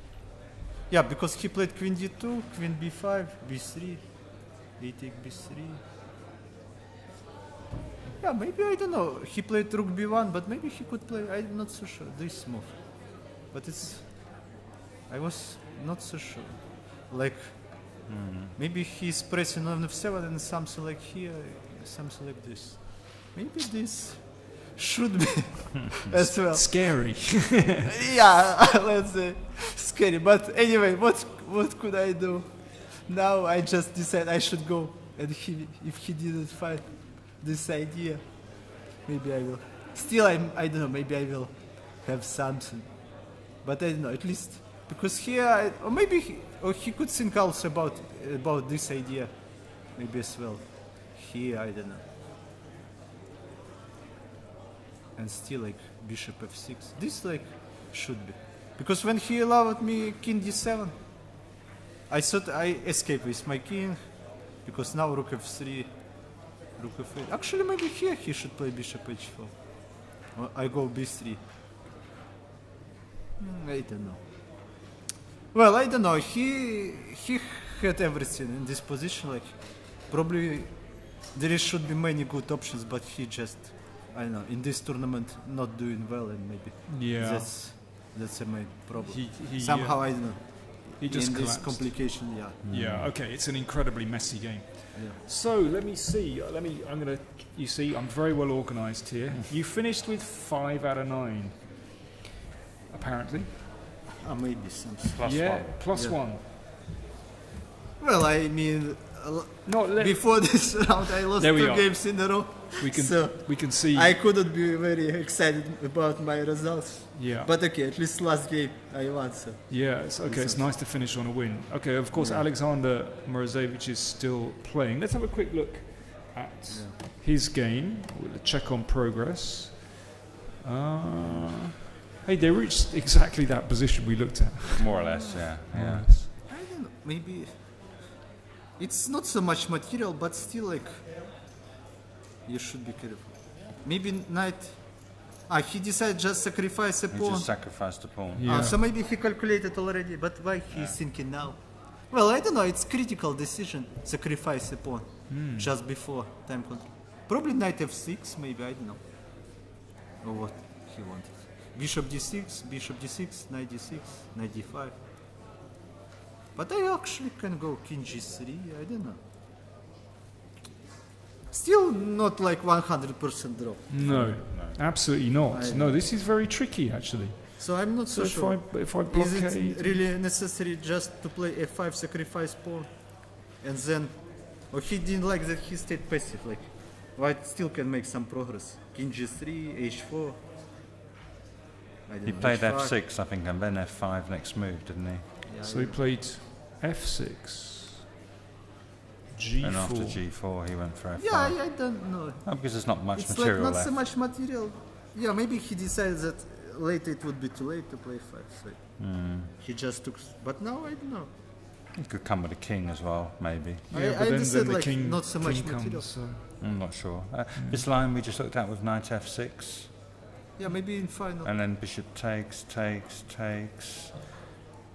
Yeah, because he played queen d2, queen b5, b3, a take b3. Yeah, maybe, I don't know, he played rook b1, but maybe he could play, I'm not so sure, this move. But I was not so sure. Like, maybe he's pressing on f7 and something like here, something like this. Maybe this should be as well. Scary. Yeah, let's say scary. But anyway, what could I do? Now I just decided I should go, and if he didn't find this idea, maybe I will. Still, I don't know. Maybe I will have something, but I don't know. At least because here, or maybe he could think also about this idea, maybe as well. Here, I don't know. And still, like bishop f6. This like should be. Because when he allowed me king d7, I thought I escape with my king, because now rook f3, rook f8. Actually, maybe here he should play bishop h4. Or I go b3. I don't know. Well, I don't know. He had everything in this position. Like, probably there should be many good options, but he just, I don't know, in this tournament not doing well, and maybe that's the main problem. He Somehow I don't know. He just in collapsed. this complication, yeah. Yeah. Okay. It's an incredibly messy game. Yeah. So let me see. I'm gonna. You see, I'm very well organised here. You finished with 5 out of 9. Apparently. Maybe some. Plus one. Well, I mean, Not before this round, I lost There we 2 are. games in a row. We can see. I couldn't be very excited about my results. Yeah. But okay, at least last game I won. So. Yeah, it's okay. It's nice to finish on a win. Okay, of course, Alexander Morozevich is still playing. Let's have a quick look at his game. We'll check on progress. Hey, they reached exactly that position we looked at. More or less, yeah. Yes. I don't know, maybe it's not so much material, but still, like, you should be careful. Maybe knight. He decided just sacrifice a He pawn. just sacrificed a pawn. Yeah. So maybe he calculated already, but why he's thinking now? Well, I don't know, it's critical decision, sacrifice a pawn, just before time control. Probably knight f6, maybe, I don't know. Or what he wanted. Bishop d6, knight d6, knight d5. But I actually can go king g3, I don't know. Still not like 100% draw. No, absolutely not. No, this is very tricky, actually. So I'm not so sure. If I Is blockade, it really necessary just to play f5 sacrifice pawn? And then, or he didn't like that he stayed passive, like, white still can make some progress. King g3, h4. I don't He know, played h5. f6, I think, and then f5 next move, didn't he? Yeah, so he played f6, g4. And after g4, he went for f5. Yeah, I don't know. Oh, because there's not much It's material like not left. so much material. Yeah, maybe he decided that later it would be too late to play 5. So he just took. But now I don't know. He could come with a king as well, maybe. Yeah, I but then understand, the like, king, not so much king material. comes, so. I'm not sure. This line we just looked at with knight f6, Yeah, maybe in final. and then bishop takes,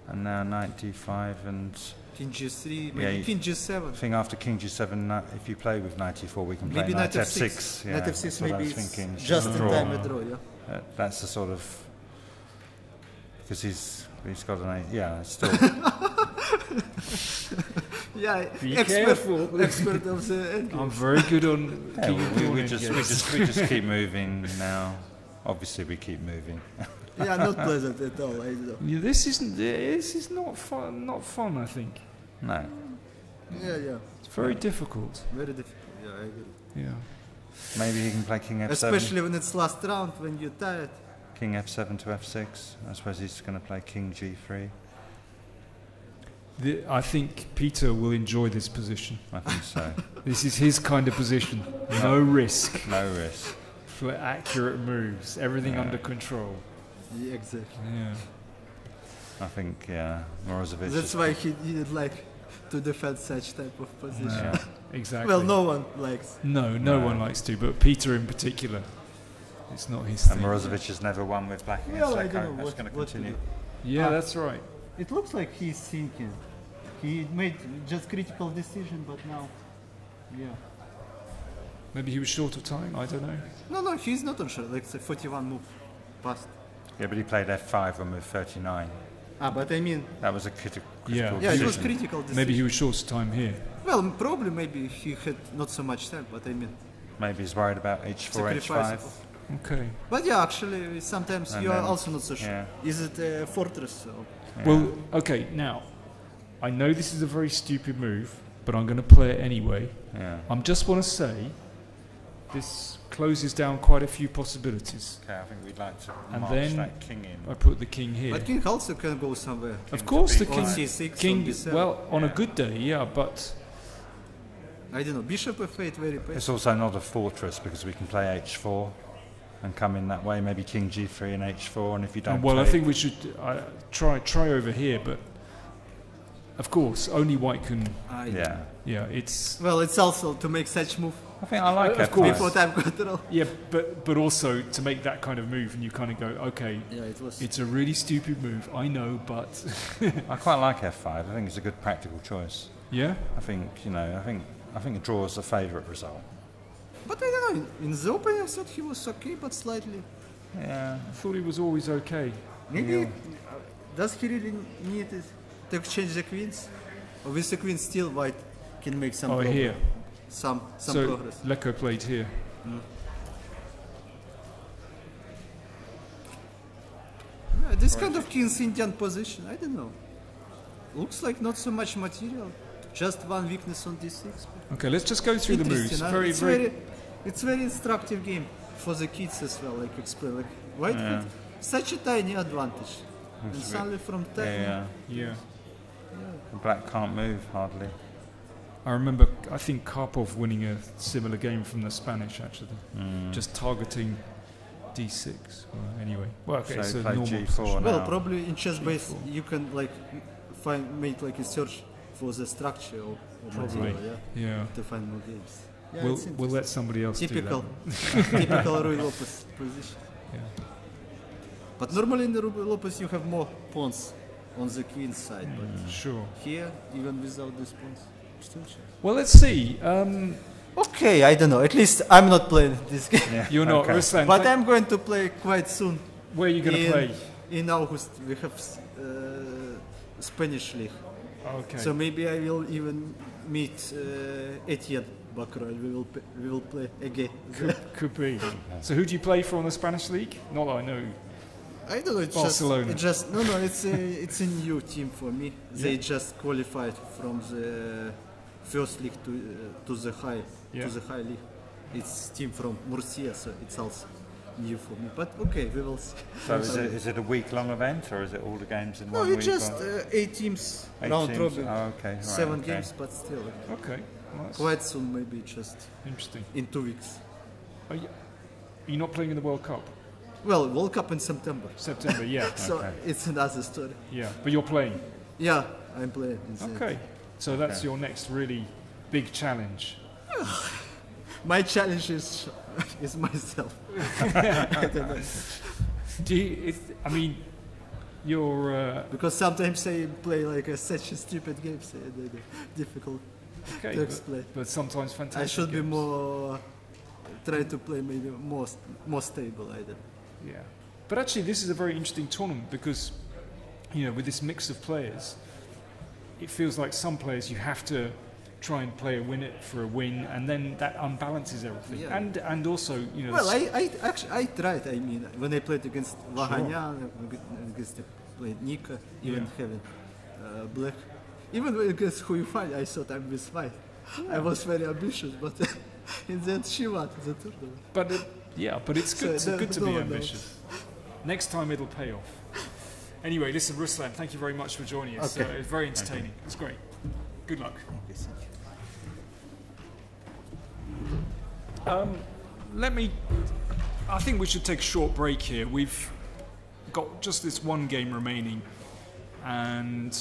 and now knight d5, and King g3, Yeah, maybe you- king I g7. think after king g7, if you play with knight e4, we can play Maybe knight knight f6. f6. Yeah, Knight that's f6 what I maybe was it's thinking. just in Draw. time a draw, yeah. That's the sort of, because he's got an 8. Yeah, it's still. Yeah, Be expert of the end. I'm very good on Yeah, king and pawn we just keep moving now. Obviously, we keep moving. Yeah, not pleasant at all. I don't know. Yeah, this is not fun. Not fun. I think No. Yeah, it's very difficult. very difficult. Yeah, I agree. Yeah. Maybe he can play king f7. Especially when it's last round, when you're tired. King f7 to f6. I suppose he's going to play king g3. I think Peter will enjoy this position. I think so. This is his kind of position. No risk No risk. for accurate moves. Everything Yeah. under control. Yeah, exactly. Yeah. I think, yeah, Morozevich. That's why he didn't like to defend such type of position. Yeah. Exactly. Well, no one likes. No No. one likes to, but Peter in particular, it's not his And thing. Morozevich has never won with black against Well, I Leko. don't know That's going to what to continue. do. Yeah, that's right. It looks like he's thinking. He made just critical decision, but now, yeah. Maybe he was short of time. I don't know. No, he's not on short. Like the 41 move past. Yeah, but he played f5 on move 39. But I mean, That was a critical Yeah. decision. yeah, it was critical decision. Maybe he was short of time here. Well, probably maybe he had not so much time, but I mean, Maybe he's worried about h4, sacrifice. h5. Okay. But yeah, actually, sometimes And you are then- also not so sure. yeah. Is it a fortress? Or Yeah. Well, okay. Now, I know this is a very stupid move, but I'm going to play it anyway. Yeah. I just want to say, this closes down quite a few possibilities. Okay, I think we'd like to And march then that king in. I put the king here. But king also can go somewhere. Of course, the King king. On c6, King. on b7. Well, on a good day, yeah, but I don't know. Bishop f8 very passive. It's also not a fortress because we can play h4. and come in that way. Maybe king g3 and h4, and if you don't. Well, I take, think we should try over here, but of course, only white can. Yeah, it's. Well, it's also to make such move. I think I like of f5. course. Before time control. Yeah, but also to make that kind of move, and you kind of go, okay, Yeah, it was. it's a really stupid move, I know, but I quite like f5. I think it's a good practical choice. yeah. I think I think a draw is the favourite result. But I don't know. In the open, I thought he was okay, but slightly. Yeah. I thought he was always okay. Maybe does he really need it to exchange the queens? Or with the queen still white can make some progress? Here. Some So progress. Leko played here. Yeah, this kind of king's Indian position, I don't know. Looks like not so much material. Just one weakness on d6. Okay, let's just go through the moves. Interesting, huh? It's very instructive game for the kids as well, like explain. Like white had such a tiny advantage. And suddenly from 10. Yeah. The black can't move hardly. I remember, I think Karpov winning a similar game from the Spanish, actually. Just targeting d6. Well, anyway. Well, okay, So so play normal g4 position. Well, now. probably in chess base you can like make like a search for the structure or Probably. material, Yeah. to find more games. Yeah, We'll, it's we'll let somebody else typical, do that. typical Rui Lopez position. Yeah. But normally in the Rui Lopez you have more pawns on the queen side, but Sure. here even without these pawns, still check. Well, let's see. Okay, I don't know. At least I'm not playing this game, Yeah. You're not, Okay. Ruslan. but I'm going to play quite soon. Where are you going to play? In August we have Spanish league. Okay. So maybe I will even meet Etienne Bakrot. We will play again. Could be. So who do you play for in the Spanish league? Not that I know. I don't know. It's Barcelona. Just no. It's a new team for me. They just qualified from the first league to the high league. It's team from Murcia, so it's also new for me. But okay, we will see. So is it a week-long event, or is it all the games in No, one week? it's just or 8 teams, 8 round teams? robin, Oh, okay. Right, 7 okay. games, but still Okay. Well, that's quite soon. Maybe just interesting. in 2 weeks. Are you not playing in the World Cup? Well, World Cup in September. September, yeah. So Okay. it's another story. Yeah. But you're playing. Yeah, I'm playing. Okay. So that's your next really big challenge. My challenge is myself. I don't know. I mean, you're Because sometimes I play like such a stupid games, difficult okay, to explain. but sometimes fantastic. I should be games. more try to play maybe more stable. I don't. Yeah. But actually, this is a very interesting tournament because, with this mix of players, it feels like some players you have to try and play a win it for a win, and then that unbalances everything. Yeah. And also, Well, I tried. I mean, when I played against Vaganian, against played Nika, even having black, even against Hou Yifan, I thought I would fine. I was very ambitious, but in the end she won the tournament. But it's good, So good to no be one ambitious. Next time it'll pay off. Anyway, listen, Ruslan, thank you very much for joining us. Okay. It's very entertaining. It's great. Good luck. I think we should take a short break here. We've got just this one game remaining, and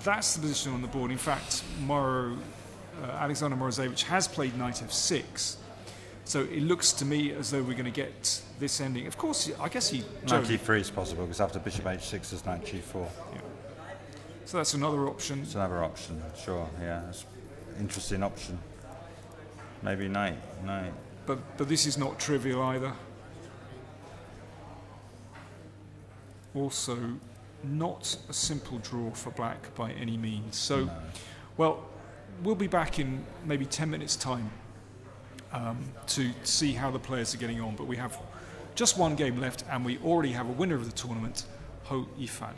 that's the position on the board. In fact, Alexander Morozevich has played knight f6, so it looks to me as though we're going to get this ending. Of course, I guess Knight g3 is possible because after bishop h6 is knight g4. Yeah. So that's another option. It's another option, sure. Yeah, it's an interesting option. Maybe knight. But this is not trivial either. Also, not a simple draw for black by any means. So, well, we'll be back in maybe 10 minutes' time to see how the players are getting on. But we have just one game left, and we already have a winner of the tournament, Hou Yifan.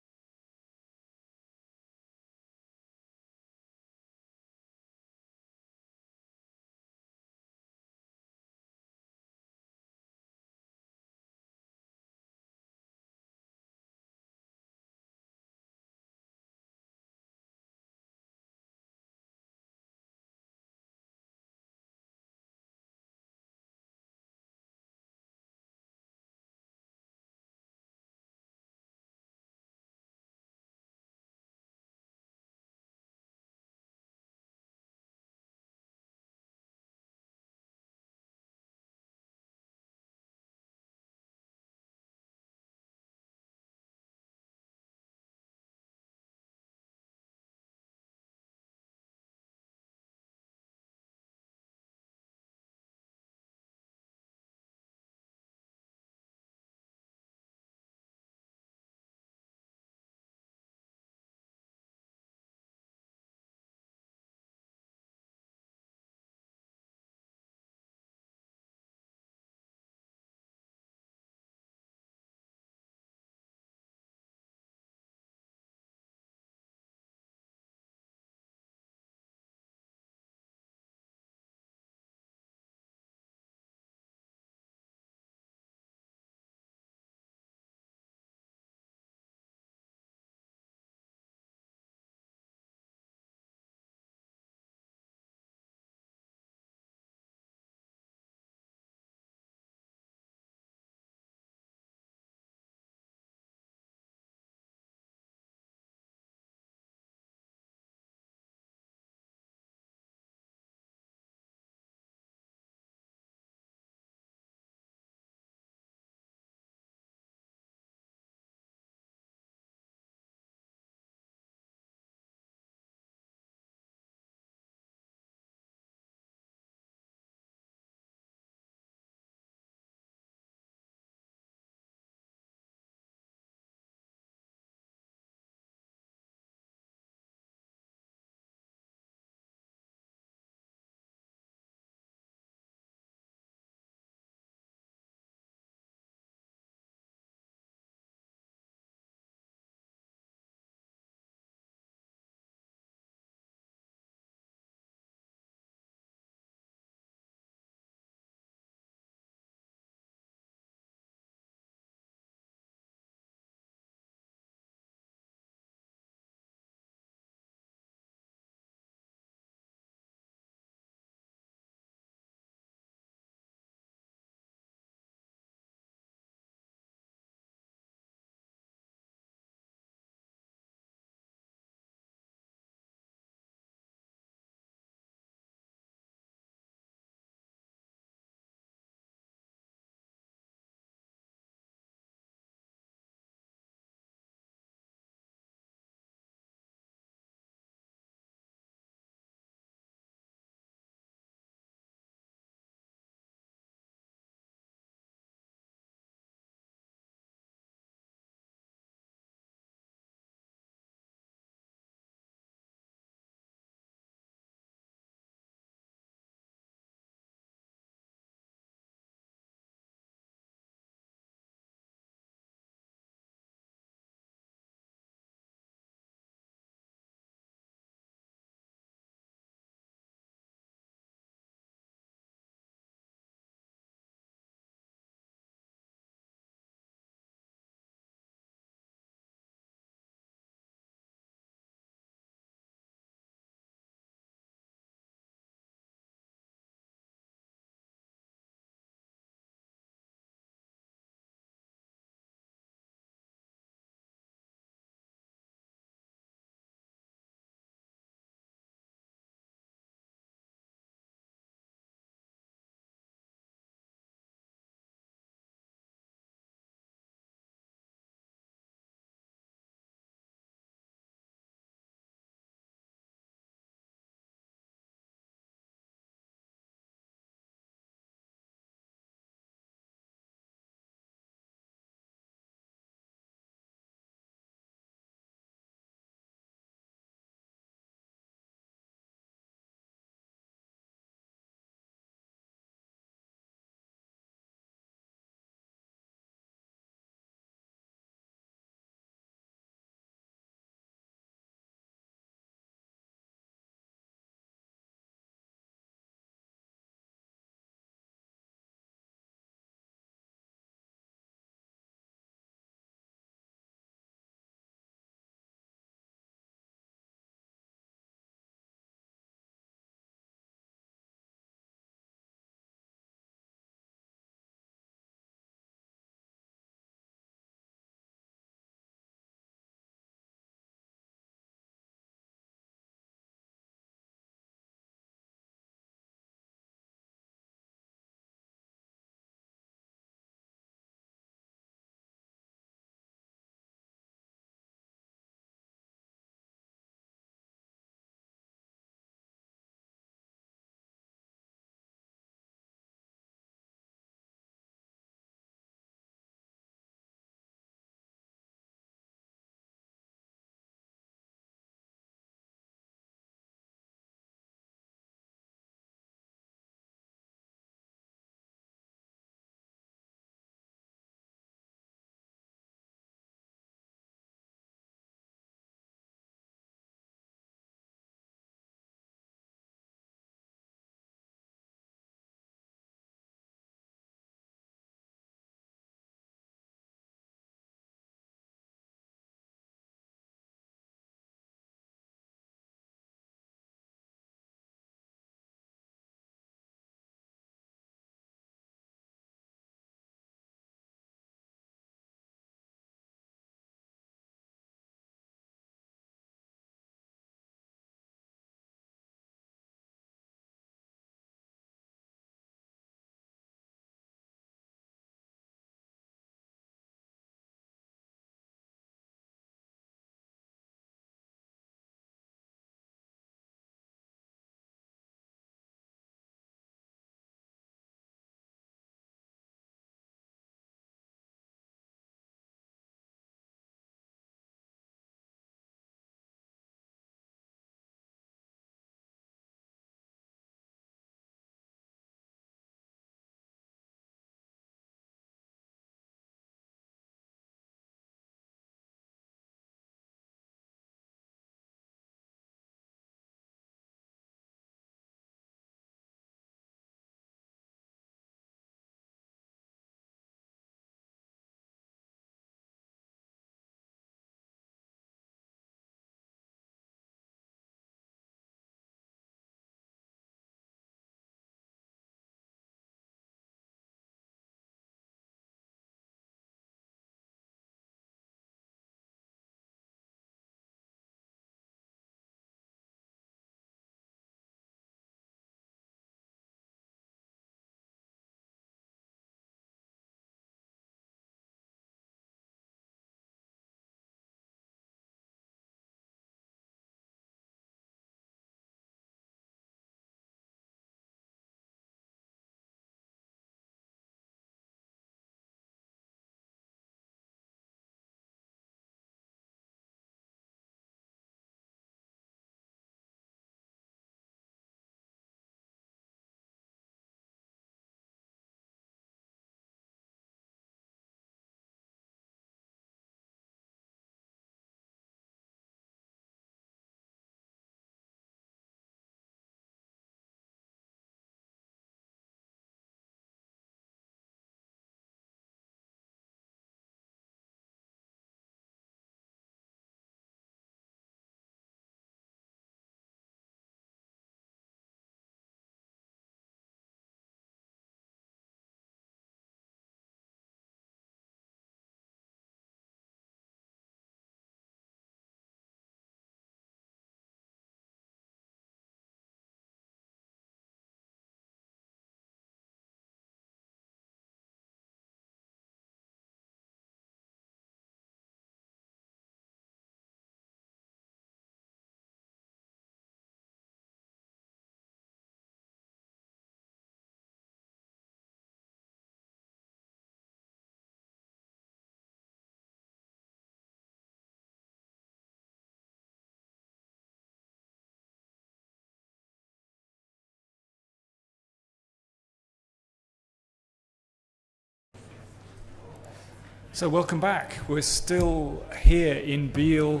So welcome back. We're still here in Biel.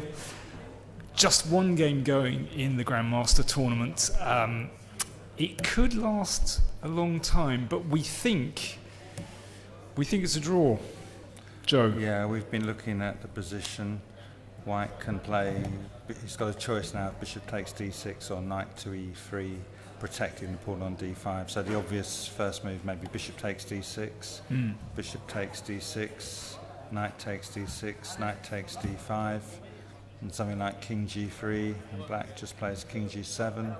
Just one game going in the Grandmaster tournament. It could last a long time, but we think it's a draw. Joe? Yeah, we've been looking at the position. White can play, he's got a choice now, bishop takes d6 or knight to e3, protecting the pawn on d5. So the obvious first move maybe bishop takes d6, bishop takes d6, knight takes d6, knight takes d5, and something like king g3, and black just plays king g7.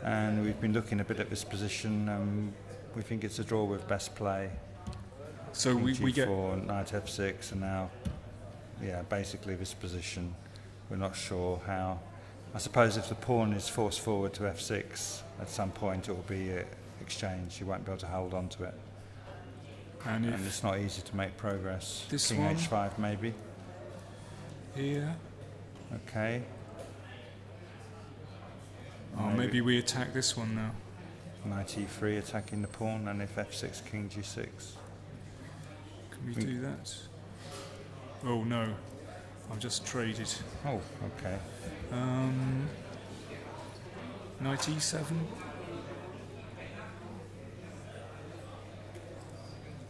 And we've been looking a bit at this position, and we think it's a draw with best play. So king we get knight f6, and now, yeah, basically this position, we're not sure how. I suppose if the pawn is forced forward to f6, at some point it will be exchange. You won't be able to hold on to it. And it's not easy to make progress. This king one? h5 maybe. here. Okay. Oh, maybe we attack this one now. Knight e3 attacking the pawn, and if f6, king g6. Can we do that? Oh no, I've just traded. Oh, okay. Knight e7.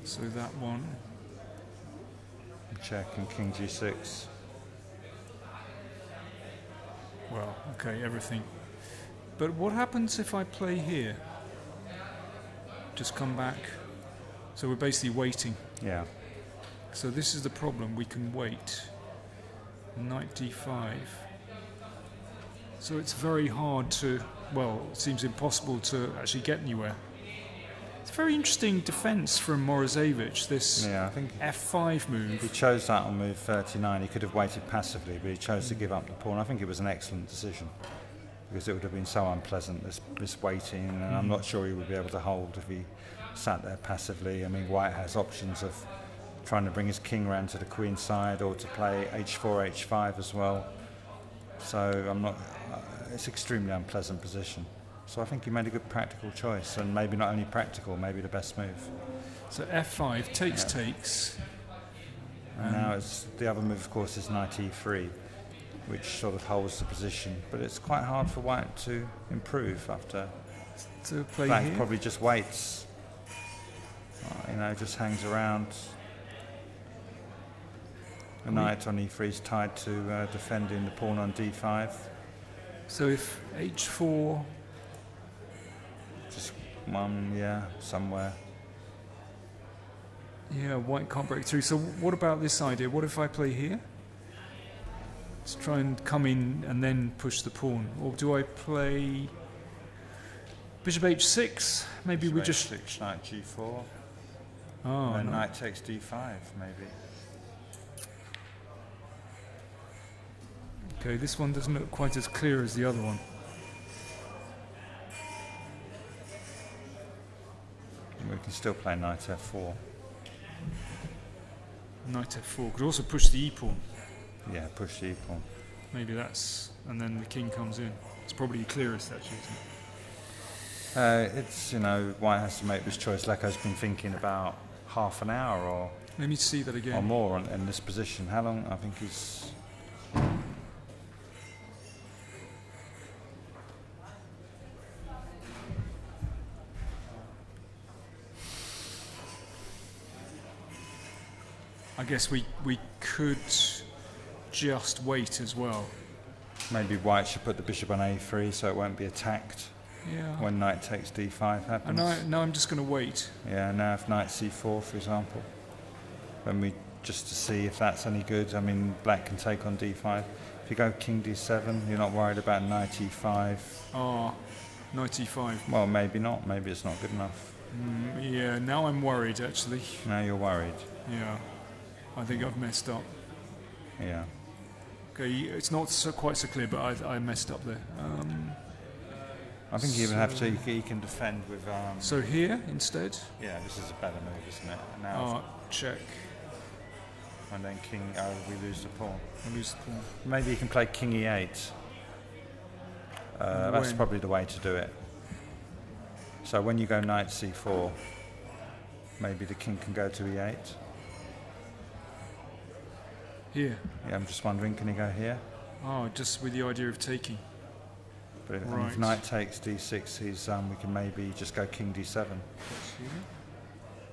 So that one. Check and king g6. Well, okay, everything. But what happens if I play here? Just come back. So we're basically waiting. Yeah. So this is the problem, we can wait. Knight d5. So it's very hard to, well, it seems impossible to actually get anywhere. It's a very interesting defence from Morozevich, this Yeah, I think f5 he move. chose that on move 39. He could have waited passively, but he chose to give up the pawn. I think it was an excellent decision, because it would have been so unpleasant, this waiting, and I'm not sure he would be able to hold if he sat there passively. I mean, White has options of trying to bring his king round to the queen side, or to play h4, h5 as well. So I'm not. It's extremely unpleasant position. So I think he made a good practical choice, and maybe not only practical, maybe the best move. So f5 takes. And now it's the other move, of course, is knight e3, which sort of holds the position. But it's quite hard for White to improve after. To play Black here. probably just waits. Just hangs around. The knight on e3 is tied to defending the pawn on d5. So if h4, Just one, somewhere. yeah, White can't break through. So what about this idea? What if I play here? Let's try and come in and then push the pawn. Or do I play bishop h6? Maybe we just... H6, knight g4. Oh, And no. knight takes d5, maybe. Okay, this one doesn't look quite as clear as the other one. We can still play knight f4. Knight f4 could also push the e-pawn. Yeah, push the e-pawn. Maybe that's... and then the king comes in. It's probably the clearest, actually, isn't it? It's, White has to make this choice. Leko's been thinking about half an hour or Let me see that or again. more in this position. How long? I think he's... I guess we could just wait as well. Maybe White should put the bishop on a3 so it won't be attacked Yeah. when knight takes d5 happens. And now I'm just going to wait. Yeah, now if knight c4, for example, just to see if that's any good. I mean, black can take on d5. If you go king d7, you're not worried about knight e5. Ah, knight e5. Well, maybe not. Maybe it's not good enough. Yeah, now I'm worried, actually. Now you're worried. Yeah, I think I've messed up. Yeah. Okay, it's not quite so clear, but I messed up there. I think you even have to. You can defend with. So here instead. Yeah, this is a better move, isn't it? And now, Check. and then king. Oh, we lose the pawn. I lose the pawn. Maybe you can play king e8. That's When? probably the way to do it. So when you go knight c4, maybe the king can go to e8. Here. Yeah, I'm just wondering, can he go here? Oh, just with the idea of taking. But if, Right. if knight takes d6, he's we can maybe just go king d7.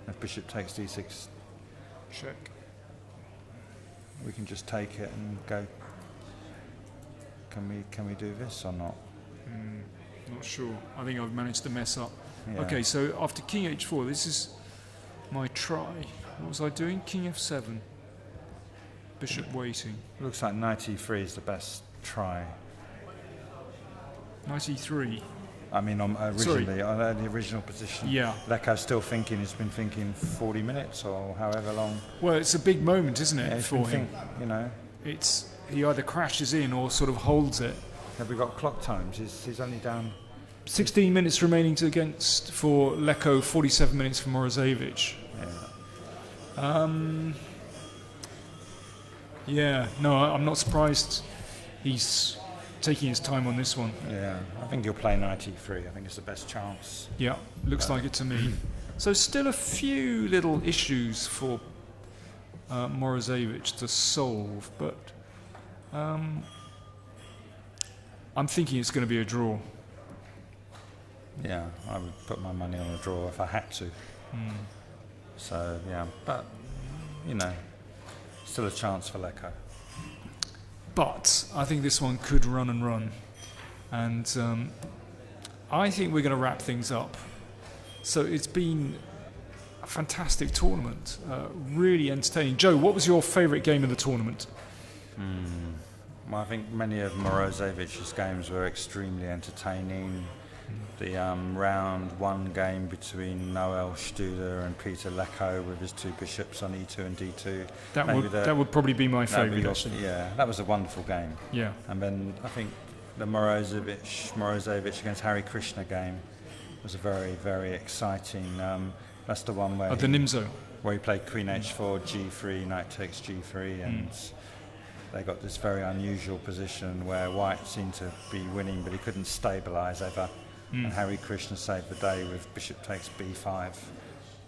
If bishop takes d6, Check. we can just take it and go. Can we do this or not? Not sure. I think I've managed to mess up. Yeah. Okay, so after king h4, this is my try. What was I doing? King f7. Bishop waiting. Looks like knight e3 is the best try. Knight e3. I mean, originally, on the original position. Yeah. Leko's still thinking. He's been thinking 40 minutes or however long. Well, it's a big moment, isn't it, Yeah, he's for been him? you know. It's he either crashes in or sort of holds it. Have we got clock times? He's only down. 16 minutes remaining to against for Leko, 47 minutes for Morozevich. Yeah. Yeah, no, I'm not surprised he's taking his time on this one. Yeah, I think he'll play knight e3. I think it's the best chance. Yeah, looks like it to me. So still a few little issues for Morozevich to solve, but I'm thinking it's going to be a draw. Yeah, I would put my money on a draw if I had to. So, yeah, but, you know, still a chance for Leko. But I think this one could run and run. And I think we're going to wrap things up. So it's been a fantastic tournament, really entertaining. Joe, what was your favourite game of the tournament? Well, I think many of Morozevich's games were extremely entertaining. The round one game between Noel Studer and Peter Leko with his two bishops on e2 and d2. That would probably be my favourite, actually. Yeah, that was a wonderful game. Yeah. And then I think the Morozevich against Harry Krishna game was a very, very exciting. That's the one where the Nimzo, where he played Queen h4, g3, knight takes g3, and they got this very unusual position where White seemed to be winning, but he couldn't stabilise ever. And Harry Krishna saved the day with bishop takes b5.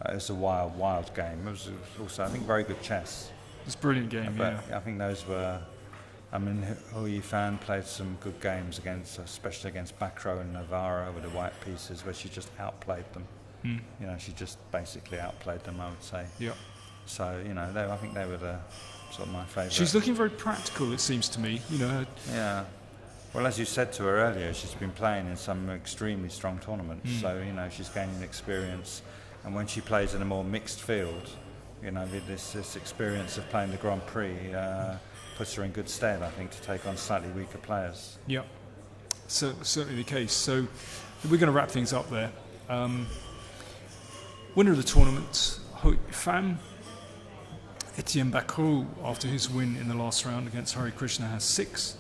It was a wild, wild game. It was also, I think, very good chess. it's a brilliant game, But yeah. I think those were. I mean, Hou Yifan played some good games against, especially against Bakrot and Navara with the white pieces, where she just outplayed them. You know, she just basically outplayed them, I would say. Yeah. So, you know, I think they were the sort of my favourite. She's looking very practical, it seems to me. You know, Yeah. Well, as you said to her earlier, she's been playing in some extremely strong tournaments, so, you know, she's gaining experience. And when she plays in a more mixed field, you know, with this experience of playing the Grand Prix puts her in good stead, I think, to take on slightly weaker players. yeah, so, certainly the case. So we're going to wrap things up there. Winner of the tournament, Hou Yifan. Etienne Bakrot, after his win in the last round against Hari Krishna, has 6.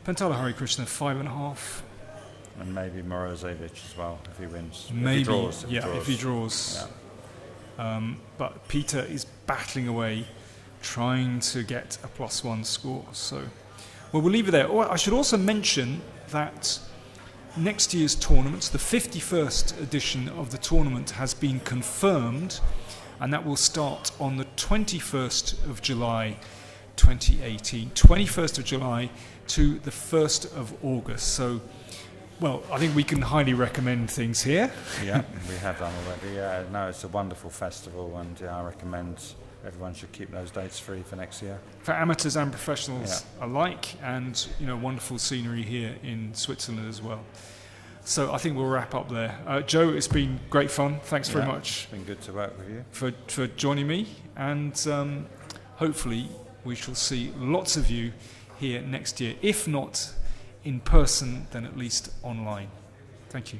Pentala Hari Krishna 5.5. And maybe Morozevich as well, if he wins. Maybe, If he draws. Yeah. But Peter is battling away, trying to get a +1 score. So, well, we'll leave it there. Oh, I should also mention that next year's tournament, the 51st edition of the tournament, has been confirmed, and that will start on the 21st of July 2018. 21st of July to the 1st of August. So, well, I think we can highly recommend things here. Yeah, we have done already. Yeah, no, it's a wonderful festival, and I recommend everyone should keep those dates free for next year. For amateurs and professionals alike, and, you know, wonderful scenery here in Switzerland as well. So I think we'll wrap up there. Joe, it's been great fun. Thanks very much. It's been good to work with you. For joining me, and hopefully we shall see lots of you here next year, if not in person, then at least online. Thank you.